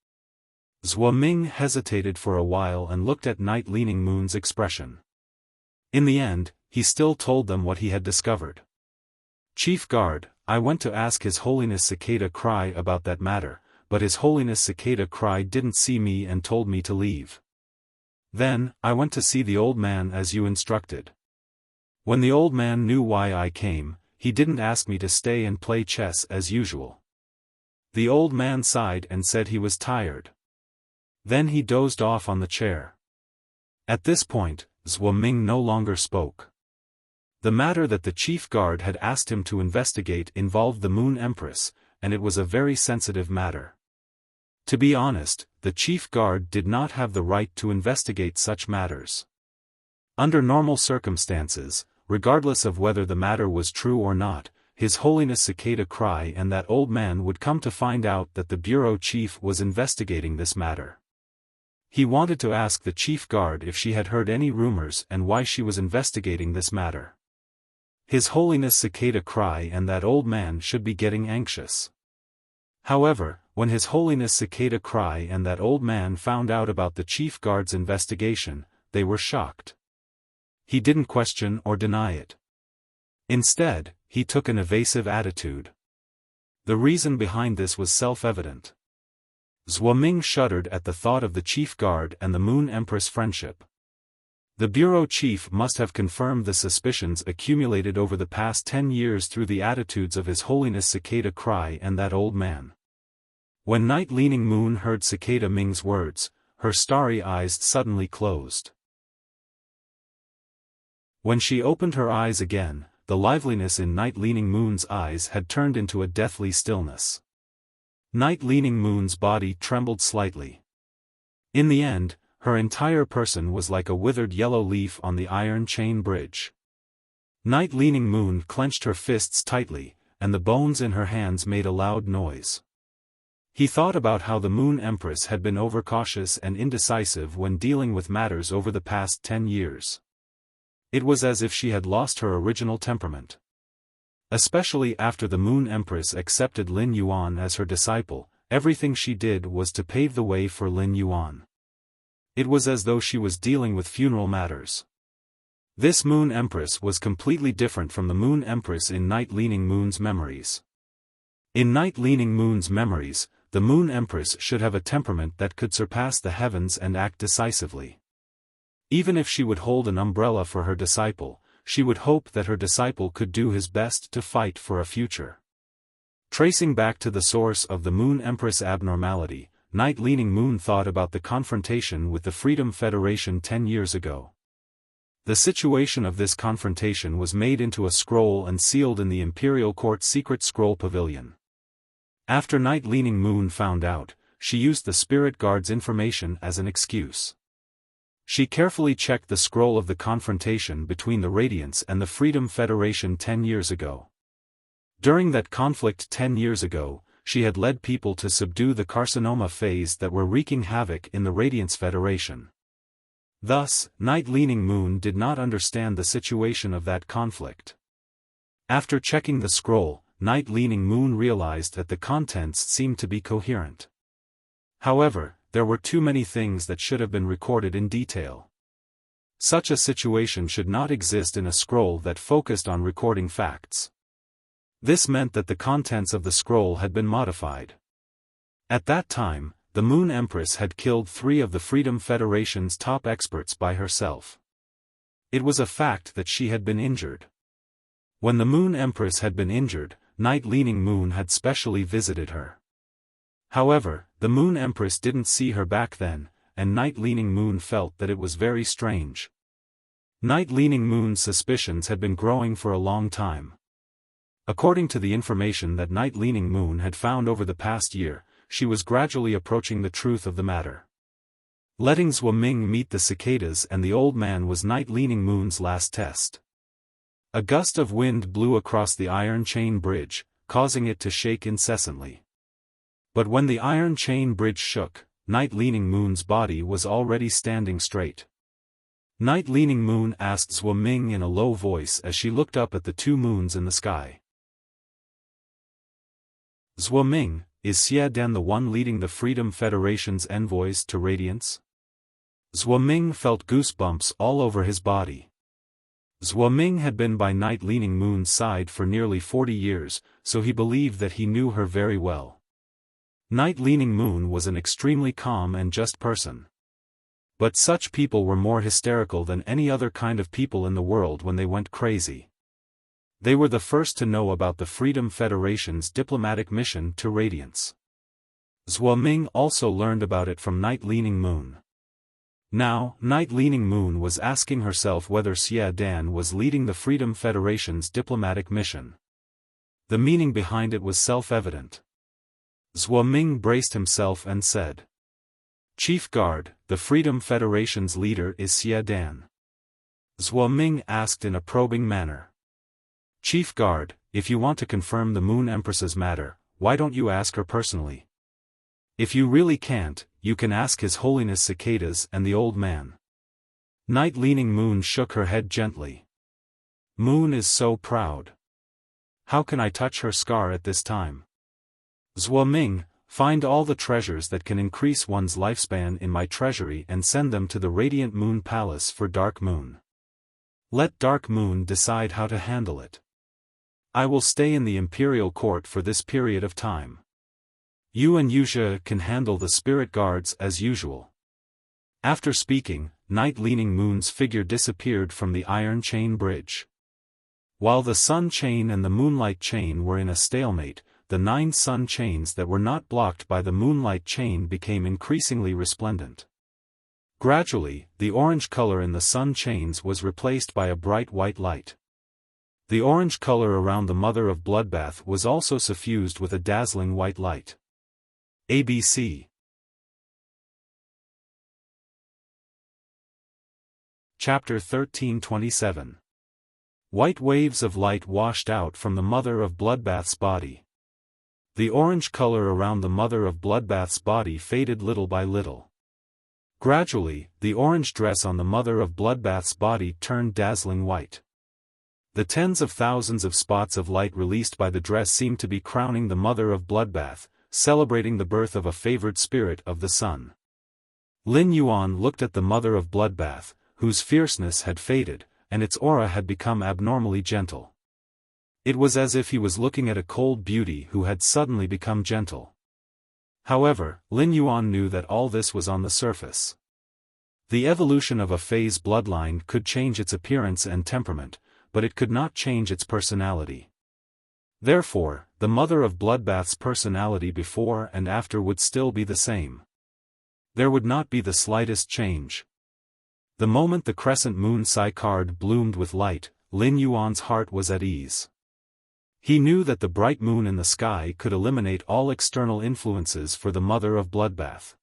Zhuo Ming hesitated for a while and looked at Night Leaning Moon's expression. In the end, he still told them what he had discovered. Chief Guard, I went to ask His Holiness Cicada Cry about that matter, but His Holiness Cicada Cry didn't see me and told me to leave. Then, I went to see the old man as you instructed. When the old man knew why I came, he didn't ask me to stay and play chess as usual. The old man sighed and said he was tired. Then he dozed off on the chair. At this point, Zhuo Ming no longer spoke. The matter that the chief guard had asked him to investigate involved the Moon Empress, and it was a very sensitive matter. To be honest, the chief guard did not have the right to investigate such matters. Under normal circumstances, regardless of whether the matter was true or not, His Holiness Cicada Cry and that old man would come to find out that the bureau chief was investigating this matter. He wanted to ask the chief guard if she had heard any rumors and why she was investigating this matter. His Holiness Cicada Cry and that old man should be getting anxious. However, when His Holiness Cicada Cry and that old man found out about the chief guard's investigation, they were shocked. He didn't question or deny it. Instead, he took an evasive attitude. The reason behind this was self-evident. Zhuo Ming shuddered at the thought of the chief guard and the Moon Empress friendship. The bureau chief must have confirmed the suspicions accumulated over the past 10 years through the attitudes of His Holiness Cicada Cry and that old man. When Night Leaning Moon heard Cicada Ming's words, her starry eyes suddenly closed. When she opened her eyes again, the liveliness in Night Leaning Moon's eyes had turned into a deathly stillness. Night Leaning Moon's body trembled slightly. In the end, her entire person was like a withered yellow leaf on the iron chain bridge. Night Leaning Moon clenched her fists tightly, and the bones in her hands made a loud noise. He thought about how the Moon Empress had been overcautious and indecisive when dealing with matters over the past 10 years. It was as if she had lost her original temperament. Especially after the Moon Empress accepted Lin Yuan as her disciple, everything she did was to pave the way for Lin Yuan. It was as though she was dealing with funeral matters. This Moon Empress was completely different from the Moon Empress in Night-Leaning Moon's memories. In Night-Leaning Moon's memories, the Moon Empress should have a temperament that could surpass the heavens and act decisively. Even if she would hold an umbrella for her disciple, she would hope that her disciple could do his best to fight for a future. Tracing back to the source of the Moon Empress abnormality, Night-Leaning Moon thought about the confrontation with the Freedom Federation 10 years ago. The situation of this confrontation was made into a scroll and sealed in the Imperial Court's secret scroll pavilion. After Night-Leaning Moon found out, she used the Spirit Guard's information as an excuse. She carefully checked the scroll of the confrontation between the Radiants and the Freedom Federation 10 years ago. During that conflict 10 years ago, she had led people to subdue the carcinoma phase that were wreaking havoc in the Radiance Federation. Thus, Night-Leaning Moon did not understand the situation of that conflict. After checking the scroll, Night-Leaning Moon realized that the contents seemed to be coherent. However, there were too many things that should have been recorded in detail. Such a situation should not exist in a scroll that focused on recording facts. This meant that the contents of the scroll had been modified. At that time, the Moon Empress had killed 3 of the Freedom Federation's top experts by herself. It was a fact that she had been injured. When the Moon Empress had been injured, Night-Leaning Moon had specially visited her. However, the Moon Empress didn't see her back then, and Night-Leaning Moon felt that it was very strange. Night-Leaning Moon's suspicions had been growing for a long time. According to the information that Night-Leaning Moon had found over the past year, she was gradually approaching the truth of the matter. Letting Zhuo Ming meet the cicadas and the old man was Night-Leaning Moon's last test. A gust of wind blew across the iron chain bridge, causing it to shake incessantly. But when the iron chain bridge shook, Night-Leaning Moon's body was already standing straight. Night-Leaning Moon asked Zhuo Ming in a low voice as she looked up at the 2 moons in the sky. Zhuo Ming, is Xia Dan the one leading the Freedom Federation's envoys to Radiance? Zhuo Ming felt goosebumps all over his body. Zhuo Ming had been by Night-Leaning Moon's side for nearly 40 years, so he believed that he knew her very well. Night-Leaning Moon was an extremely calm and just person. But such people were more hysterical than any other kind of people in the world when they went crazy. They were the first to know about the Freedom Federation's diplomatic mission to Radiance. Zhuo Ming also learned about it from Night-Leaning Moon. Now, Night-Leaning Moon was asking herself whether Xia Dan was leading the Freedom Federation's diplomatic mission. The meaning behind it was self-evident. Zhuo Ming braced himself and said, "Chief Guard, the Freedom Federation's leader is Xia Dan." Zhuo Ming asked in a probing manner. "Chief Guard, if you want to confirm the Moon Empress's matter, why don't you ask her personally? If you really can't, you can ask His Holiness Cicadas and the old man." Night-Leaning Moon shook her head gently. "Moon is so proud. How can I touch her scar at this time? Zhuo Ming, find all the treasures that can increase one's lifespan in my treasury and send them to the Radiant Moon Palace for Dark Moon. Let Dark Moon decide how to handle it. I will stay in the Imperial Court for this period of time. You and Wuxia can handle the Spirit Guards as usual." After speaking, Night-Leaning Moon's figure disappeared from the iron chain bridge. While the Sun Chain and the Moonlight Chain were in a stalemate, the 9 Sun Chains that were not blocked by the Moonlight Chain became increasingly resplendent. Gradually, the orange color in the Sun Chains was replaced by a bright white light. The orange color around the Mother of Bloodbath was also suffused with a dazzling white light. ABC. Chapter 1327. White waves of light washed out from the Mother of Bloodbath's body. The orange color around the Mother of Bloodbath's body faded little by little. Gradually, the orange dress on the Mother of Bloodbath's body turned dazzling white. The tens of thousands of spots of light released by the dress seemed to be crowning the Mother of Bloodbath, celebrating the birth of a favored spirit of the sun. Lin Yuan looked at the Mother of Bloodbath, whose fierceness had faded, and its aura had become abnormally gentle. It was as if he was looking at a cold beauty who had suddenly become gentle. However, Lin Yuan knew that all this was on the surface. The evolution of a phase bloodline could change its appearance and temperament, but it could not change its personality. Therefore, the mother of bloodbath's personality before and after would still be the same. There would not be the slightest change. The moment the crescent moon Psi card bloomed with light, Lin Yuan's heart was at ease. He knew that the bright moon in the sky could eliminate all external influences for the mother of bloodbath.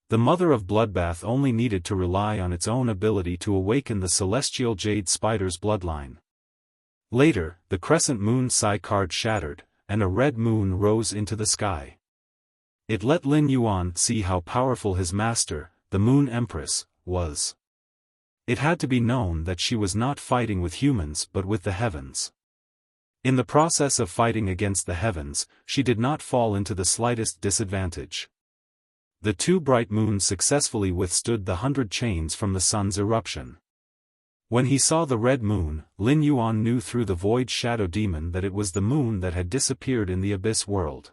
The mother of bloodbath only needed to rely on its own ability to awaken the celestial jade spider's bloodline. Later, the crescent moon Psi card shattered, and a red moon rose into the sky. It let Lin Yuan see how powerful his master, the Moon Empress, was. It had to be known that she was not fighting with humans but with the heavens. In the process of fighting against the heavens, she did not fall into the slightest disadvantage. The two bright moons successfully withstood the 100 chains from the sun's eruption. When he saw the red moon, Lin Yuan knew through the void shadow demon that it was the moon that had disappeared in the Abyss world.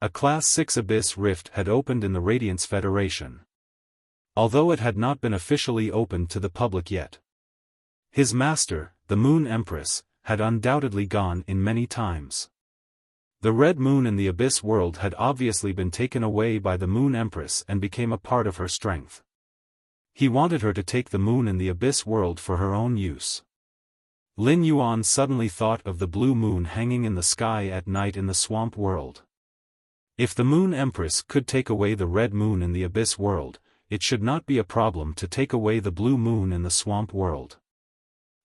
A Class 6 Abyss rift had opened in the Radiance Federation. Although it had not been officially opened to the public yet. His master, the Moon Empress, had undoubtedly gone in many times. The red moon in the Abyss world had obviously been taken away by the Moon Empress and became a part of her strength. He wanted her to take the moon in the Abyss world for her own use. Lin Yuan suddenly thought of the blue moon hanging in the sky at night in the swamp world. If the Moon Empress could take away the red moon in the Abyss world, it should not be a problem to take away the blue moon in the swamp world.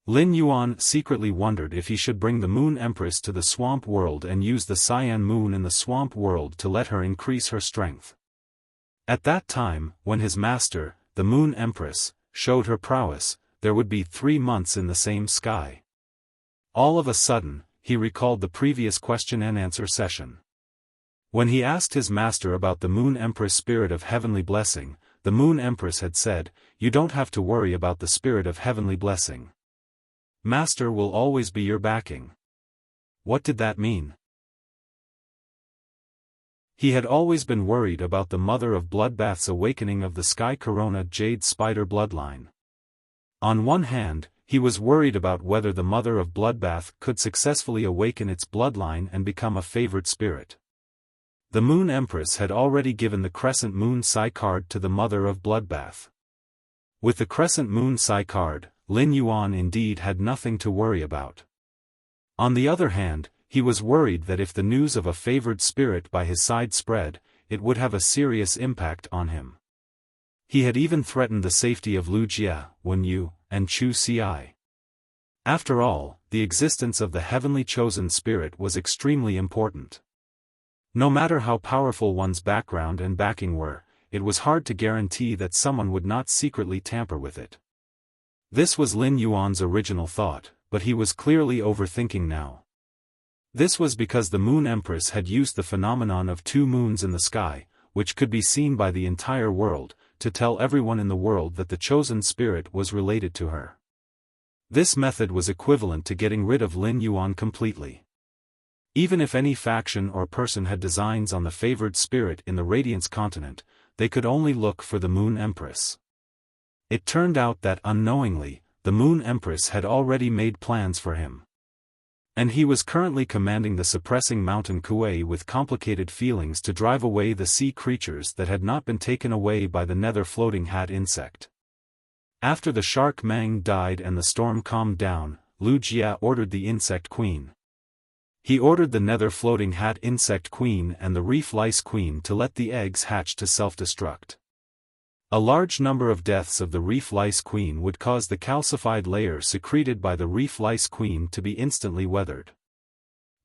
Lin Yuan secretly wondered if he should bring the Moon Empress to the swamp world and use the cyan moon in the swamp world to let her increase her strength. At that time, when his master, the Moon Empress, showed her prowess, there would be 3 months in the same sky. All of a sudden, he recalled the previous question and answer session. When he asked his master about the Moon Empress spirit of heavenly blessing, the Moon Empress had said, "You don't have to worry about the spirit of heavenly blessing. Master will always be your backing." What did that mean? He had always been worried about the mother of bloodbath's awakening of the Sky Corona Jade Spider bloodline. On one hand, he was worried about whether the mother of bloodbath could successfully awaken its bloodline and become a favored spirit. The Moon Empress had already given the Crescent Moon Psi card to the mother of bloodbath. With the Crescent Moon Psi card, Lin Yuan indeed had nothing to worry about. On the other hand, he was worried that if the news of a favored spirit by his side spread, it would have a serious impact on him. He had even threatened the safety of Wuxia, Wenyu, and Chu Ci. After all, the existence of the heavenly chosen spirit was extremely important. No matter how powerful one's background and backing were, it was hard to guarantee that someone would not secretly tamper with it. This was Lin Yuan's original thought, but he was clearly overthinking now. This was because the Moon Empress had used the phenomenon of 2 moons in the sky, which could be seen by the entire world, to tell everyone in the world that the chosen spirit was related to her. This method was equivalent to getting rid of Lin Yuan completely. Even if any faction or person had designs on the favored spirit in the Radiance continent, they could only look for the Moon Empress. It turned out that unknowingly, the Moon Empress had already made plans for him. And he was currently commanding the suppressing mountain Kuei with complicated feelings to drive away the sea creatures that had not been taken away by the nether floating hat insect. After the shark Mang died and the storm calmed down, Wuxia ordered the insect queen. He ordered the nether floating hat insect queen and the reef lice queen to let the eggs hatch to self-destruct. A large number of deaths of the reef lice queen would cause the calcified layer secreted by the reef lice queen to be instantly weathered.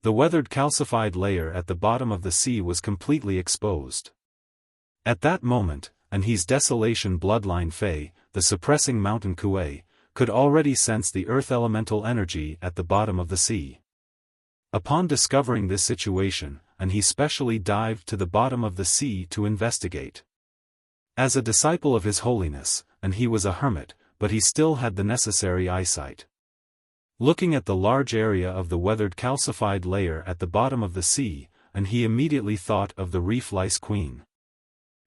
The weathered calcified layer at the bottom of the sea was completely exposed. At that moment, Anhe's desolation bloodline Fei, the suppressing mountain Kuei, could already sense the earth elemental energy at the bottom of the sea. Upon discovering this situation, Anhe specially dived to the bottom of the sea to investigate. As a disciple of His Holiness, Anhe was a hermit, but he still had the necessary eyesight. Looking at the large area of the weathered calcified layer at the bottom of the sea, and he immediately thought of the reef lice queen.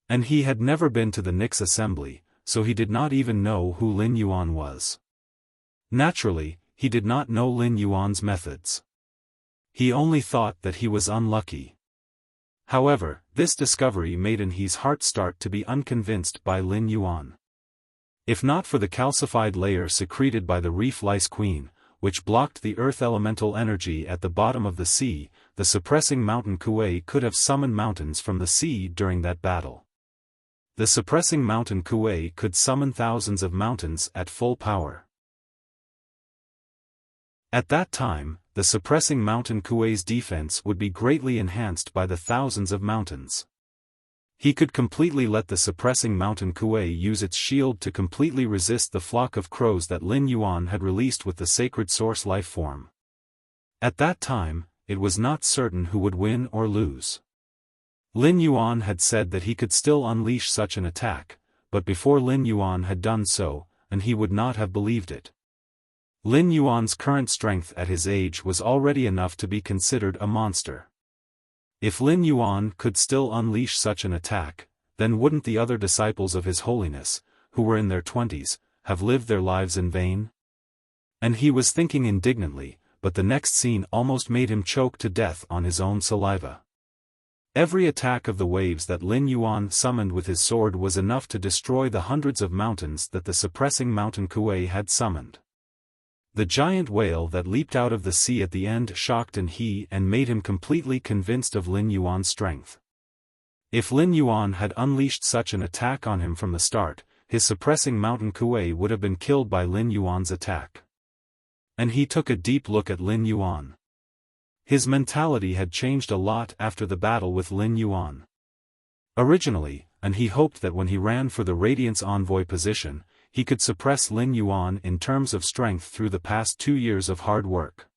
And he had never been to the Nyx assembly, so he did not even know who Lin Yuan was. Naturally, he did not know Lin Yuan's methods. He only thought that he was unlucky. However, this discovery made his heart start to be unconvinced by Lin Yuan. If not for the calcified layer secreted by the reef lice queen, which blocked the earth elemental energy at the bottom of the sea, the suppressing mountain Kuei could have summoned mountains from the sea during that battle. The suppressing mountain Kuei could summon thousands of mountains at full power. At that time, the suppressing mountain Kuei's defense would be greatly enhanced by the thousands of mountains. He could completely let the suppressing mountain Kuei use its shield to completely resist the flock of crows that Lin Yuan had released with the sacred source life form. At that time, it was not certain who would win or lose. Lin Yuan had said that he could still unleash such an attack, but before Lin Yuan had done so, and he would not have believed it. Lin Yuan's current strength at his age was already enough to be considered a monster. If Lin Yuan could still unleash such an attack, then wouldn't the other disciples of His Holiness, who were in their 20s, have lived their lives in vain? And he was thinking indignantly, but the next scene almost made him choke to death on his own saliva. Every attack of the waves that Lin Yuan summoned with his sword was enough to destroy the hundreds of mountains that the suppressing mountain Kuei had summoned. The giant whale that leaped out of the sea at the end shocked he and made him completely convinced of Lin Yuan's strength. If Lin Yuan had unleashed such an attack on him from the start, his suppressing mountain Kuei would have been killed by Lin Yuan's attack. And he took a deep look at Lin Yuan. His mentality had changed a lot after the battle with Lin Yuan. Originally, and he hoped that when he ran for the Radiance Envoy position, he could suppress Lin Yuan in terms of strength through the past 2 years of hard work.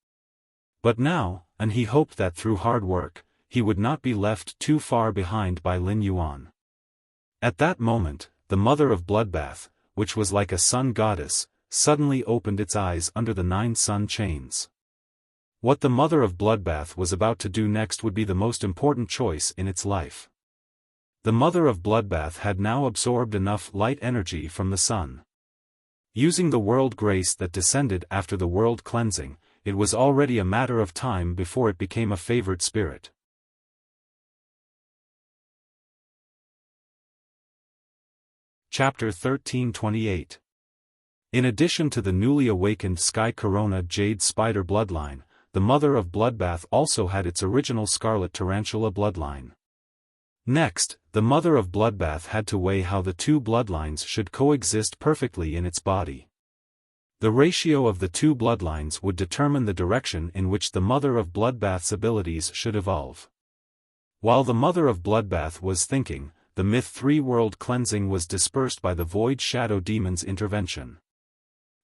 But now, and he hoped that through hard work, he would not be left too far behind by Lin Yuan. At that moment, the mother of Bloodbath, which was like a sun goddess, suddenly opened its eyes under the 9 sun chains. What the mother of Bloodbath was about to do next would be the most important choice in its life. The mother of Bloodbath had now absorbed enough light energy from the sun. Using the world grace that descended after the world cleansing, it was already a matter of time before it became a favored spirit. Chapter 1328. In addition to the newly awakened Sky Corona Jade Spider bloodline, the mother of Bloodbath also had its original Scarlet Tarantula bloodline. Next, the mother of Bloodbath had to weigh how the two bloodlines should coexist perfectly in its body. The ratio of the two bloodlines would determine the direction in which the mother of Bloodbath's abilities should evolve. While the mother of Bloodbath was thinking, the Myth 3 world cleansing was dispersed by the Void Shadow Demon's intervention.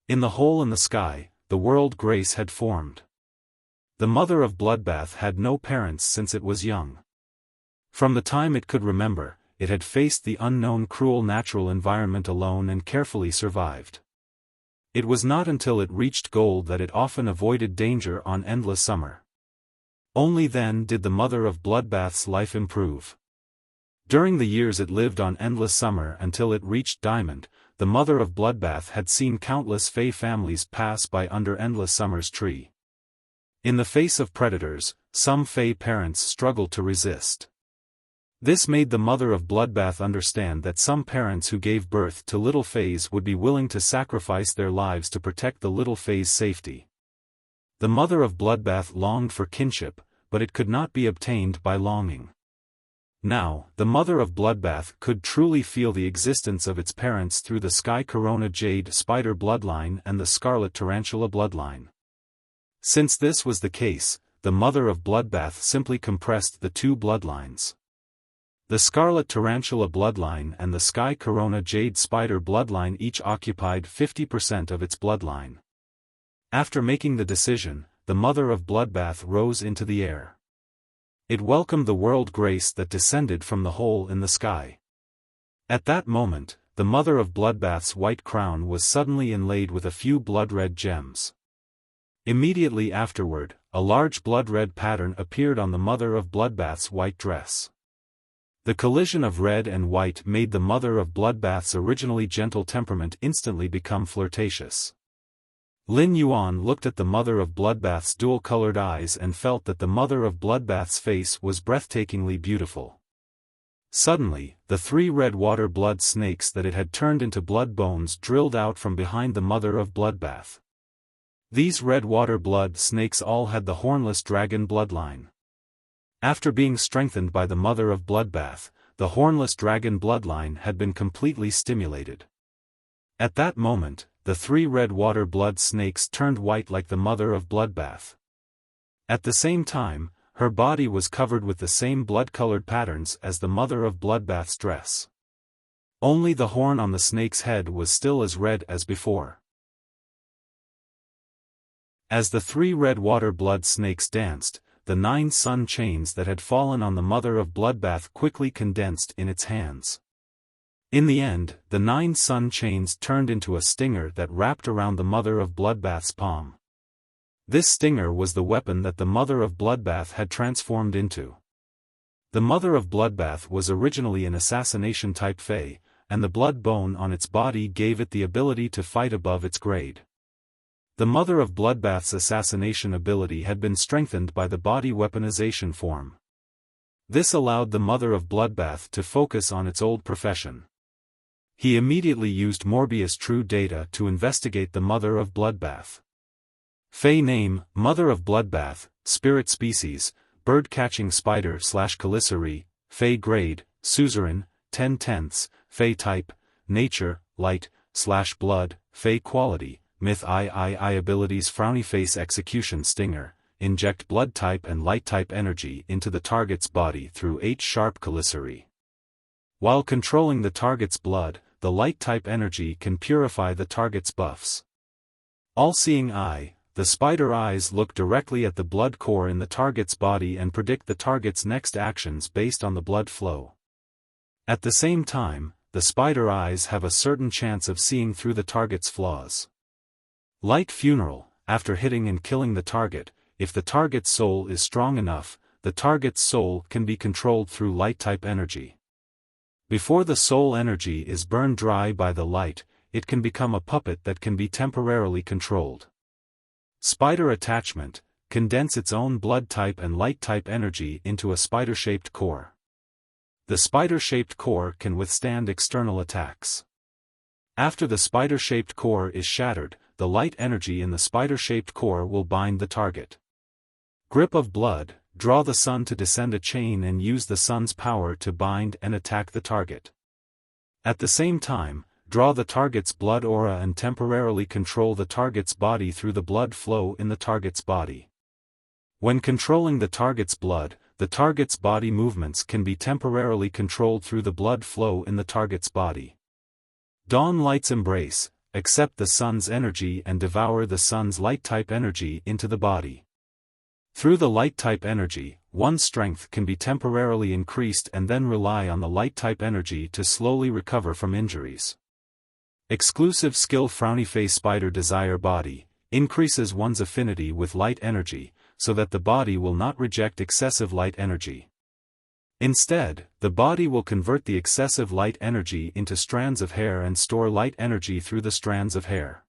In the hole in the sky, the world grace had formed. The mother of Bloodbath had no parents since it was young. From the time it could remember, it had faced the unknown cruel natural environment alone and carefully survived. It was not until it reached gold that it often avoided danger on Endless Summer. Only then did the mother of Bloodbath's life improve. During the years it lived on Endless Summer until it reached Diamond, the mother of Bloodbath had seen countless Fey families pass by under Endless Summer's tree. In the face of predators, some Fey parents struggled to resist. This made the mother of Bloodbath understand that some parents who gave birth to little Fays would be willing to sacrifice their lives to protect the little Fays' safety. The mother of Bloodbath longed for kinship, but it could not be obtained by longing. Now, the mother of Bloodbath could truly feel the existence of its parents through the Sky Corona Jade Spider bloodline and the Scarlet Tarantula bloodline. Since this was the case, the mother of Bloodbath simply compressed the two bloodlines. The Scarlet Tarantula bloodline and the Sky Corona Jade Spider bloodline each occupied 50% of its bloodline. After making the decision, the mother of Bloodbath rose into the air. It welcomed the world grace that descended from the hole in the sky. At that moment, the mother of bloodbath's white crown was suddenly inlaid with a few blood-red gems. Immediately afterward, a large blood-red pattern appeared on the mother of bloodbath's white dress. The collision of red and white made the mother of bloodbath's originally gentle temperament instantly become flirtatious. Lin Yuan looked at the mother of bloodbath's dual-colored eyes and felt that the mother of bloodbath's face was breathtakingly beautiful. Suddenly, the 3 red water blood snakes that it had turned into blood bones drilled out from behind the mother of bloodbath. These red water blood snakes all had the hornless dragon bloodline. After being strengthened by the mother of bloodbath, the hornless dragon bloodline had been completely stimulated. At that moment, the 3 red water blood snakes turned white like the mother of bloodbath. At the same time, her body was covered with the same blood-colored patterns as the mother of bloodbath's dress. Only the horn on the snake's head was still as red as before. As the 3 red water blood snakes danced, the 9 sun chains that had fallen on the mother of bloodbath quickly condensed in its hands. In the end, the 9 sun chains turned into a stinger that wrapped around the mother of bloodbath's palm. This stinger was the weapon that the mother of bloodbath had transformed into. The mother of bloodbath was originally an assassination-type fae, and the blood bone on its body gave it the ability to fight above its grade. The mother of bloodbath's assassination ability had been strengthened by the body weaponization form. This allowed the mother of bloodbath to focus on its old profession. He immediately used Morbius True Data to investigate the mother of bloodbath. Fae name, Mother of Bloodbath, Spirit Species, Bird-Catching Spider/Caliceri, Fae Grade, Suzerain, 10/10, Fae Type, Nature, Light/Blood, Fae Quality, Myth III Abilities Frowny Face Execution Stinger, Inject Blood Type and Light Type Energy into the target's body through H-Sharp Caliceri. While controlling the target's blood, the Light Type Energy can purify the target's buffs. All-Seeing Eye. The spider eyes look directly at the blood core in the target's body and predict the target's next actions based on the blood flow. At the same time, the spider eyes have a certain chance of seeing through the target's flaws. Light Funeral. After hitting and killing the target, if the target's soul is strong enough, the target's soul can be controlled through light-type energy. Before the soul energy is burned dry by the light, it can become a puppet that can be temporarily controlled. Spider Attachment. Condense its own blood type and light type energy into a spider-shaped core. The spider-shaped core can withstand external attacks. After the spider-shaped core is shattered, the light energy in the spider-shaped core will bind the target. Grip of Blood. Draw the sun to descend a chain and use the sun's power to bind and attack the target. At the same time, draw the target's blood aura and temporarily control the target's body through the blood flow in the target's body. When controlling the target's blood, the target's body movements can be temporarily controlled through the blood flow in the target's body. Dawn Light's Embrace. Accept the sun's energy and devour the sun's light-type energy into the body. Through the light-type energy, one's strength can be temporarily increased and then rely on the light-type energy to slowly recover from injuries. Exclusive skill Frowny Face Spider Desire Body. Increases one's affinity with light energy, so that the body will not reject excessive light energy. Instead, the body will convert the excessive light energy into strands of hair and store light energy through the strands of hair.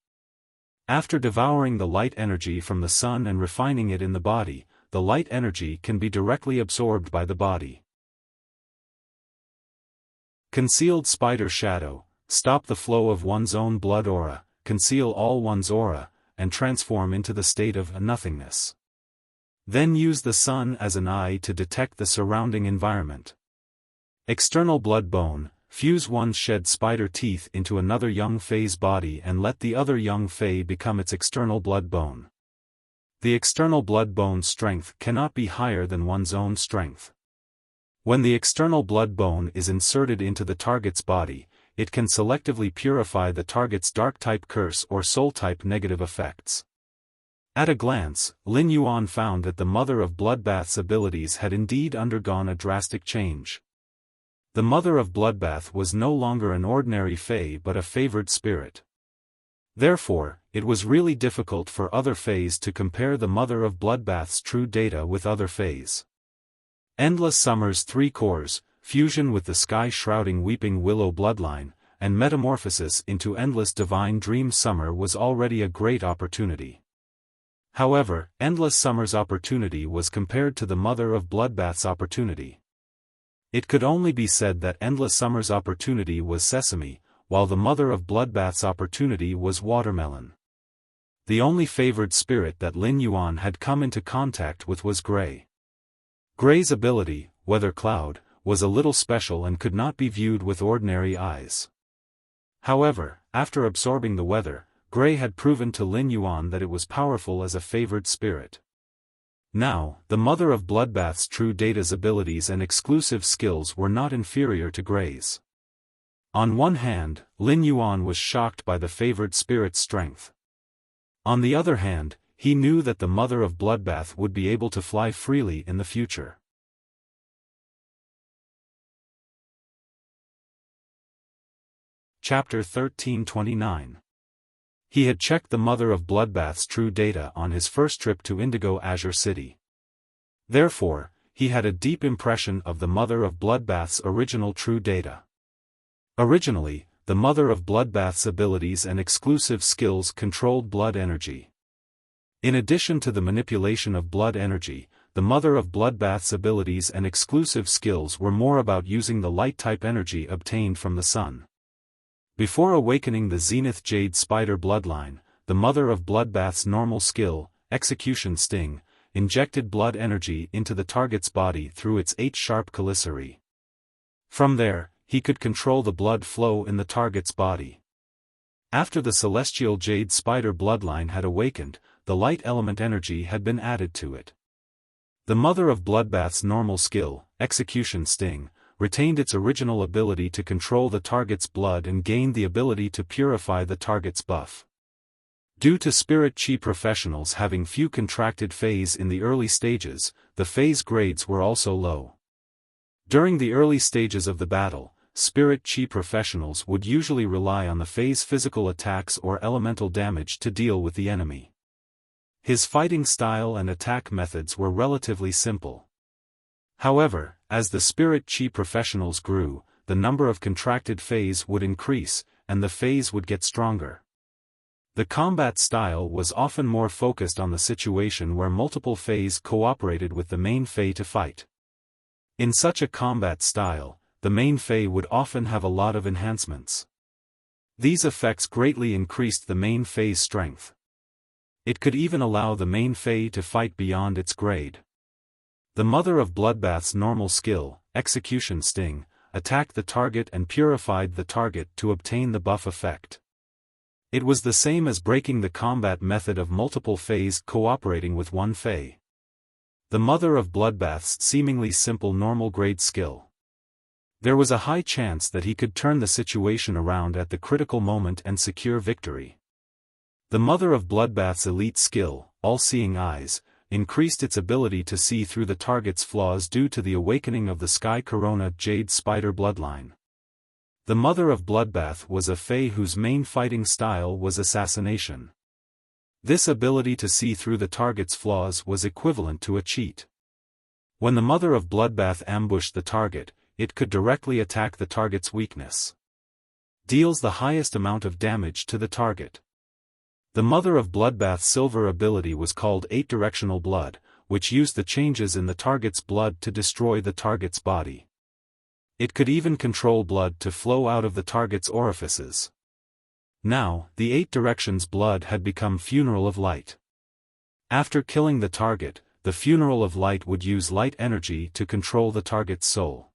After devouring the light energy from the sun and refining it in the body, the light energy can be directly absorbed by the body. Concealed Spider Shadow. Stop the flow of one's own blood aura, conceal all one's aura, and transform into the state of nothingness. Then use the sun as an eye to detect the surrounding environment. External Blood Bone. Fuse one's shed spider teeth into another young fae's body and let the other young fae become its external blood bone. The external blood bone's strength cannot be higher than one's own strength. When the external blood bone is inserted into the target's body, it can selectively purify the target's dark-type curse or soul-type negative effects. At a glance, Lin Yuan found that the mother of bloodbath's abilities had indeed undergone a drastic change. The Mother of Bloodbath was no longer an ordinary fae but a favored spirit. Therefore, it was really difficult for other fays to compare the Mother of Bloodbath's true data with other fays. Endless Summer's 3 cores, fusion with the sky-shrouding Weeping Willow bloodline, and metamorphosis into Endless Divine Dream Summer was already a great opportunity. However, Endless Summer's opportunity was compared to the Mother of Bloodbath's opportunity. It could only be said that Endless Summer's opportunity was sesame, while the Mother of Bloodbath's opportunity was watermelon. The only favored spirit that Lin Yuan had come into contact with was Gray. Gray's ability, Weather Cloud, was a little special and could not be viewed with ordinary eyes. However, after absorbing the weather, Gray had proven to Lin Yuan that it was powerful as a favored spirit. Now, the Mother of Bloodbath's true data's abilities and exclusive skills were not inferior to Gray's. On one hand, Lin Yuan was shocked by the favored spirit's strength. On the other hand, he knew that the Mother of Bloodbath would be able to fly freely in the future. Chapter 1329. He had checked the Mother of Bloodbath's true data on his first trip to Indigo Azure City. Therefore, he had a deep impression of the Mother of Bloodbath's original true data. Originally, the Mother of Bloodbath's abilities and exclusive skills controlled blood energy. In addition to the manipulation of blood energy, the Mother of Bloodbath's abilities and exclusive skills were more about using the light-type energy obtained from the sun. Before awakening the Zenith Jade Spider bloodline, the Mother of Bloodbath's normal skill, Execution Sting, injected blood energy into the target's body through its 8-sharp chelicerae. From there, he could control the blood flow in the target's body. After the Celestial Jade Spider bloodline had awakened, the light element energy had been added to it. The Mother of Bloodbath's normal skill, Execution Sting, retained its original ability to control the target's blood and gained the ability to purify the target's buff. Due to Spirit Chi professionals having few contracted phase in the early stages, the phase grades were also low. During the early stages of the battle, Spirit Chi professionals would usually rely on the phase physical attacks or elemental damage to deal with the enemy. His fighting style and attack methods were relatively simple. However, as the Spirit Chi professionals grew, the number of contracted phase would increase, and the phase would get stronger. The combat style was often more focused on the situation where multiple phase cooperated with the main phase to fight. In such a combat style, the main phase would often have a lot of enhancements. These effects greatly increased the main phase strength. It could even allow the main phase to fight beyond its grade. The Mother of Bloodbath's normal skill, Execution Sting, attacked the target and purified the target to obtain the buff effect. It was the same as breaking the combat method of multiple phase cooperating with one phase. The Mother of Bloodbath's seemingly simple normal grade skill. There was a high chance that he could turn the situation around at the critical moment and secure victory. The Mother of Bloodbath's elite skill, All-Seeing Eyes, increased its ability to see through the target's flaws due to the awakening of the Sky Corona Jade Spider bloodline. The Mother of Bloodbath was a fae whose main fighting style was assassination. This ability to see through the target's flaws was equivalent to a cheat. When the Mother of Bloodbath ambushed the target, it could directly attack the target's weakness. Deals the highest amount of damage to the target. The Mother of Bloodbath's silver ability was called 8-Directional Blood, which used the changes in the target's blood to destroy the target's body. It could even control blood to flow out of the target's orifices. Now, the 8 Directions blood had become Funeral of Light. After killing the target, the Funeral of Light would use light energy to control the target's soul.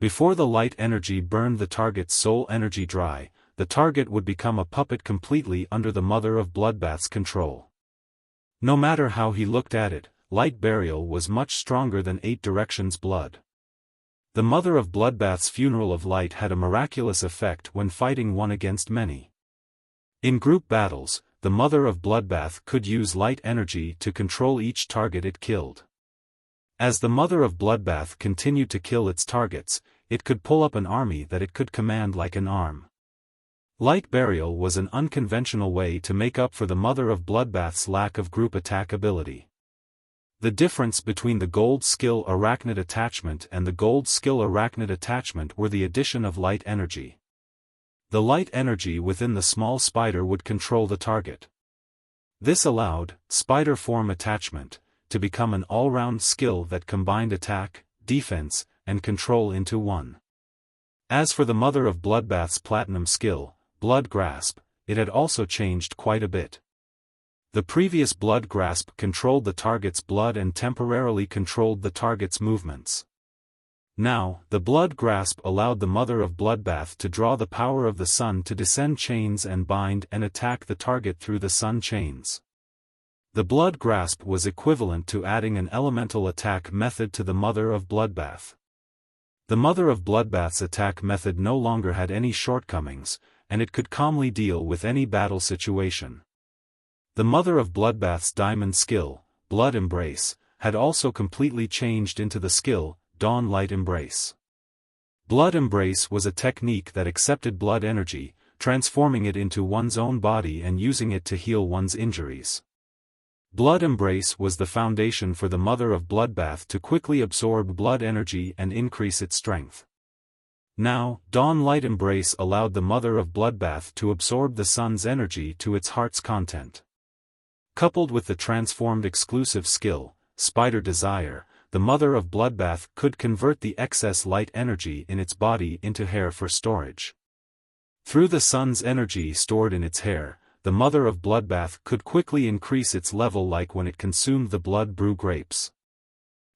Before the light energy burned the target's soul energy dry, the target would become a puppet completely under the Mother of Bloodbath's control. No matter how he looked at it, light burial was much stronger than 8 Directions blood. The Mother of Bloodbath's Funeral of Light had a miraculous effect when fighting one against many. In group battles, the Mother of Bloodbath could use light energy to control each target it killed. As the mother of bloodbath continued to kill its targets, it could pull up an army that it could command like an arm. Light burial was an unconventional way to make up for the mother of bloodbath's lack of group attack ability. The difference between the gold skill arachnid attachment and the gold skill arachnid attachment were the addition of light energy. The light energy within the small spider would control the target. This allowed spider form attachment to become an all-round skill that combined attack, defense, and control into one. As for the mother of bloodbath's platinum skill, blood grasp, it had also changed quite a bit. The previous blood grasp controlled the target's blood and temporarily controlled the target's movements. Now, the blood grasp allowed the mother of bloodbath to draw the power of the sun to descend chains and bind and attack the target through the sun chains. The blood grasp was equivalent to adding an elemental attack method to the mother of bloodbath. The mother of bloodbath's attack method no longer had any shortcomings, and it could calmly deal with any battle situation. The mother of bloodbath's diamond skill, blood embrace, had also completely changed into the skill, dawn light embrace. Blood embrace was a technique that accepted blood energy, transforming it into one's own body and using it to heal one's injuries. Blood embrace was the foundation for the mother of bloodbath to quickly absorb blood energy and increase its strength. Now, dawn light embrace allowed the mother of bloodbath to absorb the sun's energy to its heart's content. Coupled with the transformed exclusive skill, spider desire, the mother of bloodbath could convert the excess light energy in its body into hair for storage. Through the sun's energy stored in its hair, the mother of bloodbath could quickly increase its level like when it consumed the blood brew grapes.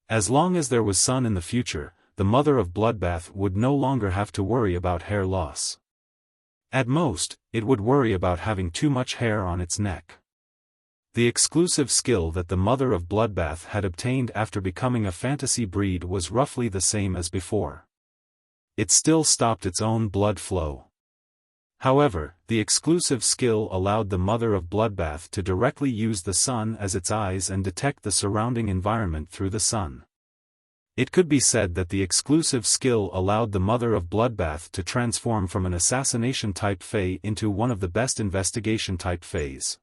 As long as there was sun in the future, the mother of bloodbath would no longer have to worry about hair loss. At most, it would worry about having too much hair on its neck. The exclusive skill that the mother of bloodbath had obtained after becoming a fantasy breed was roughly the same as before. It still stopped its own blood flow. However, the exclusive skill allowed the mother of bloodbath to directly use the sun as its eyes and detect the surrounding environment through the sun. It could be said that the exclusive skill allowed the mother of bloodbath to transform from an assassination-type fae into one of the best investigation-type faes.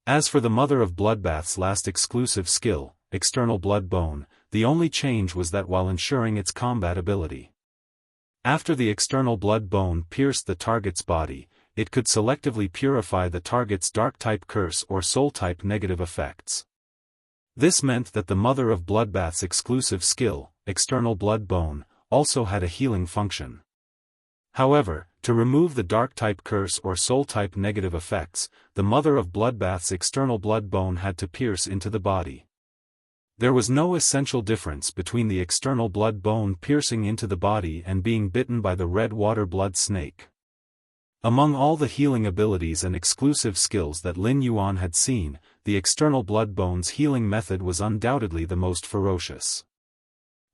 As for the mother of bloodbath's last exclusive skill, external blood bone, the only change was that while ensuring its combat ability. After the external blood bone pierced the target's body, it could selectively purify the target's dark-type curse or soul-type negative effects. This meant that the mother of bloodbath's exclusive skill, external blood bone, also had a healing function. However, to remove the dark-type curse or soul-type negative effects, the mother of bloodbath's external blood bone had to pierce into the body. There was no essential difference between the external blood bone piercing into the body and being bitten by the red water blood snake. Among all the healing abilities and exclusive skills that Lin Yuan had seen, the external blood bone's healing method was undoubtedly the most ferocious.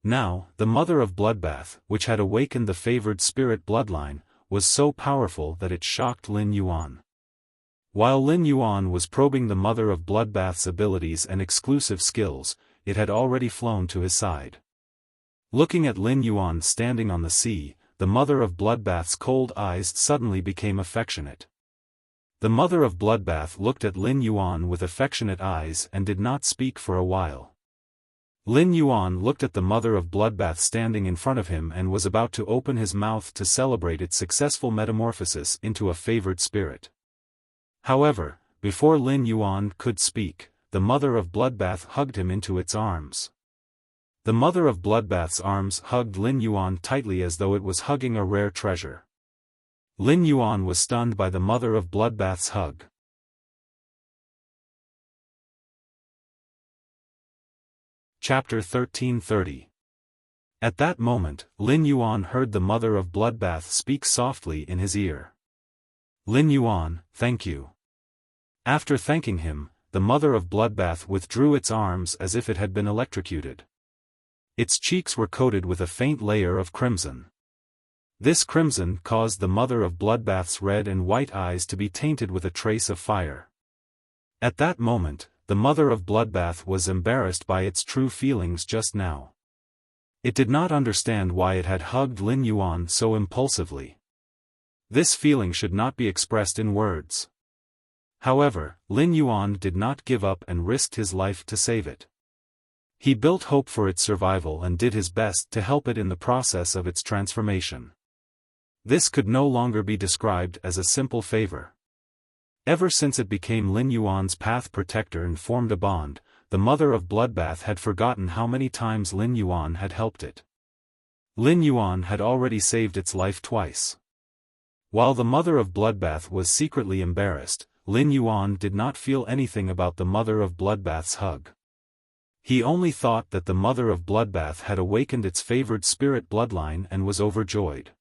Now, the mother of bloodbath, which had awakened the favored spirit bloodline, was so powerful that it shocked Lin Yuan. While Lin Yuan was probing the mother of bloodbath's abilities and exclusive skills, it had already flown to his side. Looking at Lin Yuan standing on the sea, the mother of bloodbath's cold eyes suddenly became affectionate. The mother of bloodbath looked at Lin Yuan with affectionate eyes and did not speak for a while. Lin Yuan looked at the mother of bloodbath standing in front of him and was about to open his mouth to celebrate its successful metamorphosis into a favored spirit. However, before Lin Yuan could speak, the mother of bloodbath hugged him into its arms. The mother of bloodbath's arms hugged Lin Yuan tightly as though it was hugging a rare treasure. Lin Yuan was stunned by the mother of bloodbath's hug. Chapter 1330. At that moment, Lin Yuan heard the mother of bloodbath speak softly in his ear. Lin Yuan, thank you. After thanking him, the mother of bloodbath withdrew its arms as if it had been electrocuted. Its cheeks were coated with a faint layer of crimson. This crimson caused the mother of bloodbath's red and white eyes to be tainted with a trace of fire. At that moment, the mother of bloodbath was embarrassed by its true feelings just now. It did not understand why it had hugged Lin Yuan so impulsively. This feeling should not be expressed in words. However, Lin Yuan did not give up and risked his life to save it. He built hope for its survival and did his best to help it in the process of its transformation. This could no longer be described as a simple favor. Ever since it became Lin Yuan's path protector and formed a bond, the mother of bloodbath had forgotten how many times Lin Yuan had helped it. Lin Yuan had already saved its life twice. While the mother of bloodbath was secretly embarrassed, Lin Yuan did not feel anything about the mother of bloodbath's hug. He only thought that the mother of bloodbath had awakened its favored spirit bloodline and was overjoyed.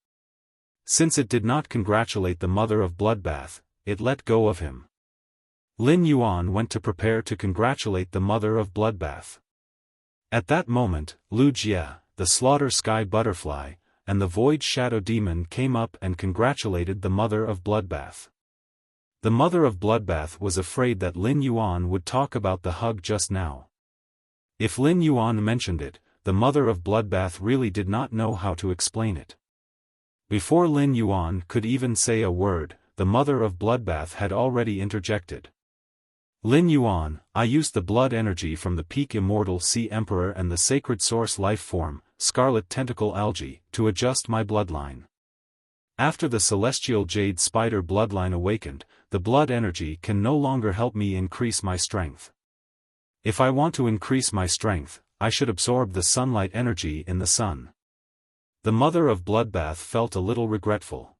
Since it did not congratulate the mother of bloodbath, it let go of him. Lin Yuan went to prepare to congratulate the mother of bloodbath. At that moment, Wuxia, the slaughter sky butterfly, and the void shadow demon came up and congratulated the mother of bloodbath. The mother of bloodbath was afraid that Lin Yuan would talk about the hug just now. If Lin Yuan mentioned it, the mother of bloodbath really did not know how to explain it. Before Lin Yuan could even say a word, the mother of bloodbath had already interjected. Lin Yuan, I used the blood energy from the peak immortal Sea Emperor and the sacred source life form, scarlet tentacle algae, to adjust my bloodline. After the celestial jade spider bloodline awakened, the blood energy can no longer help me increase my strength. If I want to increase my strength, I should absorb the sunlight energy in the sun. The mother of bloodbath felt a little regretful.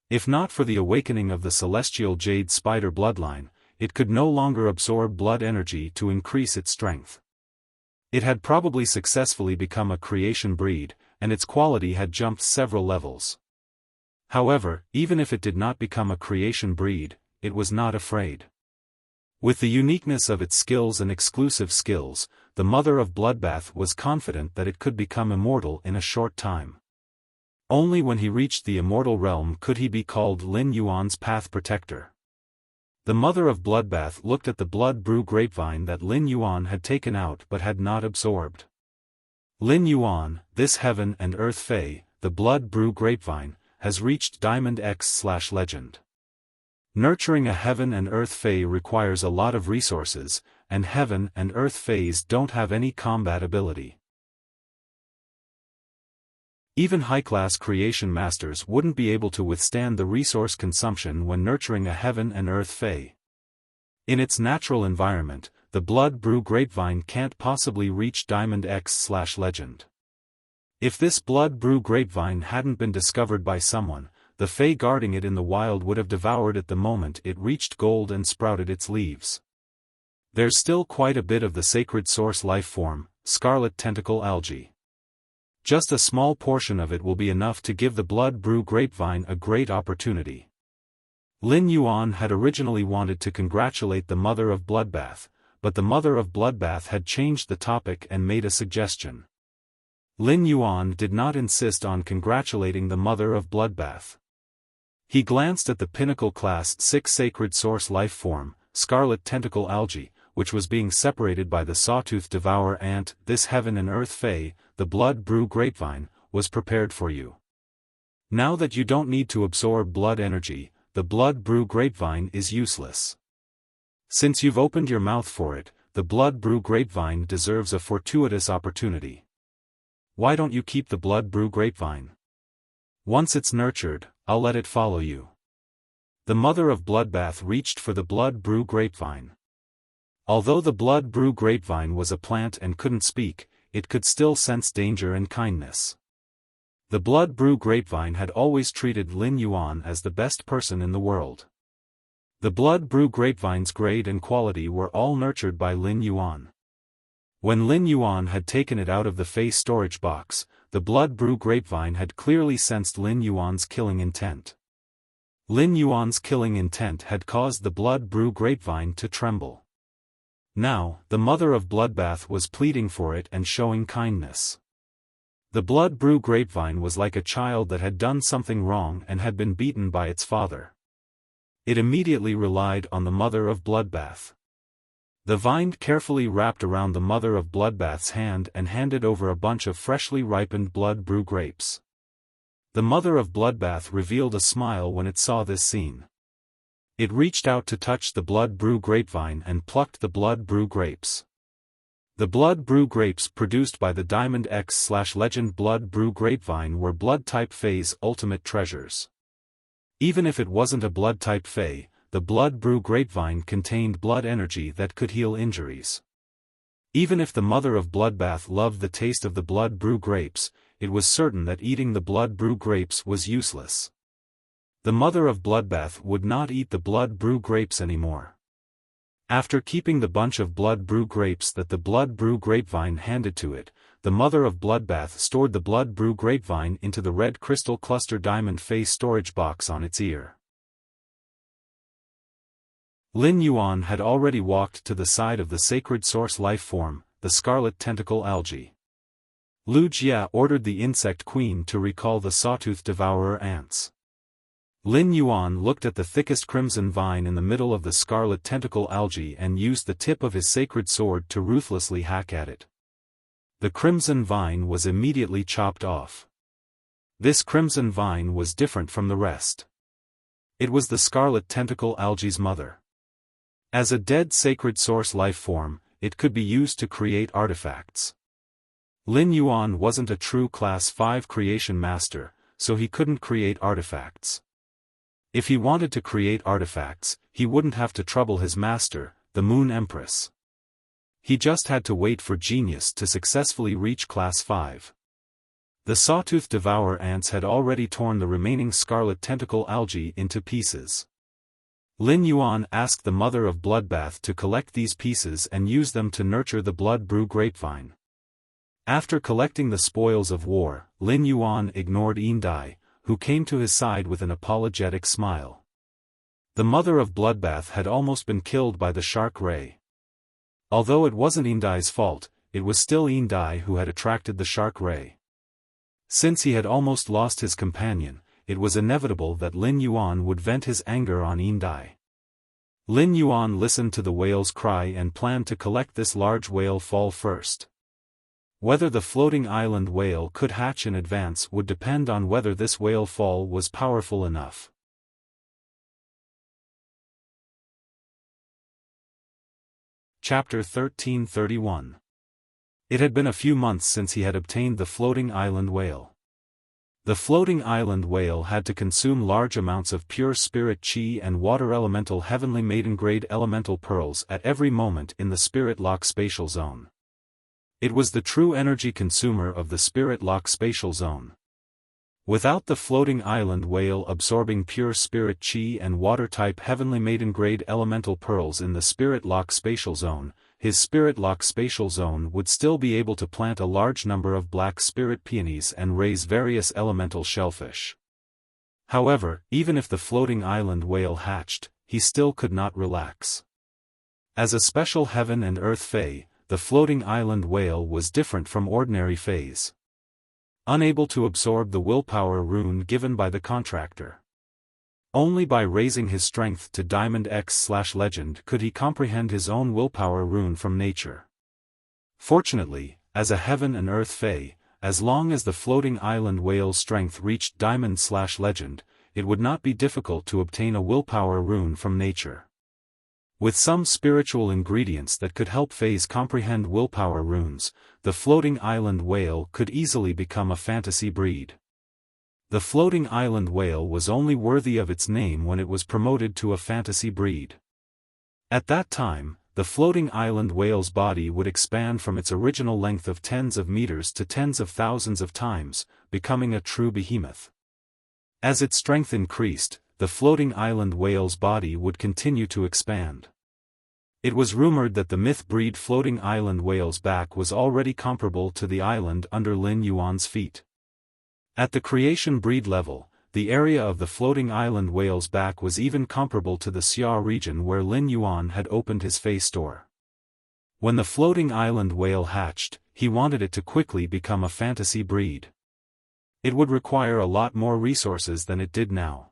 If not for the awakening of the celestial jade spider bloodline, it could no longer absorb blood energy to increase its strength. It had probably successfully become a creation breed, and its quality had jumped several levels. However, even if it did not become a creation breed, it was not afraid. With the uniqueness of its skills and exclusive skills, the mother of bloodbath was confident that it could become immortal in a short time. Only when he reached the immortal realm could he be called Lin Yuan's path protector. The mother of bloodbath looked at the blood brew grapevine that Lin Yuan had taken out but had not absorbed. Lin Yuan, this heaven and earth fae, the blood brew grapevine, has reached Diamond X/Legend. Nurturing a heaven and earth fae requires a lot of resources, and heaven and earth faes don't have any combat ability. Even high-class creation masters wouldn't be able to withstand the resource consumption when nurturing a heaven and earth fae. In its natural environment, the blood brew grapevine can't possibly reach Diamond X/Legend. If this blood brew grapevine hadn't been discovered by someone, the fae guarding it in the wild would have devoured it the moment it reached gold and sprouted its leaves. There's still quite a bit of the sacred source life form, scarlet tentacle algae. Just a small portion of it will be enough to give the blood brew grapevine a great opportunity. Lin Yuan had originally wanted to congratulate the mother of bloodbath, but the mother of bloodbath had changed the topic and made a suggestion. Lin Yuan did not insist on congratulating the mother of bloodbath. He glanced at the pinnacle class 6 sacred source life form, scarlet tentacle algae, which was being separated by the sawtooth devourer ant. This heaven and earth fae, the blood brew grapevine, was prepared for you. Now that you don't need to absorb blood energy, the blood brew grapevine is useless. Since you've opened your mouth for it, the blood brew grapevine deserves a fortuitous opportunity. Why don't you keep the blood brew grapevine? Once it's nurtured, I'll let it follow you. The mother of bloodbath reached for the blood brew grapevine. Although the blood brew grapevine was a plant and couldn't speak, it could still sense danger and kindness. The blood brew grapevine had always treated Lin Yuan as the best person in the world. The blood brew grapevine's grade and quality were all nurtured by Lin Yuan. When Lin Yuan had taken it out of the face storage box, the blood brew grapevine had clearly sensed Lin Yuan's killing intent. Lin Yuan's killing intent had caused the blood brew grapevine to tremble. Now, the mother of bloodbath was pleading for it and showing kindness. The blood brew grapevine was like a child that had done something wrong and had been beaten by its father. It immediately relied on the mother of bloodbath. The vine carefully wrapped around the mother of Bloodbath's hand and handed over a bunch of freshly ripened blood brew grapes. The mother of Bloodbath revealed a smile when it saw this scene. It reached out to touch the blood brew grapevine and plucked the blood brew grapes. The blood brew grapes produced by the Diamond X/Legend blood brew grapevine were blood-type Fae's ultimate treasures. Even if it wasn't a blood-type Fae, the blood brew grapevine contained blood energy that could heal injuries. Even if the mother of Bloodbath loved the taste of the blood brew grapes, it was certain that eating the blood brew grapes was useless. The mother of Bloodbath would not eat the blood brew grapes anymore. After keeping the bunch of blood brew grapes that the blood brew grapevine handed to it, the mother of Bloodbath stored the blood brew grapevine into the red crystal cluster diamond Fae storage box on its ear. Lin Yuan had already walked to the side of the sacred source life form, the scarlet tentacle algae. Lu Jia ordered the insect queen to recall the sawtooth devourer ants. Lin Yuan looked at the thickest crimson vine in the middle of the scarlet tentacle algae and used the tip of his sacred sword to ruthlessly hack at it. The crimson vine was immediately chopped off. This crimson vine was different from the rest. It was the scarlet tentacle algae's mother. As a dead sacred source life form, it could be used to create artifacts. Lin Yuan wasn't a true Class 5 creation master, so he couldn't create artifacts. If he wanted to create artifacts, he wouldn't have to trouble his master, the Moon Empress. He just had to wait for genius to successfully reach Class 5. The sawtooth devourer ants had already torn the remaining scarlet tentacle algae into pieces. Lin Yuan asked the mother of Bloodbath to collect these pieces and use them to nurture the blood brew grapevine. After collecting the spoils of war, Lin Yuan ignored Yindai, who came to his side with an apologetic smile. The mother of Bloodbath had almost been killed by the shark ray. Although it wasn't Yindai's fault, it was still Yindai who had attracted the shark ray. Since he had almost lost his companion, it was inevitable that Lin Yuan would vent his anger on Yindai. Lin Yuan listened to the whale's cry and planned to collect this large whale fall first. Whether the floating island whale could hatch in advance would depend on whether this whale fall was powerful enough. Chapter 1331. It had been a few months since he had obtained the floating island whale. The floating island whale had to consume large amounts of pure spirit chi and water elemental heavenly maiden grade elemental pearls at every moment in the spirit lock spatial zone. It was the true energy consumer of the spirit lock spatial zone. Without the floating island whale absorbing pure spirit chi and water-type heavenly maiden-grade elemental pearls in the spirit lock spatial zone, his spirit lock spatial zone would still be able to plant a large number of black spirit peonies and raise various elemental shellfish. However, even if the floating island whale hatched, he still could not relax. As a special heaven and earth fae, the floating island whale was different from ordinary faes. Unable to absorb the willpower rune given by the contractor. Only by raising his strength to Diamond X/Legend could he comprehend his own willpower rune from nature. Fortunately, as a heaven and earth fae, as long as the floating island whale's strength reached Diamond/Legend, it would not be difficult to obtain a willpower rune from nature. With some spiritual ingredients that could help faes comprehend willpower runes, the floating island whale could easily become a fantasy breed. The floating island whale was only worthy of its name when it was promoted to a fantasy breed. At that time, the floating island whale's body would expand from its original length of tens of meters to tens of thousands of times, becoming a true behemoth. As its strength increased, the floating island whale's body would continue to expand. It was rumored that the myth-breed floating island whale's back was already comparable to the island under Lin Yuan's feet. At the creation breed level, the area of the floating island whale's back was even comparable to the Xia region where Lin Yuan had opened his fae store. When the floating island whale hatched, he wanted it to quickly become a fantasy breed. It would require a lot more resources than it did now.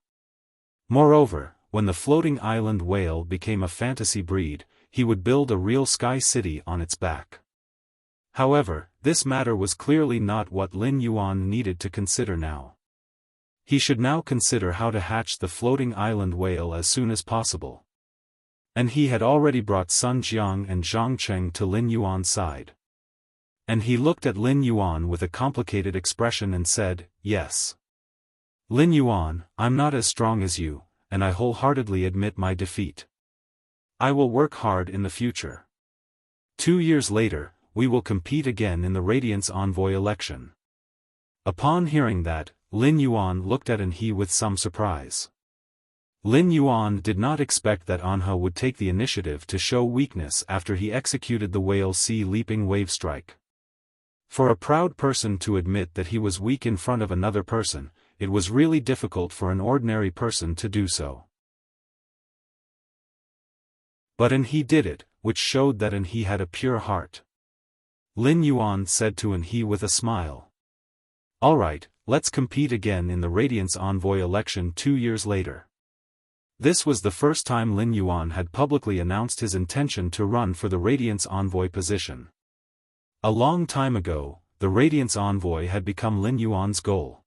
Moreover, when the floating island whale became a fantasy breed, he would build a real sky city on its back. However, this matter was clearly not what Lin Yuan needed to consider now. He should now consider how to hatch the floating island whale as soon as possible. And he had already brought Sun Jiang and Zhang Cheng to Lin Yuan's side. And he looked at Lin Yuan with a complicated expression and said, "Yes. Lin Yuan, I'm not as strong as you, and I wholeheartedly admit my defeat. I will work hard in the future. 2 years later, we will compete again in the Radiance Envoy election." Upon hearing that, Lin Yuan looked at Anhe with some surprise. Lin Yuan did not expect that Anhe would take the initiative to show weakness after he executed the whale sea leaping wave strike. For a proud person to admit that he was weak in front of another person, it was really difficult for an ordinary person to do so. But Anhe did it, which showed that Anhe had a pure heart. Lin Yuan said to Anhe with a smile, "Alright, let's compete again in the Radiance Envoy election 2 years later." This was the first time Lin Yuan had publicly announced his intention to run for the Radiance Envoy position. A long time ago, the Radiance Envoy had become Lin Yuan's goal.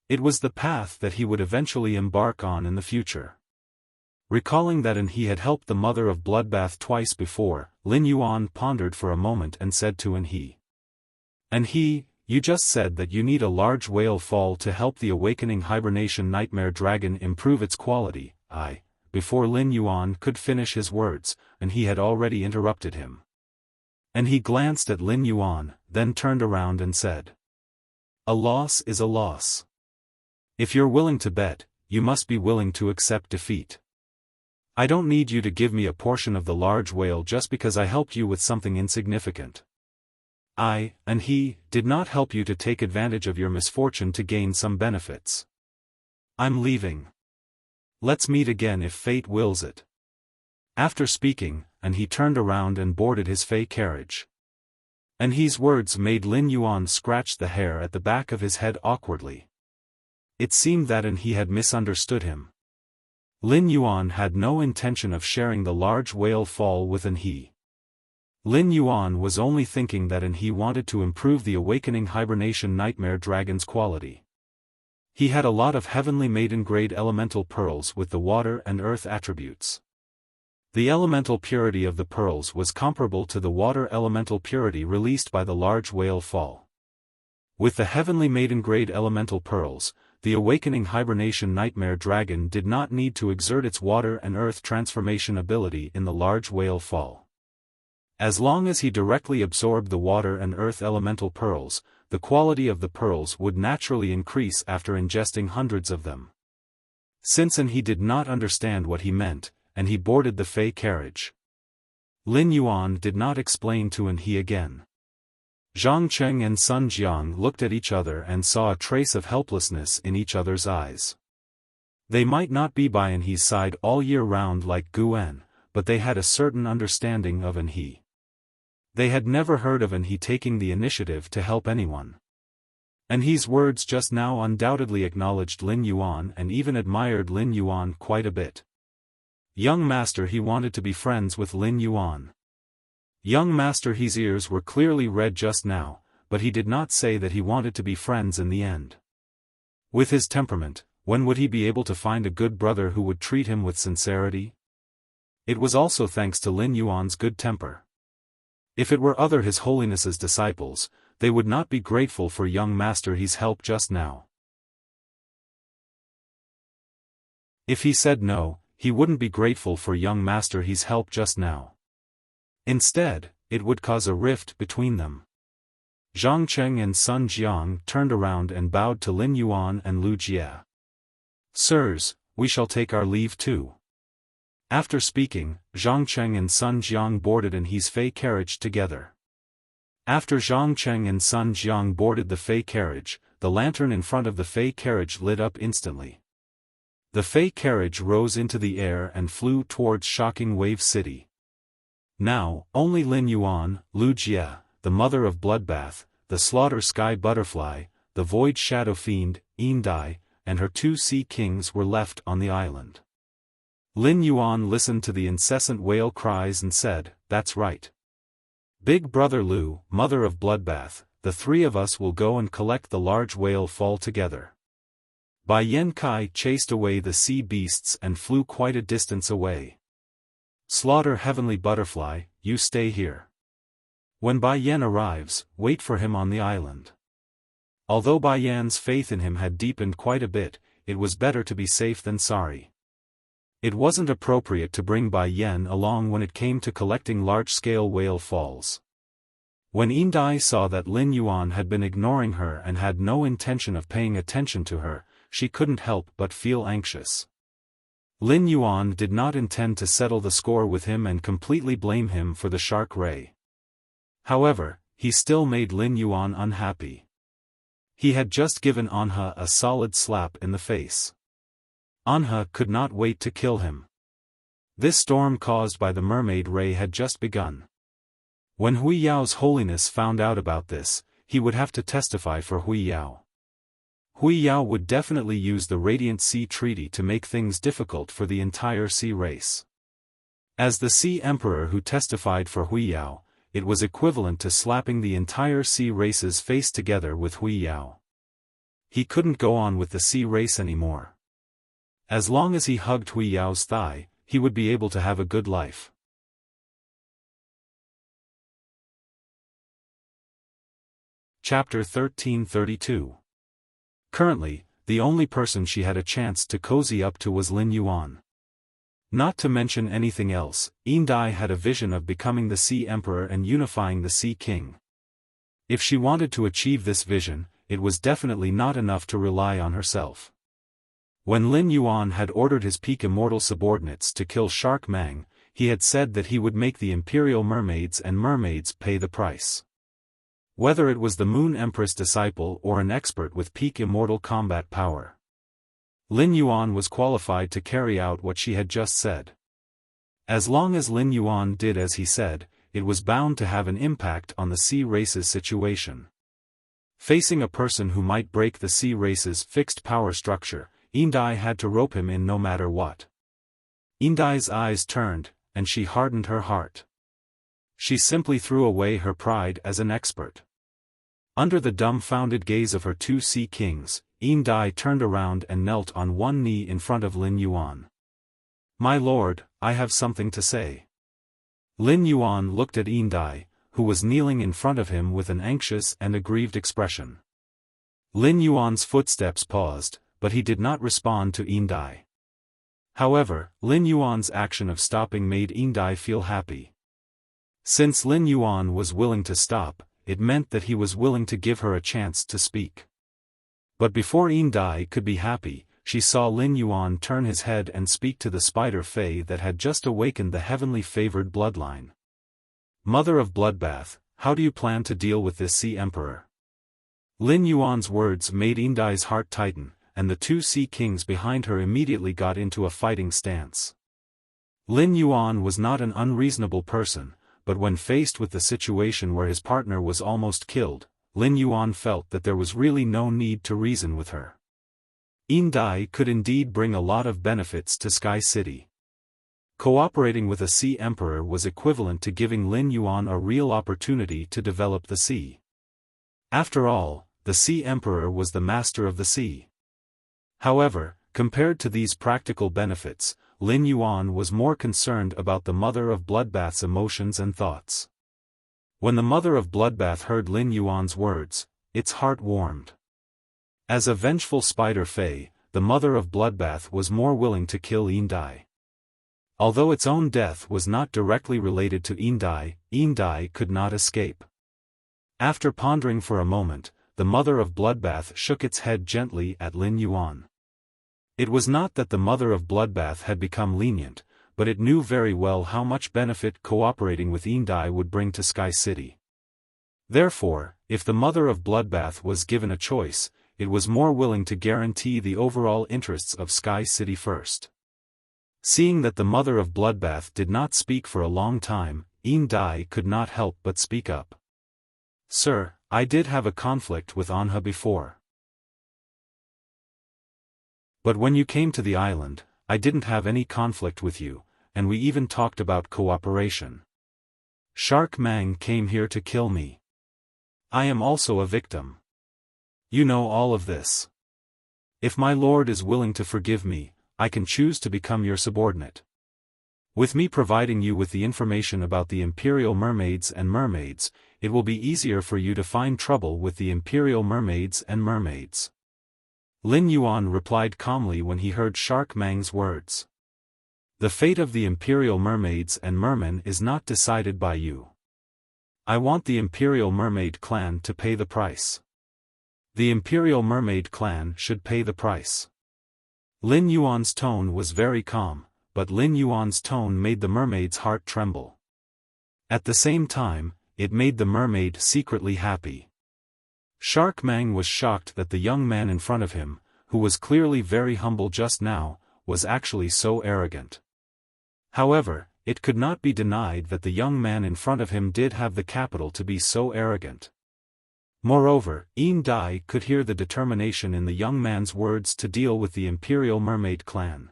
It was the path that he would eventually embark on in the future. Recalling that Anhe had helped the mother of Bloodbath twice before, Lin Yuan pondered for a moment and said to Anhe, "Anhe, you just said that you need a large whale fall to help the awakening hibernation nightmare dragon improve its quality." Before Lin Yuan could finish his words, Anhe had already interrupted him. And he glanced at Lin Yuan, then turned around and said, "A loss is a loss. If you're willing to bet, you must be willing to accept defeat. I don't need you to give me a portion of the large whale just because I helped you with something insignificant. Anhe, did not help you to take advantage of your misfortune to gain some benefits. I'm leaving. Let's meet again if fate wills it." After speaking, Anhe turned around and boarded his fey carriage. Anhe's words made Lin Yuan scratch the hair at the back of his head awkwardly. It seemed that Anhe had misunderstood him. Lin Yuan had no intention of sharing the large whale fall with Anhe. Lin Yuan was only thinking that Anhe wanted to improve the awakening hibernation nightmare dragon's quality. He had a lot of heavenly maiden-grade elemental pearls with the water and earth attributes. The elemental purity of the pearls was comparable to the water elemental purity released by the large whale fall. With the heavenly maiden-grade elemental pearls, the awakening hibernation nightmare dragon did not need to exert its water and earth transformation ability in the large whale fall. As long as he directly absorbed the water and earth elemental pearls, the quality of the pearls would naturally increase after ingesting hundreds of them. Since Anhe did not understand what he meant, and he boarded the fey carriage. Lin Yuan did not explain to Anhe again. Zhang Cheng and Sun Jiang looked at each other and saw a trace of helplessness in each other's eyes. They might not be by Anhe's side all year round like Guan, but they had a certain understanding of Anhe. They had never heard of Anhe taking the initiative to help anyone. Anhe's words just now undoubtedly acknowledged Lin Yuan and even admired Lin Yuan quite a bit. Young Master He wanted to be friends with Lin Yuan. Young Master He's ears were clearly red just now, but he did not say that he wanted to be friends in the end. With his temperament, when would he be able to find a good brother who would treat him with sincerity? It was also thanks to Lin Yuan's good temper. If it were other His Holiness's disciples, they would not be grateful for young Master He's help just now. If he said no, he wouldn't be grateful for young Master He's help just now. Instead, it would cause a rift between them. Zhang Cheng and Sun Jiang turned around and bowed to Lin Yuan and Lu Jie. "Sirs, we shall take our leave too." After speaking, Zhang Cheng and Sun Jiang boarded Anhe's fey carriage together. After Zhang Cheng and Sun Jiang boarded the fey carriage, the lantern in front of the fey carriage lit up instantly. The fey carriage rose into the air and flew towards Shocking Wave City. Now, only Lin Yuan, Lu Jie, the mother of Bloodbath, the Slaughter Sky Butterfly, the Void Shadow Fiend, Dai, and her 2 sea kings were left on the island. Lin Yuan listened to the incessant whale cries and said, "That's right. Big brother Lu, mother of bloodbath, the three of us will go and collect the large whale fall together." Bai Yan Kai chased away the sea beasts and flew quite a distance away. "Slaughter heavenly butterfly, you stay here. When Bai Yan arrives, wait for him on the island." Although Bai Yan's faith in him had deepened quite a bit, it was better to be safe than sorry. It wasn't appropriate to bring Bai Yan along when it came to collecting large-scale whale falls. When Yindai saw that Lin Yuan had been ignoring her and had no intention of paying attention to her, she couldn't help but feel anxious. Lin Yuan did not intend to settle the score with him and completely blame him for the shark ray. However, he still made Lin Yuan unhappy. He had just given Anha a solid slap in the face. Anha could not wait to kill him. This storm caused by the mermaid ray had just begun. When Hui Yao's holiness found out about this, he would have to testify for Hui Yao. Hui Yao would definitely use the Radiant Sea Treaty to make things difficult for the entire sea race. As the Sea Emperor who testified for Hui Yao, it was equivalent to slapping the entire sea race's face together with Hui Yao. He couldn't go on with the sea race anymore. As long as he hugged Hui Yao's thigh, he would be able to have a good life. Chapter 1332. Currently, the only person she had a chance to cozy up to was Lin Yuan. Not to mention anything else, Yindai had a vision of becoming the Sea Emperor and unifying the Sea King. If she wanted to achieve this vision, it was definitely not enough to rely on herself. When Lin Yuan had ordered his peak immortal subordinates to kill Shark Mang, he had said that he would make the Imperial Mermaids and Mermaids pay the price. Whether it was the Moon Empress disciple or an expert with peak immortal combat power, Lin Yuan was qualified to carry out what she had just said. As long as Lin Yuan did as he said, it was bound to have an impact on the sea race's situation. Facing a person who might break the sea race's fixed power structure, Yindai had to rope him in no matter what. Yindai's eyes turned, and she hardened her heart. She simply threw away her pride as an expert. Under the dumbfounded gaze of her two sea kings, Yindai turned around and knelt on one knee in front of Lin Yuan. "My lord, I have something to say." Lin Yuan looked at Yindai, who was kneeling in front of him with an anxious and aggrieved expression. Lin Yuan's footsteps paused, but he did not respond to Yindai. However, Lin Yuan's action of stopping made Yindai feel happy. Since Lin Yuan was willing to stop, it meant that he was willing to give her a chance to speak. But before Yindai could be happy, she saw Lin Yuan turn his head and speak to the spider fae that had just awakened the heavenly favored bloodline. "Mother of Bloodbath, how do you plan to deal with this Sea Emperor?" Lin Yuan's words made Yindai's heart tighten, and the two sea kings behind her immediately got into a fighting stance. Lin Yuan was not an unreasonable person, but when faced with the situation where his partner was almost killed, Lin Yuan felt that there was really no need to reason with her. Yindai could indeed bring a lot of benefits to Sky City. Cooperating with a Sea Emperor was equivalent to giving Lin Yuan a real opportunity to develop the sea. After all, the Sea Emperor was the master of the sea. However, compared to these practical benefits, Lin Yuan was more concerned about the Mother of Bloodbath's emotions and thoughts. When the Mother of Bloodbath heard Lin Yuan's words, its heart warmed. As a vengeful spider fae, the Mother of Bloodbath was more willing to kill Yindai. Although its own death was not directly related to Yindai, Yindai could not escape. After pondering for a moment, the Mother of Bloodbath shook its head gently at Lin Yuan. It was not that the Mother of Bloodbath had become lenient, but it knew very well how much benefit cooperating with Yindai would bring to Sky City. Therefore, if the Mother of Bloodbath was given a choice, it was more willing to guarantee the overall interests of Sky City first. Seeing that the Mother of Bloodbath did not speak for a long time, Yindai could not help but speak up. "Sir, I did have a conflict with Anha before. But when you came to the island, I didn't have any conflict with you, and we even talked about cooperation. Shark Mang came here to kill me. I am also a victim. You know all of this. If my lord is willing to forgive me, I can choose to become your subordinate. With me providing you with the information about the Imperial Mermaids and Mermaids, it will be easier for you to find trouble with the Imperial Mermaids and Mermaids. Lin Yuan replied calmly when he heard Shark Mang's words. The fate of the Imperial Mermaids and Mermen is not decided by you. I want the Imperial Mermaid clan to pay the price. The Imperial Mermaid clan should pay the price. Lin Yuan's tone was very calm, but Lin Yuan's tone made the mermaid's heart tremble. At the same time, it made the mermaid secretly happy. Shark Mang was shocked that the young man in front of him, who was clearly very humble just now, was actually so arrogant. However, it could not be denied that the young man in front of him did have the capital to be so arrogant. Moreover, Yin Dai could hear the determination in the young man's words to deal with the Imperial Mermaid clan.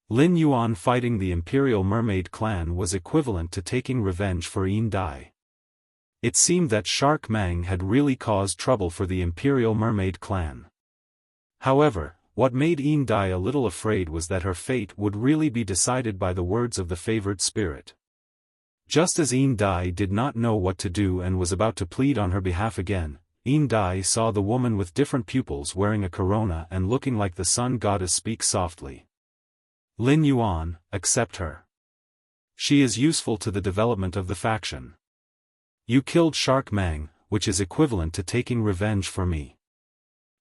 Lin Yuan fighting the Imperial Mermaid clan was equivalent to taking revenge for Yin Dai. It seemed that Shark Mang had really caused trouble for the Imperial Mermaid clan. However, what made Yin Dai a little afraid was that her fate would really be decided by the words of the favored spirit. Just as Yin Dai did not know what to do and was about to plead on her behalf again, Yin Dai saw the woman with different pupils wearing a corona and looking like the sun goddess speak softly. Lin Yuan, accept her. She is useful to the development of the faction. You killed Shark Mang, which is equivalent to taking revenge for me.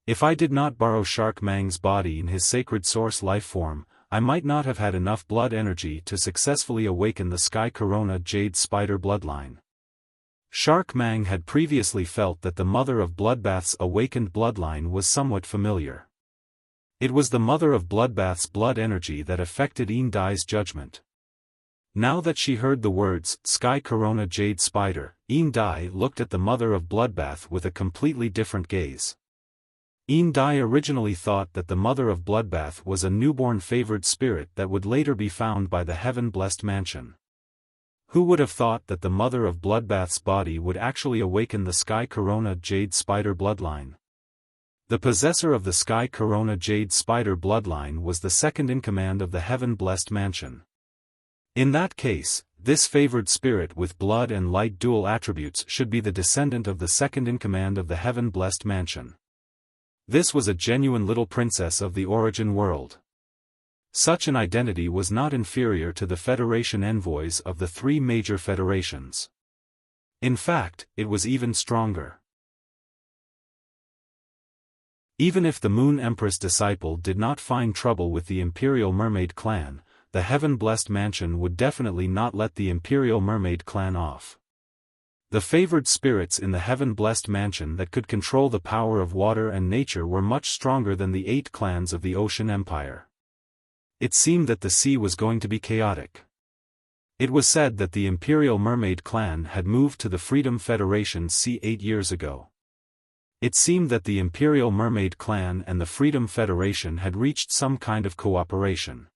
If I did not borrow Shark Mang's body in his sacred source life form, I might not have had enough blood energy to successfully awaken the Sky Corona Jade Spider bloodline. Shark Mang had previously felt that the Mother of Bloodbath's awakened bloodline was somewhat familiar. It was the Mother of Bloodbath's blood energy that affected Yin Dai's judgment. Now that she heard the words, Sky Corona Jade Spider, Yin Dai looked at the Mother of Bloodbath with a completely different gaze. Yin Dai originally thought that the Mother of Bloodbath was a newborn favored spirit that would later be found by the heaven-blessed mansion. Who would have thought that the Mother of Bloodbath's body would actually awaken the Sky Corona Jade Spider bloodline? The possessor of the Sky Corona Jade Spider bloodline was the second-in-command of the heaven-blessed mansion. In that case, this favored spirit with blood and light dual attributes should be the descendant of the second-in-command of the heaven-blessed mansion. This was a genuine little princess of the origin world. Such an identity was not inferior to the Federation envoys of the three major federations. In fact, it was even stronger. Even if the Moon Empress disciple did not find trouble with the Imperial Mermaid clan, the Heaven-Blessed Mansion would definitely not let the Imperial Mermaid clan off. The favored spirits in the Heaven-Blessed Mansion that could control the power of water and nature were much stronger than the 8 clans of the Ocean Empire. It seemed that the sea was going to be chaotic. It was said that the Imperial Mermaid clan had moved to the Freedom Federation Sea 8 years ago. It seemed that the Imperial Mermaid clan and the Freedom Federation had reached some kind of cooperation.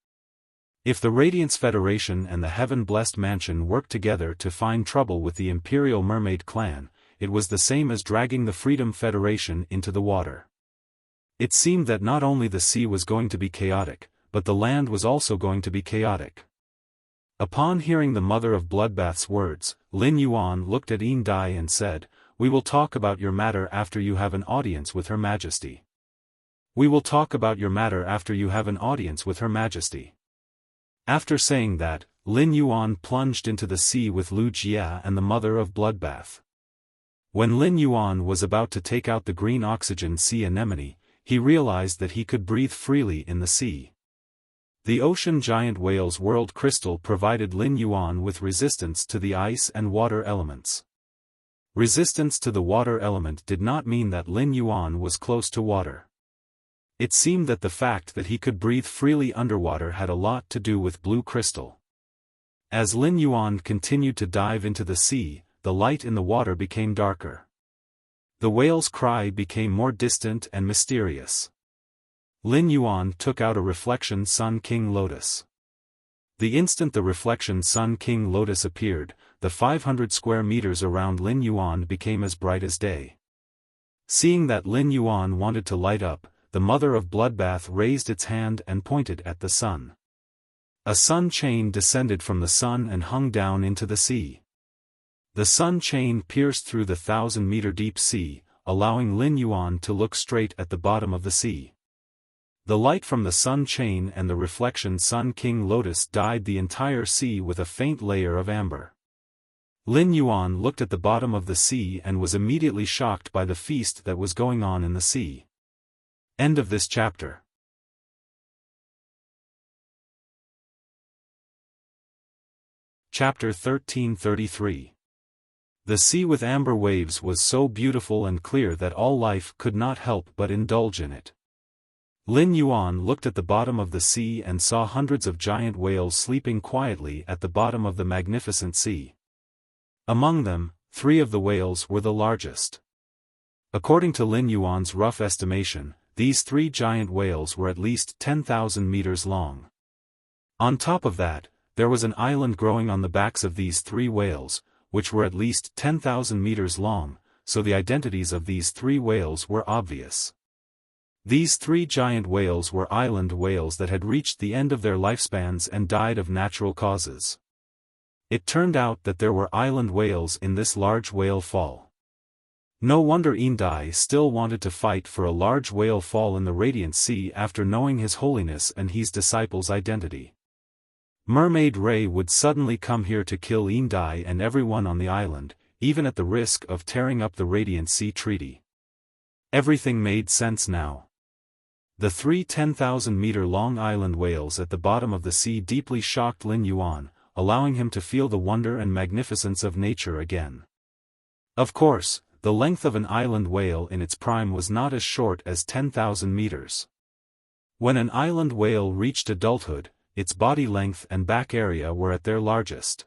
If the Radiance Federation and the Heaven-Blessed Mansion worked together to find trouble with the Imperial Mermaid clan, it was the same as dragging the Freedom Federation into the water. It seemed that not only the sea was going to be chaotic, but the land was also going to be chaotic. Upon hearing the Mother of Bloodbath's words, Lin Yuan looked at Yin Dai and said, "We will talk about your matter after you have an audience with Her Majesty." We will talk about your matter after you have an audience with Her Majesty. After saying that, Lin Yuan plunged into the sea with Lu Jia and the Mother of Bloodbath. When Lin Yuan was about to take out the green oxygen sea anemone, he realized that he could breathe freely in the sea. The ocean giant whale's world crystal provided Lin Yuan with resistance to the ice and water elements. Resistance to the water element did not mean that Lin Yuan was close to water. It seemed that the fact that he could breathe freely underwater had a lot to do with blue crystal. As Lin Yuan continued to dive into the sea, the light in the water became darker. The whale's cry became more distant and mysterious. Lin Yuan took out a reflection Sun King Lotus. The instant the reflection Sun King Lotus appeared, the 500 square meters around Lin Yuan became as bright as day. Seeing that Lin Yuan wanted to light up, the mother of Bloodbath raised its hand and pointed at the sun. A sun chain descended from the sun and hung down into the sea. The sun chain pierced through the 1,000-meter deep sea, allowing Lin Yuan to look straight at the bottom of the sea. The light from the sun chain and the reflection Sun King Lotus dyed the entire sea with a faint layer of amber. Lin Yuan looked at the bottom of the sea and was immediately shocked by the feast that was going on in the sea. End of this chapter. Chapter 1333. The sea with amber waves was so beautiful and clear that all life could not help but indulge in it. Lin Yuan looked at the bottom of the sea and saw hundreds of giant whales sleeping quietly at the bottom of the magnificent sea. Among them, 3 of the whales were the largest. According to Lin Yuan's rough estimation, these 3 giant whales were at least 10,000 meters long. On top of that, there was an island growing on the backs of these 3 whales, which were at least 10,000 meters long, so the identities of these 3 whales were obvious. These 3 giant whales were island whales that had reached the end of their lifespans and died of natural causes. It turned out that there were island whales in this large whale fall. No wonder Indai still wanted to fight for a large whale fall in the Radiant Sea after knowing His Holiness and his disciples' identity. Mermaid Ray would suddenly come here to kill Indai and everyone on the island, even at the risk of tearing up the Radiant Sea Treaty. Everything made sense now. The 3 10,000-meter-long island whales at the bottom of the sea deeply shocked Lin Yuan, allowing him to feel the wonder and magnificence of nature again. Of course, the length of an island whale in its prime was not as short as 10,000 meters. When an island whale reached adulthood, its body length and back area were at their largest.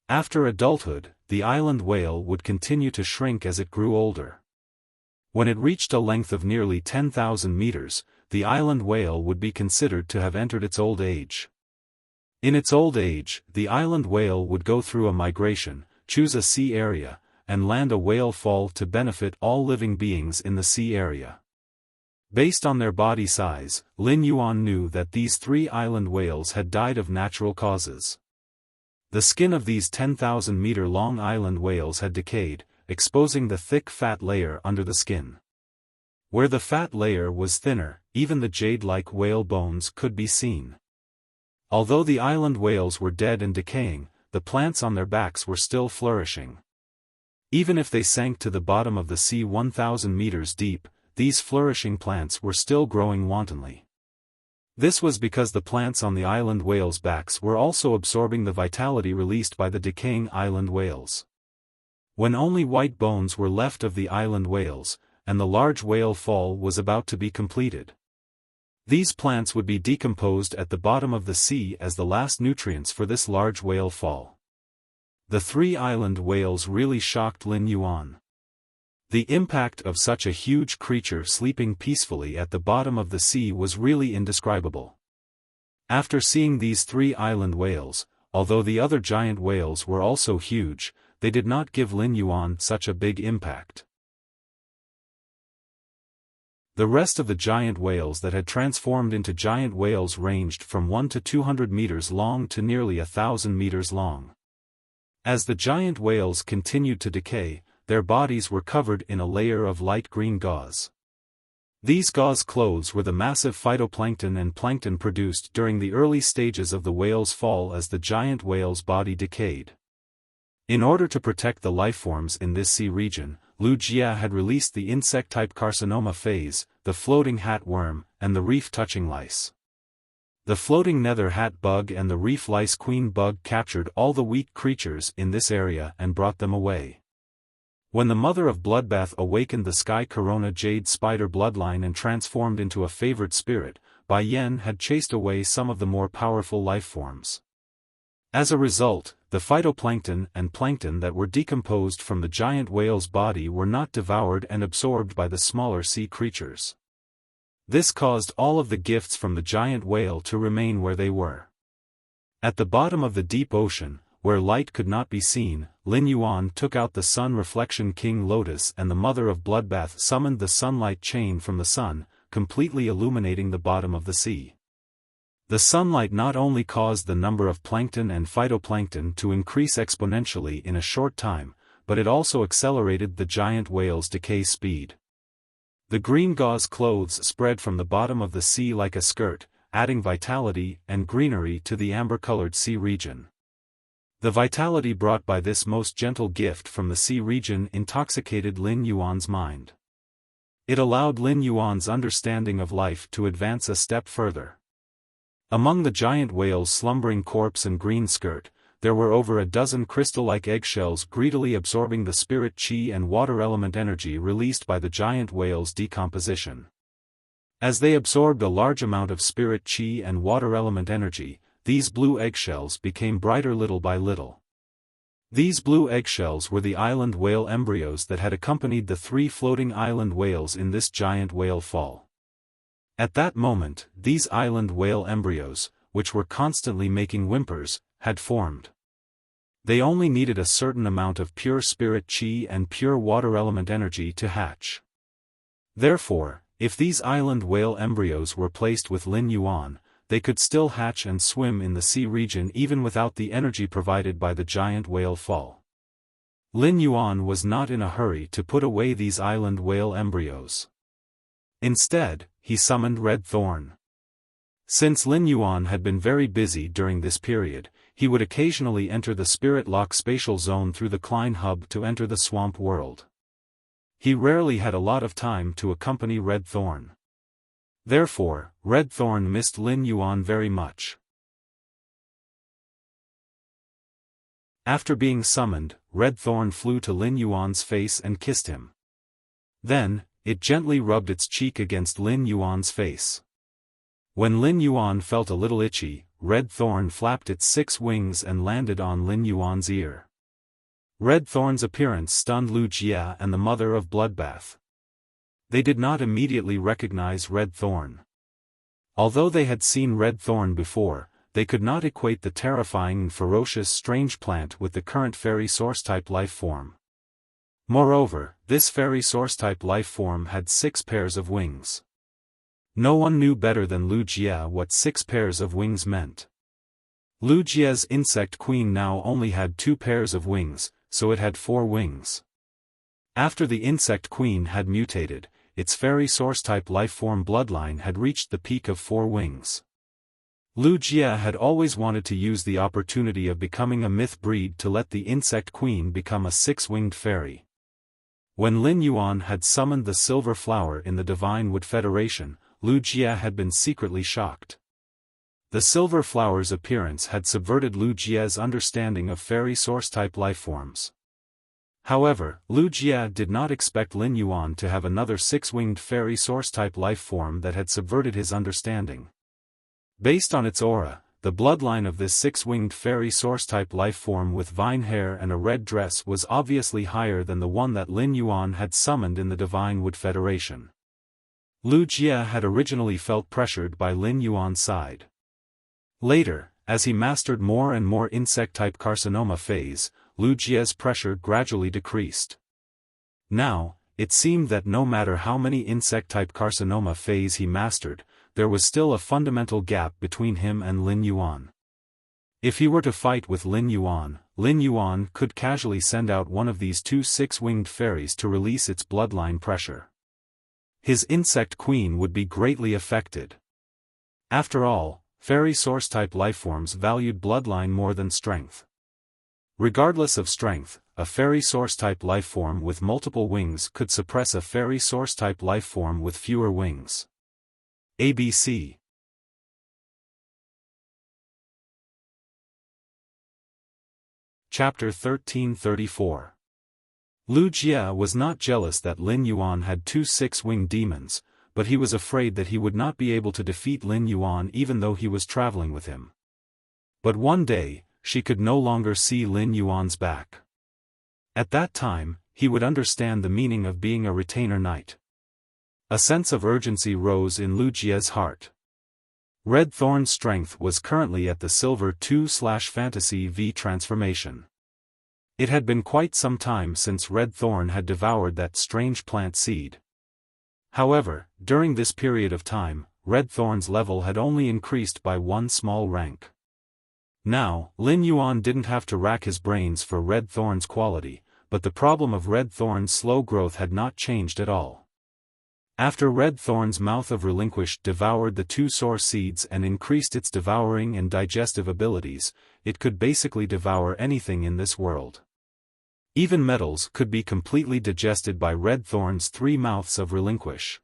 After adulthood, the island whale would continue to shrink as it grew older. When it reached a length of nearly 10,000 meters, the island whale would be considered to have entered its old age. In its old age, the island whale would go through a migration, choose a sea area, and land a whale fall to benefit all living beings in the sea area. Based on their body size, Lin Yuan knew that these 3 island whales had died of natural causes. The skin of these 10,000-meter-long island whales had decayed, exposing the thick fat layer under the skin. Where the fat layer was thinner, even the jade-like whale bones could be seen. Although the island whales were dead and decaying, the plants on their backs were still flourishing. Even if they sank to the bottom of the sea 1,000 meters deep, these flourishing plants were still growing wantonly. This was because the plants on the island whales' backs were also absorbing the vitality released by the decaying island whales. When only white bones were left of the island whales, and the large whale fall was about to be completed, these plants would be decomposed at the bottom of the sea as the last nutrients for this large whale fall. The 3 island whales really shocked Lin Yuan. The impact of such a huge creature sleeping peacefully at the bottom of the sea was really indescribable. After seeing these 3 island whales, although the other giant whales were also huge, they did not give Lin Yuan such a big impact. The rest of the giant whales that had transformed into giant whales ranged from 1 to 200 meters long to nearly 1,000 meters long. As the giant whales continued to decay, their bodies were covered in a layer of light green gauze. These gauze clothes were the massive phytoplankton and plankton produced during the early stages of the whale's fall as the giant whale's body decayed. In order to protect the lifeforms in this sea region, Wuxia had released the insect-type carcinoma phase, the floating hat worm, and the reef-touching lice. The floating nether hat bug and the reef lice queen bug captured all the weak creatures in this area and brought them away. When the mother of Bloodbath awakened the Sky Corona Jade Spider bloodline and transformed into a favored spirit, Bai Yen had chased away some of the more powerful lifeforms. As a result, the phytoplankton and plankton that were decomposed from the giant whale's body were not devoured and absorbed by the smaller sea creatures. This caused all of the gifts from the giant whale to remain where they were. At the bottom of the deep ocean, where light could not be seen, Lin Yuan took out the Sun Reflection King Lotus, and the Mother of Bloodbath summoned the sunlight chain from the sun, completely illuminating the bottom of the sea. The sunlight not only caused the number of plankton and phytoplankton to increase exponentially in a short time, but it also accelerated the giant whale's decay speed. The green gauze clothes spread from the bottom of the sea like a skirt, adding vitality and greenery to the amber-colored sea region. The vitality brought by this most gentle gift from the sea region intoxicated Lin Yuan's mind. It allowed Lin Yuan's understanding of life to advance a step further. Among the giant whale's slumbering corpse and green skirt, there were over a dozen crystal-like eggshells greedily absorbing the spirit chi and water element energy released by the giant whale's decomposition. As they absorbed a large amount of spirit chi and water element energy, these blue eggshells became brighter little by little. These blue eggshells were the island whale embryos that had accompanied the 3 floating island whales in this giant whale fall. At that moment, these island whale embryos, which were constantly making whimpers, had formed. They only needed a certain amount of pure spirit chi and pure water element energy to hatch. Therefore, if these island whale embryos were placed with Lin Yuan, they could still hatch and swim in the sea region even without the energy provided by the giant whale fall. Lin Yuan was not in a hurry to put away these island whale embryos. Instead, he summoned Red Thorn. Since Lin Yuan had been very busy during this period, he would occasionally enter the Spirit Lock spatial zone through the Klein Hub to enter the swamp world. He rarely had a lot of time to accompany Red Thorn. Therefore, Red Thorn missed Lin Yuan very much. After being summoned, Red Thorn flew to Lin Yuan's face and kissed him. Then, it gently rubbed its cheek against Lin Yuan's face. When Lin Yuan felt a little itchy, Red Thorn flapped its 6 wings and landed on Lin Yuan's ear. Red Thorn's appearance stunned Wuxia and the Mother of Bloodbath. They did not immediately recognize Red Thorn. Although they had seen Red Thorn before, they could not equate the terrifying and ferocious strange plant with the current fairy source-type life form. Moreover, this fairy source-type life form had 6 pairs of wings. No one knew better than Wuxia what 6 pairs of wings meant. Wuxia's insect queen now only had 2 pairs of wings, so it had 4 wings. After the insect queen had mutated, its fairy source-type life-form bloodline had reached the peak of 4 wings. Wuxia had always wanted to use the opportunity of becoming a myth breed to let the insect queen become a 6-winged fairy. When Lin Yuan had summoned the silver flower in the Divine Wood Federation, Wuxia had been secretly shocked. The silver flower's appearance had subverted Wuxia's understanding of fairy source-type lifeforms. However, Wuxia did not expect Lin Yuan to have another 6-winged fairy source-type lifeform that had subverted his understanding. Based on its aura, the bloodline of this 6-winged fairy source-type lifeform with vine hair and a red dress was obviously higher than the one that Lin Yuan had summoned in the Divine Wood Federation. Wuxia had originally felt pressured by Lin Yuan's side. Later, as he mastered more and more insect-type carcinoma phase, Wuxia's pressure gradually decreased. Now, it seemed that no matter how many insect-type carcinoma phase he mastered, there was still a fundamental gap between him and Lin Yuan. If he were to fight with Lin Yuan could casually send out one of these 2 6-winged fairies to release its bloodline pressure. His insect queen would be greatly affected. After all, fairy source-type lifeforms valued bloodline more than strength. Regardless of strength, a fairy source-type lifeform with multiple wings could suppress a fairy source-type lifeform with fewer wings. ABC. Chapter 1334. Wuxia was not jealous that Lin Yuan had 2 6-winged demons, but he was afraid that he would not be able to defeat Lin Yuan even though he was traveling with him. But one day, she could no longer see Lin Yuan's back. At that time, he would understand the meaning of being a retainer knight. A sense of urgency rose in Wuxia's heart. Red Thorn's strength was currently at the Silver 2/Fantasy V transformation. It had been quite some time since Red Thorn had devoured that strange plant seed. However, during this period of time, Red Thorn's level had only increased by one small rank. Now, Lin Yuan didn't have to rack his brains for Red Thorn's quality, but the problem of Red Thorn's slow growth had not changed at all. After Red Thorn's mouth of relinquish devoured the 2 source seeds and increased its devouring and digestive abilities, it could basically devour anything in this world. Even metals could be completely digested by Red Thorn's 3 mouths of relinquish.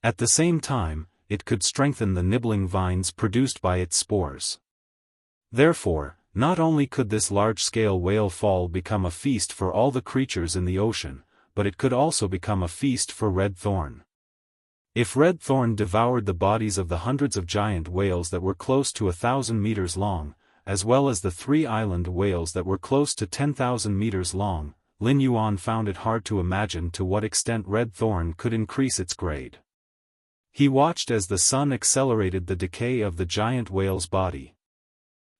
At the same time, it could strengthen the nibbling vines produced by its spores. Therefore, not only could this large-scale whale fall become a feast for all the creatures in the ocean, but it could also become a feast for Red Thorn. If Red Thorn devoured the bodies of the hundreds of giant whales that were close to 1,000 meters long, as well as the 3 island whales that were close to 10,000 meters long, Lin Yuan found it hard to imagine to what extent Red Thorn could increase its grade. He watched as the sun accelerated the decay of the giant whale's body.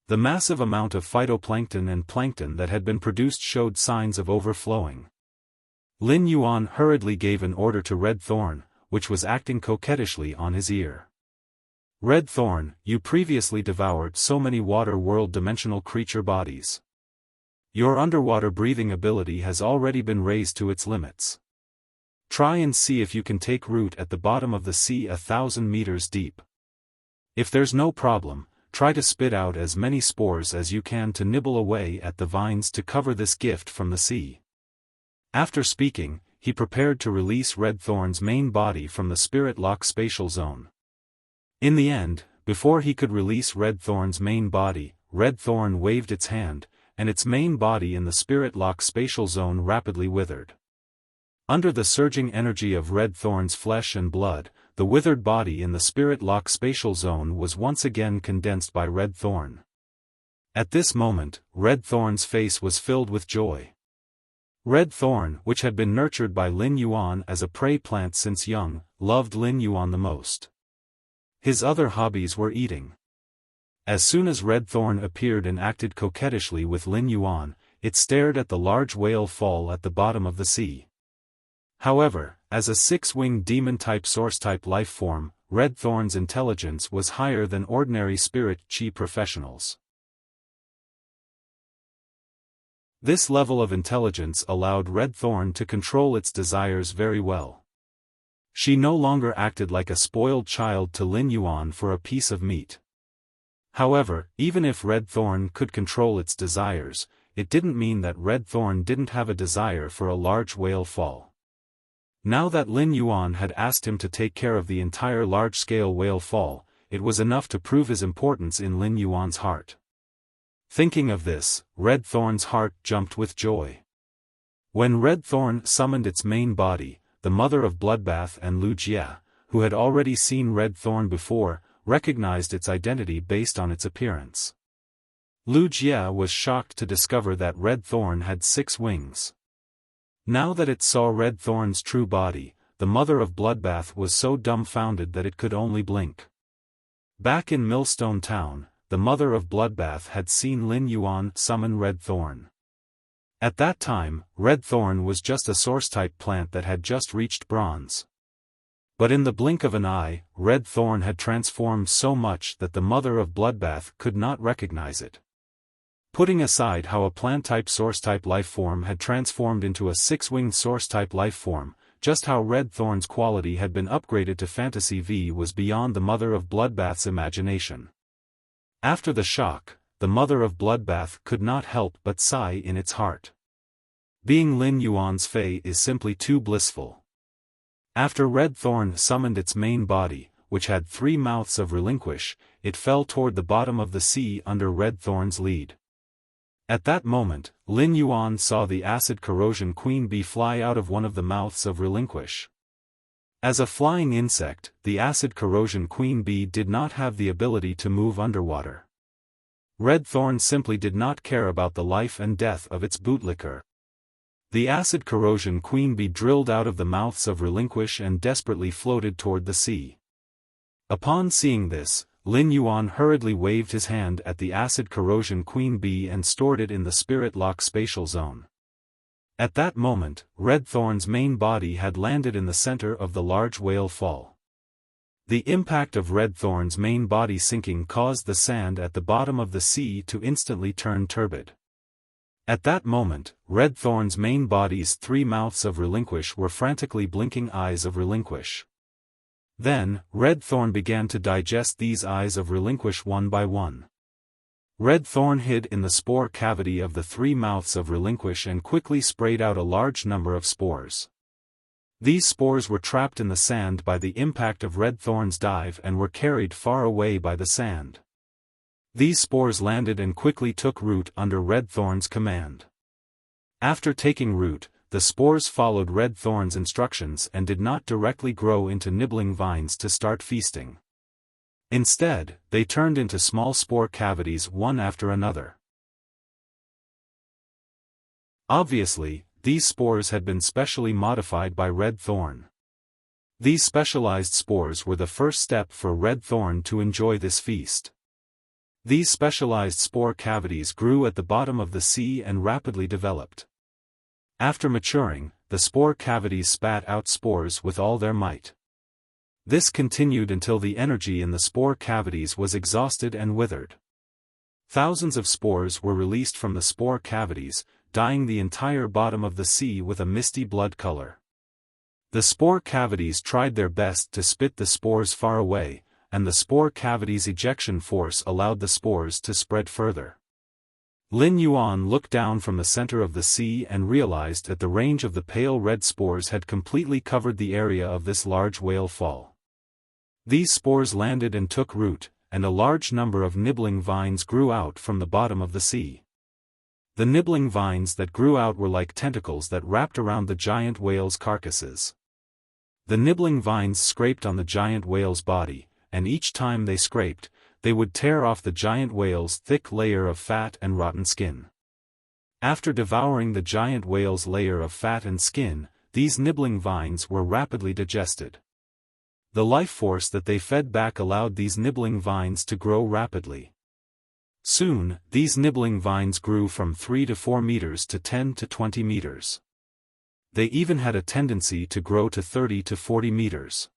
The massive amount of phytoplankton and plankton that had been produced showed signs of overflowing. Lin Yuan hurriedly gave an order to Red Thorn, which was acting coquettishly on his ear. Red Thorn, you previously devoured so many water world dimensional creature bodies. Your underwater breathing ability has already been raised to its limits. Try and see if you can take root at the bottom of the sea 1,000 meters deep. If there's no problem, try to spit out as many spores as you can to nibble away at the vines to cover this gift from the sea. After speaking, he prepared to release Red Thorn's main body from the Spirit Lock spatial zone. In the end, before he could release Red Thorn's main body, Red Thorn waved its hand, and its main body in the Spirit Lock spatial zone rapidly withered. Under the surging energy of Red Thorn's flesh and blood, the withered body in the Spirit Lock spatial zone was once again condensed by Red Thorn. At this moment, Red Thorn's face was filled with joy. Red Thorn, which had been nurtured by Lin Yuan as a prey plant since young, loved Lin Yuan the most. His other hobbies were eating. As soon as Red Thorn appeared and acted coquettishly with Lin Yuan, it stared at the large whale fall at the bottom of the sea. However, as a 6-winged demon-type source-type life form, Red Thorn's intelligence was higher than ordinary spirit chi professionals. This level of intelligence allowed Red Thorn to control its desires very well. She no longer acted like a spoiled child to Lin Yuan for a piece of meat. However, even if Red Thorn could control its desires, it didn't mean that Red Thorn didn't have a desire for a large whale fall. Now that Lin Yuan had asked him to take care of the entire large-scale whale fall, it was enough to prove his importance in Lin Yuan's heart. Thinking of this, Red Thorn's heart jumped with joy. When Red Thorn summoned its main body, the mother of Bloodbath and Wuxia, who had already seen Red Thorn before, recognized its identity based on its appearance. Wuxia was shocked to discover that Red Thorn had 6 wings. Now that it saw Red Thorn's true body, the mother of Bloodbath was so dumbfounded that it could only blink. Back in Millstone Town, the mother of Bloodbath had seen Lin Yuan summon Red Thorn. At that time, Red Thorn was just a source-type plant that had just reached bronze. But in the blink of an eye, Red Thorn had transformed so much that the mother of Bloodbath could not recognize it. Putting aside how a plant-type source-type life form had transformed into a 6-winged source-type life form, just how Red Thorn's quality had been upgraded to Fantasy V was beyond the mother of Bloodbath's imagination. After the shock, the mother of Bloodbath could not help but sigh in its heart. Being Lin Yuan's Fey is simply too blissful. After Red Thorn summoned its main body, which had 3 mouths of relinquish, it fell toward the bottom of the sea under Red Thorn's lead. At that moment, Lin Yuan saw the acid corrosion queen bee fly out of one of the mouths of relinquish. As a flying insect, the acid corrosion queen bee did not have the ability to move underwater. Red Thorn simply did not care about the life and death of its bootlicker. The acid corrosion queen bee drilled out of the mouths of Relinquish and desperately floated toward the sea. Upon seeing this, Lin Yuan hurriedly waved his hand at the acid corrosion queen bee and stored it in the spirit lock spatial zone. At that moment, Red Thorn's main body had landed in the center of the large whale fall. The impact of Red Thorn's main body sinking caused the sand at the bottom of the sea to instantly turn turbid. At that moment, Red Thorn's main body's 3 mouths of Relinquish were frantically blinking eyes of Relinquish. Then, Red Thorn began to digest these eyes of Relinquish one by one. Red Thorn hid in the spore cavity of the 3 mouths of Relinquish and quickly sprayed out a large number of spores. These spores were trapped in the sand by the impact of Red Thorn's dive and were carried far away by the sand. These spores landed and quickly took root under Red Thorn's command. After taking root, the spores followed Red Thorn's instructions and did not directly grow into nibbling vines to start feasting. Instead, they turned into small spore cavities one after another. Obviously, these spores had been specially modified by Red Thorn. These specialized spores were the first step for Red Thorn to enjoy this feast. These specialized spore cavities grew at the bottom of the sea and rapidly developed. After maturing, the spore cavities spat out spores with all their might. This continued until the energy in the spore cavities was exhausted and withered. Thousands of spores were released from the spore cavities, dyeing the entire bottom of the sea with a misty blood color. The spore cavities tried their best to spit the spores far away, and the spore cavities' ejection force allowed the spores to spread further. Lin Yuan looked down from the center of the sea and realized that the range of the pale red spores had completely covered the area of this large whale fall. These spores landed and took root, and a large number of nibbling vines grew out from the bottom of the sea. The nibbling vines that grew out were like tentacles that wrapped around the giant whale's carcasses. The nibbling vines scraped on the giant whale's body, and each time they scraped, they would tear off the giant whale's thick layer of fat and rotten skin. After devouring the giant whale's layer of fat and skin, these nibbling vines were rapidly digested. The life force that they fed back allowed these nibbling vines to grow rapidly. Soon, these nibbling vines grew from 3 to 4 meters to 10 to 20 meters. They even had a tendency to grow to 30 to 40 meters.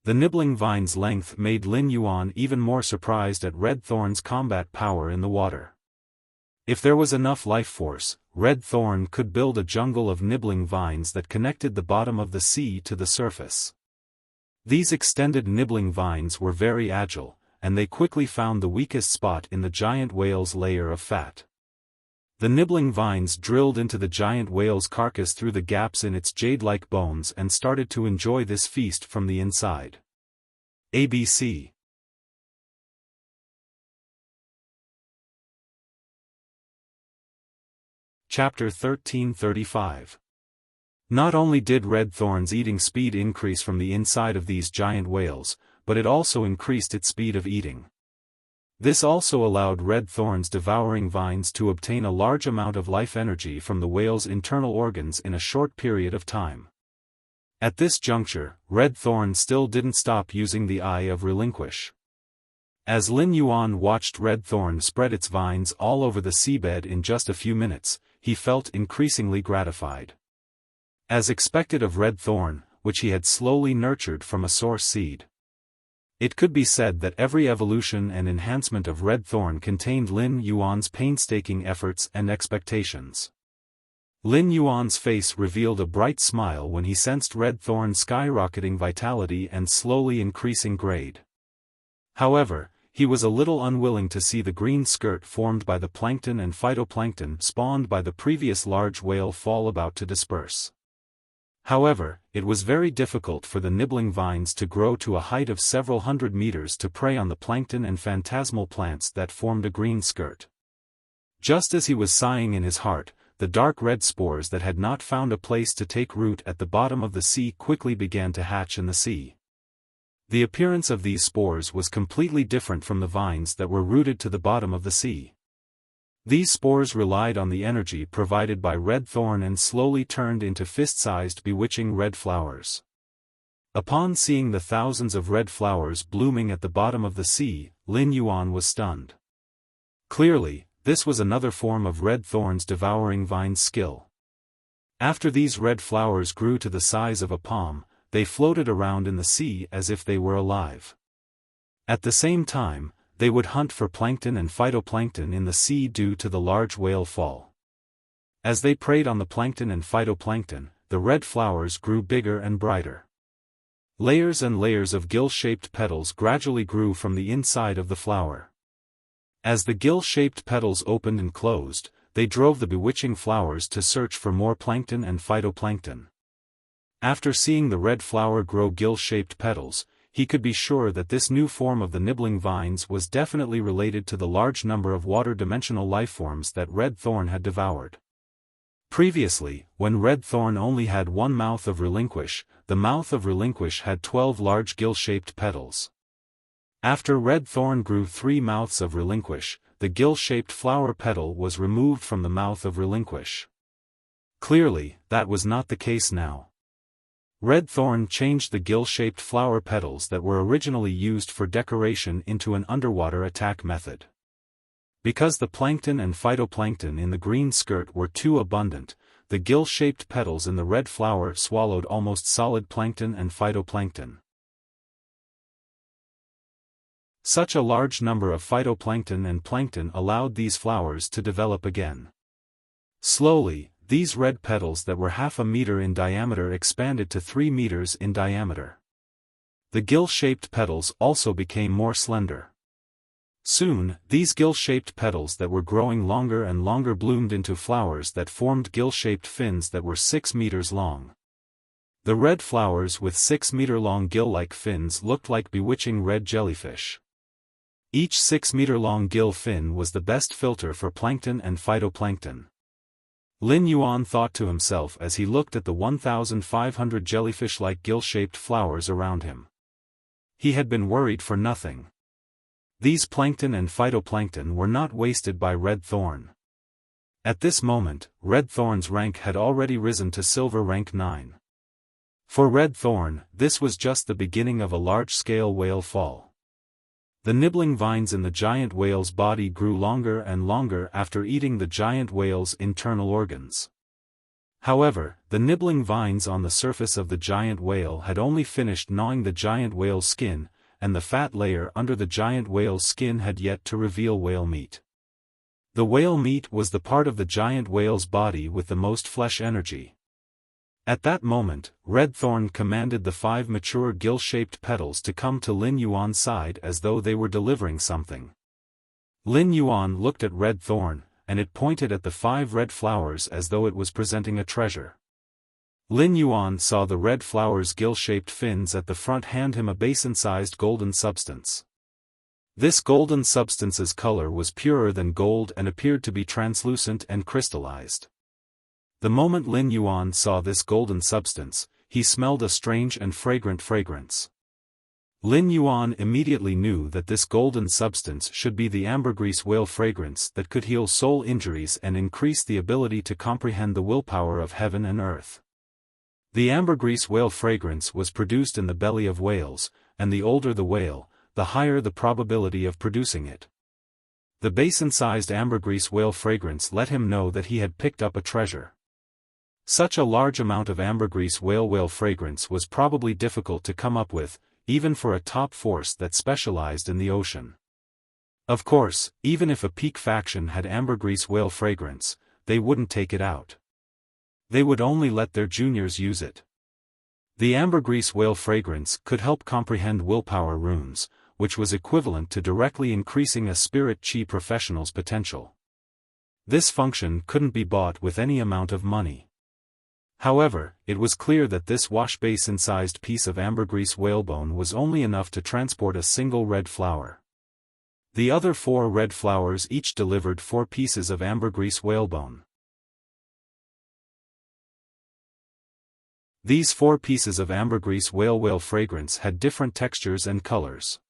The nibbling vine's length made Lin Yuan even more surprised at Red Thorn's combat power in the water. If there was enough life force, Red Thorn could build a jungle of nibbling vines that connected the bottom of the sea to the surface. These extended nibbling vines were very agile, and they quickly found the weakest spot in the giant whale's layer of fat. The nibbling vines drilled into the giant whale's carcass through the gaps in its jade-like bones and started to enjoy this feast from the inside. ABC. Chapter 1335. Not only did Red Thorn's eating speed increase from the inside of these giant whales, but it also increased its speed of eating. This also allowed Red Thorn's devouring vines to obtain a large amount of life energy from the whale's internal organs in a short period of time. At this juncture, Red Thorn still didn't stop using the Eye of Relinquish. As Lin Yuan watched Red Thorn spread its vines all over the seabed in just a few minutes, he felt increasingly gratified. As expected of Red Thorn, which he had slowly nurtured from a source seed. It could be said that every evolution and enhancement of Red Thorn contained Lin Yuan's painstaking efforts and expectations. Lin Yuan's face revealed a bright smile when he sensed Red Thorn's skyrocketing vitality and slowly increasing grade. However, he was a little unwilling to see the green skirt formed by the plankton and phytoplankton spawned by the previous large whale fall about to disperse. However, it was very difficult for the nibbling vines to grow to a height of several hundred meters to prey on the plankton and phantasmal plants that formed a green skirt. Just as he was sighing in his heart, the dark red spores that had not found a place to take root at the bottom of the sea quickly began to hatch in the sea. The appearance of these spores was completely different from the vines that were rooted to the bottom of the sea. These spores relied on the energy provided by red thorn and slowly turned into fist-sized bewitching red flowers. Upon seeing the thousands of red flowers blooming at the bottom of the sea, Lin Yuan was stunned. Clearly, this was another form of red thorn's devouring vine's skill. After these red flowers grew to the size of a palm, they floated around in the sea as if they were alive. At the same time, they would hunt for plankton and phytoplankton in the sea due to the large whale fall. As they preyed on the plankton and phytoplankton, the red flowers grew bigger and brighter. Layers and layers of gill-shaped petals gradually grew from the inside of the flower. As the gill-shaped petals opened and closed, they drove the bewitching flowers to search for more plankton and phytoplankton. After seeing the red flower grow gill-shaped petals, he could be sure that this new form of the nibbling vines was definitely related to the large number of water-dimensional lifeforms that red thorn had devoured. Previously, when red thorn only had one mouth of relinquish, the mouth of relinquish had 12 large gill-shaped petals. After red thorn grew 3 mouths of relinquish, the gill-shaped flower petal was removed from the mouth of relinquish. Clearly, that was not the case now. Red thorn changed the gill-shaped flower petals that were originally used for decoration into an underwater attack method. Because the plankton and phytoplankton in the green skirt were too abundant, the gill-shaped petals in the red flower swallowed almost solid plankton and phytoplankton. Such a large number of phytoplankton and plankton allowed these flowers to develop again. Slowly, these red petals that were half a meter in diameter expanded to 3 meters in diameter. The gill-shaped petals also became more slender. Soon, these gill-shaped petals that were growing longer and longer bloomed into flowers that formed gill-shaped fins that were 6 meters long. The red flowers with 6-meter-long gill-like fins looked like bewitching red jellyfish. Each 6-meter-long gill fin was the best filter for plankton and phytoplankton. Lin Yuan thought to himself as he looked at the 1,500 jellyfish-like gill-shaped flowers around him. He had been worried for nothing. These plankton and phytoplankton were not wasted by red thorn. At this moment, red thorn's rank had already risen to silver rank 9. For red thorn, this was just the beginning of a large-scale whale fall. The nibbling vines in the giant whale's body grew longer and longer after eating the giant whale's internal organs. However, the nibbling vines on the surface of the giant whale had only finished gnawing the giant whale's skin, and the fat layer under the giant whale's skin had yet to reveal whale meat. The whale meat was the part of the giant whale's body with the most flesh energy. At that moment, red thorn commanded the 5 mature gill-shaped petals to come to Lin Yuan's side as though they were delivering something. Lin Yuan looked at red thorn, and it pointed at the 5 red flowers as though it was presenting a treasure. Lin Yuan saw the red flower's gill-shaped fins at the front hand him a basin-sized golden substance. This golden substance's color was purer than gold and appeared to be translucent and crystallized. The moment Lin Yuan saw this golden substance, he smelled a strange and fragrant fragrance. Lin Yuan immediately knew that this golden substance should be the ambergris whale fragrance that could heal soul injuries and increase the ability to comprehend the willpower of heaven and earth. The ambergris whale fragrance was produced in the belly of whales, and the older the whale, the higher the probability of producing it. The basin-sized ambergris whale fragrance let him know that he had picked up a treasure. Such a large amount of ambergris whale fragrance was probably difficult to come up with, even for a top force that specialized in the ocean. Of course, even if a peak faction had ambergris whale fragrance, they wouldn't take it out. They would only let their juniors use it. The ambergris whale fragrance could help comprehend willpower runes, which was equivalent to directly increasing a spirit chi professional's potential. This function couldn't be bought with any amount of money. However, it was clear that this wash basin-sized piece of ambergris whalebone was only enough to transport a single red flower. The other 4 red flowers each delivered 4 pieces of ambergris whalebone. These 4 pieces of ambergris whale fragrance had different textures and colors.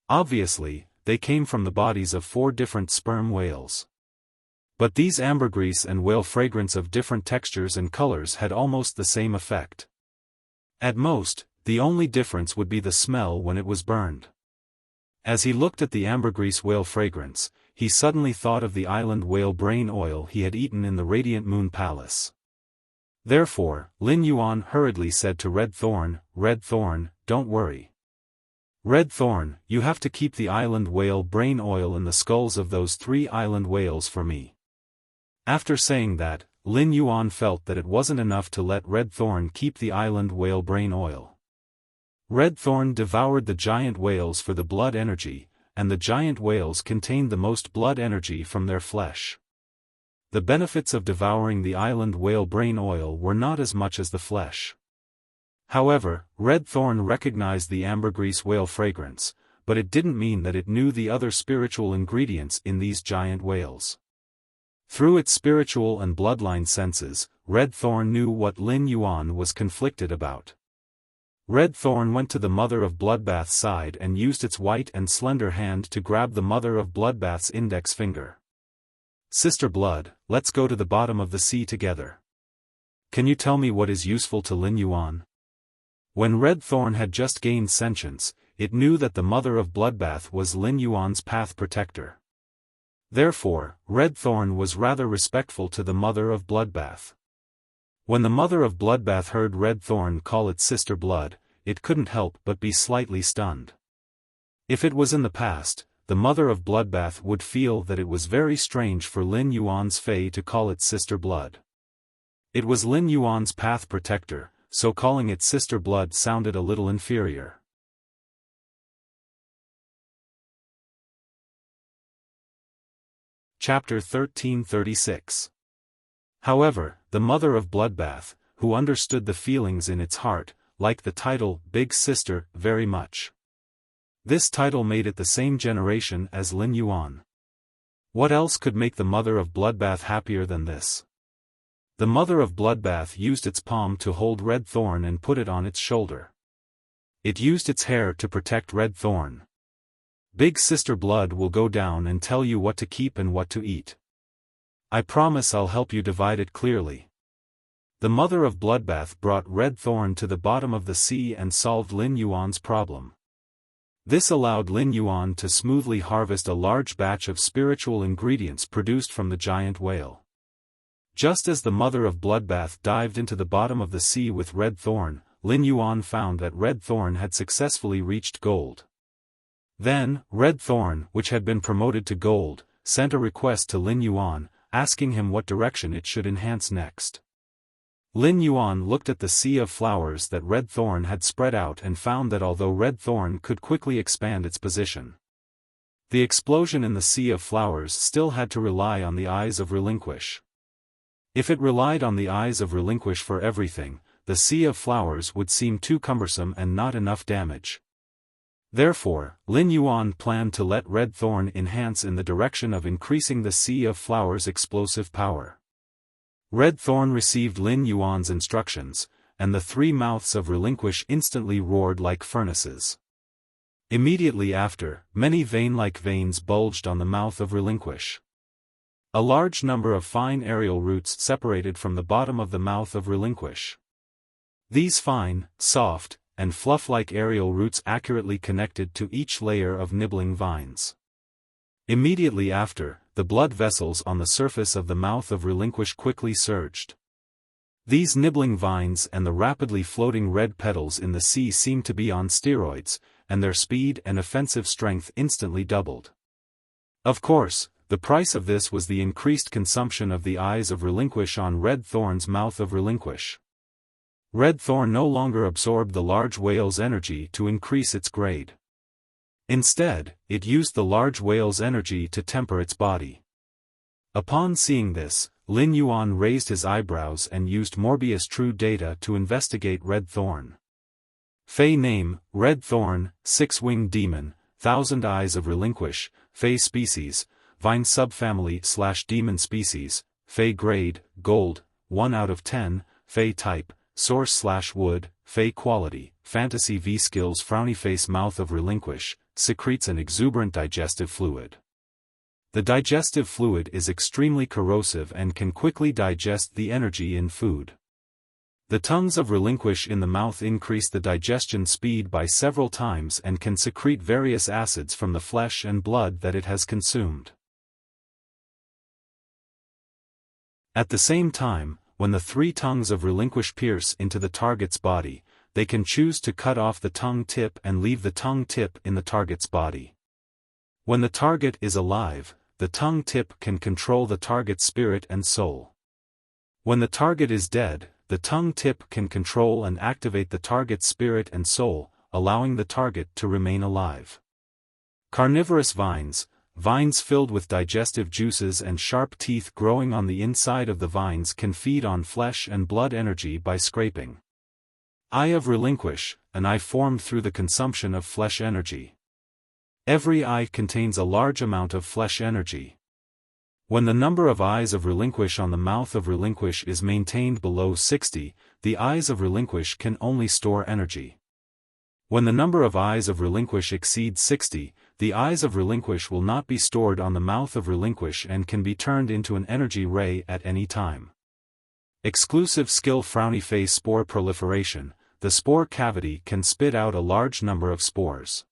Obviously, they came from the bodies of 4 different sperm whales. But these ambergris and whale fragrance of different textures and colors had almost the same effect. At most, the only difference would be the smell when it was burned. As he looked at the ambergris whale fragrance, he suddenly thought of the island whale brain oil he had eaten in the Radiant Moon Palace. Therefore, Lin Yuan hurriedly said to Red Thorn, don't worry. Red Thorn, you have to keep the island whale brain oil in the skulls of those 3 island whales for me. After saying that, Lin Yuan felt that it wasn't enough to let Red Thorn keep the island whale brain oil. Red Thorn devoured the giant whales for the blood energy, and the giant whales contained the most blood energy from their flesh. The benefits of devouring the island whale brain oil were not as much as the flesh. However, Red Thorn recognized the ambergris whale fragrance, but it didn't mean that it knew the other spiritual ingredients in these giant whales. Through its spiritual and bloodline senses, Red Thorn knew what Lin Yuan was conflicted about. Red Thorn went to the Mother of Bloodbath's side and used its white and slender hand to grab the Mother of Bloodbath's index finger. Sister Blood, let's go to the bottom of the sea together. Can you tell me what is useful to Lin Yuan? When Red Thorn had just gained sentience, it knew that the Mother of Bloodbath was Lin Yuan's path protector. Therefore, Red Thorn was rather respectful to the Mother of Bloodbath. When the Mother of Bloodbath heard Red Thorn call it Sister Blood, it couldn't help but be slightly stunned. If it was in the past, the Mother of Bloodbath would feel that it was very strange for Lin Yuan's Fae to call it Sister Blood. It was Lin Yuan's path protector, so calling it Sister Blood sounded a little inferior. Chapter 1336. However, the Mother of Bloodbath, who understood the feelings in its heart, liked the title Big Sister very much. This title made it the same generation as Lin Yuan. What else could make the Mother of Bloodbath happier than this? The Mother of Bloodbath used its palm to hold Red Thorn and put it on its shoulder. It used its hair to protect Red Thorn. Big Sister Blood will go down and tell you what to keep and what to eat. I promise I'll help you divide it clearly. The Mother of Bloodbath brought Red Thorn to the bottom of the sea and solved Lin Yuan's problem. This allowed Lin Yuan to smoothly harvest a large batch of spiritual ingredients produced from the giant whale. Just as the Mother of Bloodbath dived into the bottom of the sea with Red Thorn, Lin Yuan found that Red Thorn had successfully reached gold. Then, Red Thorn, which had been promoted to gold, sent a request to Lin Yuan, asking him what direction it should enhance next. Lin Yuan looked at the sea of flowers that Red Thorn had spread out and found that although Red Thorn could quickly expand its position, the explosion in the sea of flowers still had to rely on the eyes of Relinquish. If it relied on the eyes of Relinquish for everything, the sea of flowers would seem too cumbersome and not enough damage. Therefore, Lin Yuan planned to let Red Thorn enhance in the direction of increasing the Sea of Flowers' explosive power. Red Thorn received Lin Yuan's instructions, and the 3 mouths of Relinquish instantly roared like furnaces. Immediately after, many vein-like veins bulged on the mouth of Relinquish. A large number of fine aerial roots separated from the bottom of the mouth of Relinquish. These fine, soft, and fluff-like aerial roots accurately connected to each layer of nibbling vines. Immediately after, the blood vessels on the surface of the mouth of Relinquish quickly surged. These nibbling vines and the rapidly floating red petals in the sea seemed to be on steroids, and their speed and offensive strength instantly doubled. Of course, the price of this was the increased consumption of the eyes of Relinquish on Red Thorn's mouth of Relinquish. Red Thorn no longer absorbed the large whale's energy to increase its grade. Instead, it used the large whale's energy to temper its body. Upon seeing this, Lin Yuan raised his eyebrows and used Morbius True Data to investigate Red Thorn. Fey name, Red Thorn, 6-winged demon, 1000 eyes of Relinquish, Fey species, vine subfamily/demon species, Fey grade, gold, 1 out of 10, Fey type, source/wood, Fey quality, fantasy V skills. Frowny face mouth of Relinquish, secretes an exuberant digestive fluid. The digestive fluid is extremely corrosive and can quickly digest the energy in food. The tongues of relinquish in the mouth increase the digestion speed by several times and can secrete various acids from the flesh and blood that it has consumed. At the same time, when the three tongues of relinquish pierce into the target's body, they can choose to cut off the tongue tip and leave the tongue tip in the target's body. When the target is alive, the tongue tip can control the target's spirit and soul. When the target is dead, the tongue tip can control and activate the target's spirit and soul, allowing the target to remain alive. Carnivorous vines, vines filled with digestive juices and sharp teeth growing on the inside of the vines can feed on flesh and blood energy by scraping. Eye of relinquish, an eye formed through the consumption of flesh energy. Every eye contains a large amount of flesh energy. When the number of eyes of relinquish on the mouth of relinquish is maintained below 60, the eyes of relinquish can only store energy. When the number of eyes of relinquish exceeds 60, the eyes of relinquish will not be stored on the mouth of relinquish and can be turned into an energy ray at any time. Exclusive skill frowny face spore proliferation, the spore cavity can spit out a large number of spores.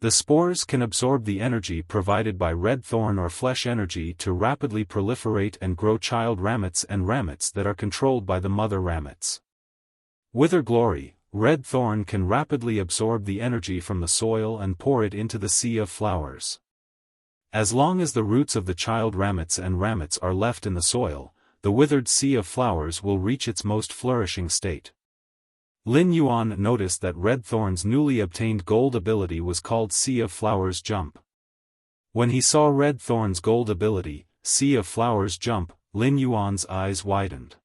The spores can absorb the energy provided by red thorn or flesh energy to rapidly proliferate and grow child ramets and ramets that are controlled by the mother ramets. Wither glory, red thorn can rapidly absorb the energy from the soil and pour it into the sea of flowers. As long as the roots of the child ramets and ramets are left in the soil, the withered sea of flowers will reach its most flourishing state. Lin Yuan noticed that Red Thorn's newly obtained gold ability was called Sea of Flowers Jump. When he saw Red Thorn's gold ability, Sea of Flowers Jump, Lin Yuan's eyes widened.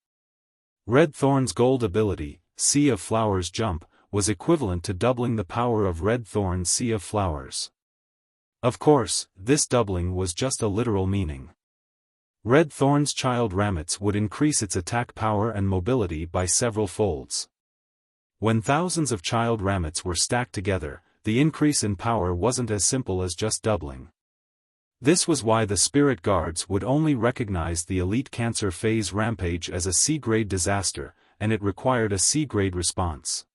Red Thorn's gold ability, Sea of Flowers Jump, was equivalent to doubling the power of Red Thorn's Sea of Flowers. Of course, this doubling was just a literal meaning. Red Thorn's child ramets would increase its attack power and mobility by several folds. When thousands of child ramets were stacked together, the increase in power wasn't as simple as just doubling. This was why the spirit guards would only recognize the elite Cancer phase rampage as a C-grade disaster, and it required a C-grade response.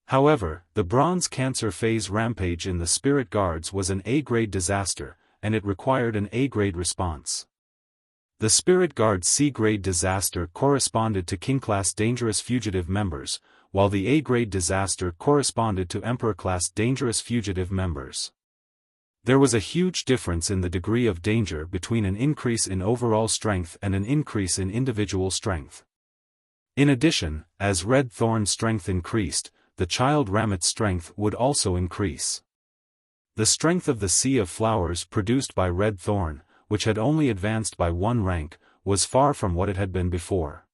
However, the bronze Cancer phase rampage in the spirit guards was an A-grade disaster, and it required an A-grade response. The spirit guard's C-grade disaster corresponded to King-class dangerous fugitive members, while the A-grade disaster corresponded to Emperor-class dangerous fugitive members. There was a huge difference in the degree of danger between an increase in overall strength and an increase in individual strength. In addition, as Red Thorn's strength increased, the child ramet's strength would also increase. The strength of the Sea of Flowers produced by Red Thorn, which had only advanced by 1 rank, was far from what it had been before.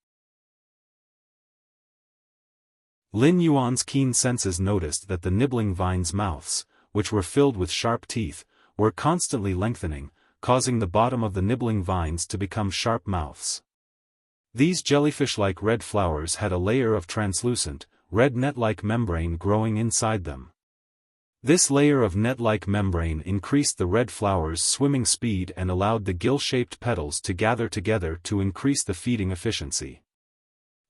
Lin Yuan's keen senses noticed that the nibbling vines' mouths, which were filled with sharp teeth, were constantly lengthening, causing the bottom of the nibbling vines to become sharp mouths. These jellyfish-like red flowers had a layer of translucent, red net-like membrane growing inside them. This layer of net-like membrane increased the red flowers' swimming speed and allowed the gill-shaped petals to gather together to increase the feeding efficiency.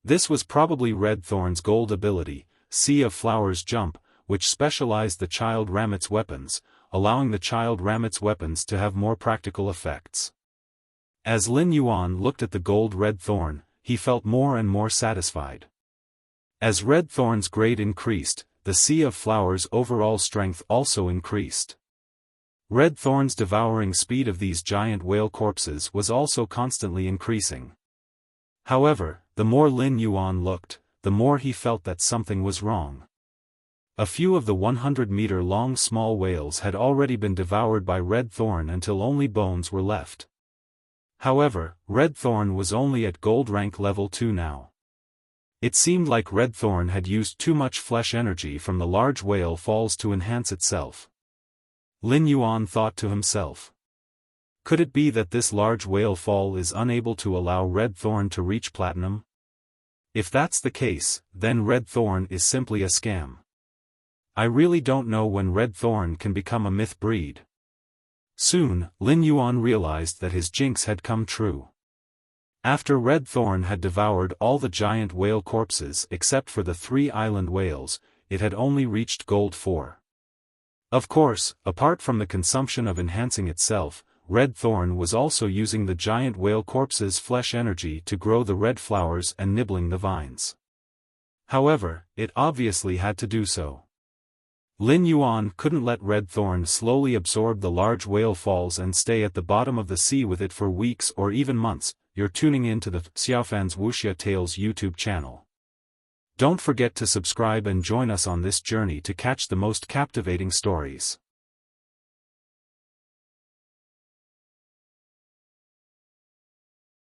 This was probably Red Thorn's gold ability, Sea of Flowers Jump, which specialized the child ramet's weapons, allowing the child ramet's weapons to have more practical effects. As Lin Yuan looked at the gold Red Thorn, he felt more and more satisfied. As Red Thorn's grade increased, the Sea of Flowers' overall strength also increased. Red Thorn's devouring speed of these giant whale corpses was also constantly increasing. However, the more Lin Yuan looked, the more he felt that something was wrong. A few of the 100-meter-long small whales had already been devoured by Red Thorn until only bones were left. However, Red Thorn was only at gold rank level 2 now. It seemed like Red Thorn had used too much flesh energy from the large whale falls to enhance itself. Lin Yuan thought to himself. Could it be that this large whale fall is unable to allow Red Thorn to reach platinum? If that's the case, then Red Thorn is simply a scam. I really don't know when Red Thorn can become a myth breed. Soon, Lin Yuan realized that his jinx had come true. After Red Thorn had devoured all the giant whale corpses except for the 3 island whales, it had only reached gold 4. Of course, apart from the consumption of enhancing itself, Red Thorn was also using the giant whale corpses' flesh energy to grow the red flowers and nibbling the vines. However, it obviously had to do so. Lin Yuan couldn't let Red Thorn slowly absorb the large whale falls and stay at the bottom of the sea with it for weeks or even months. You're tuning in to the Xiaofan's Wuxia Tales YouTube channel. Don't forget to subscribe and join us on this journey to catch the most captivating stories.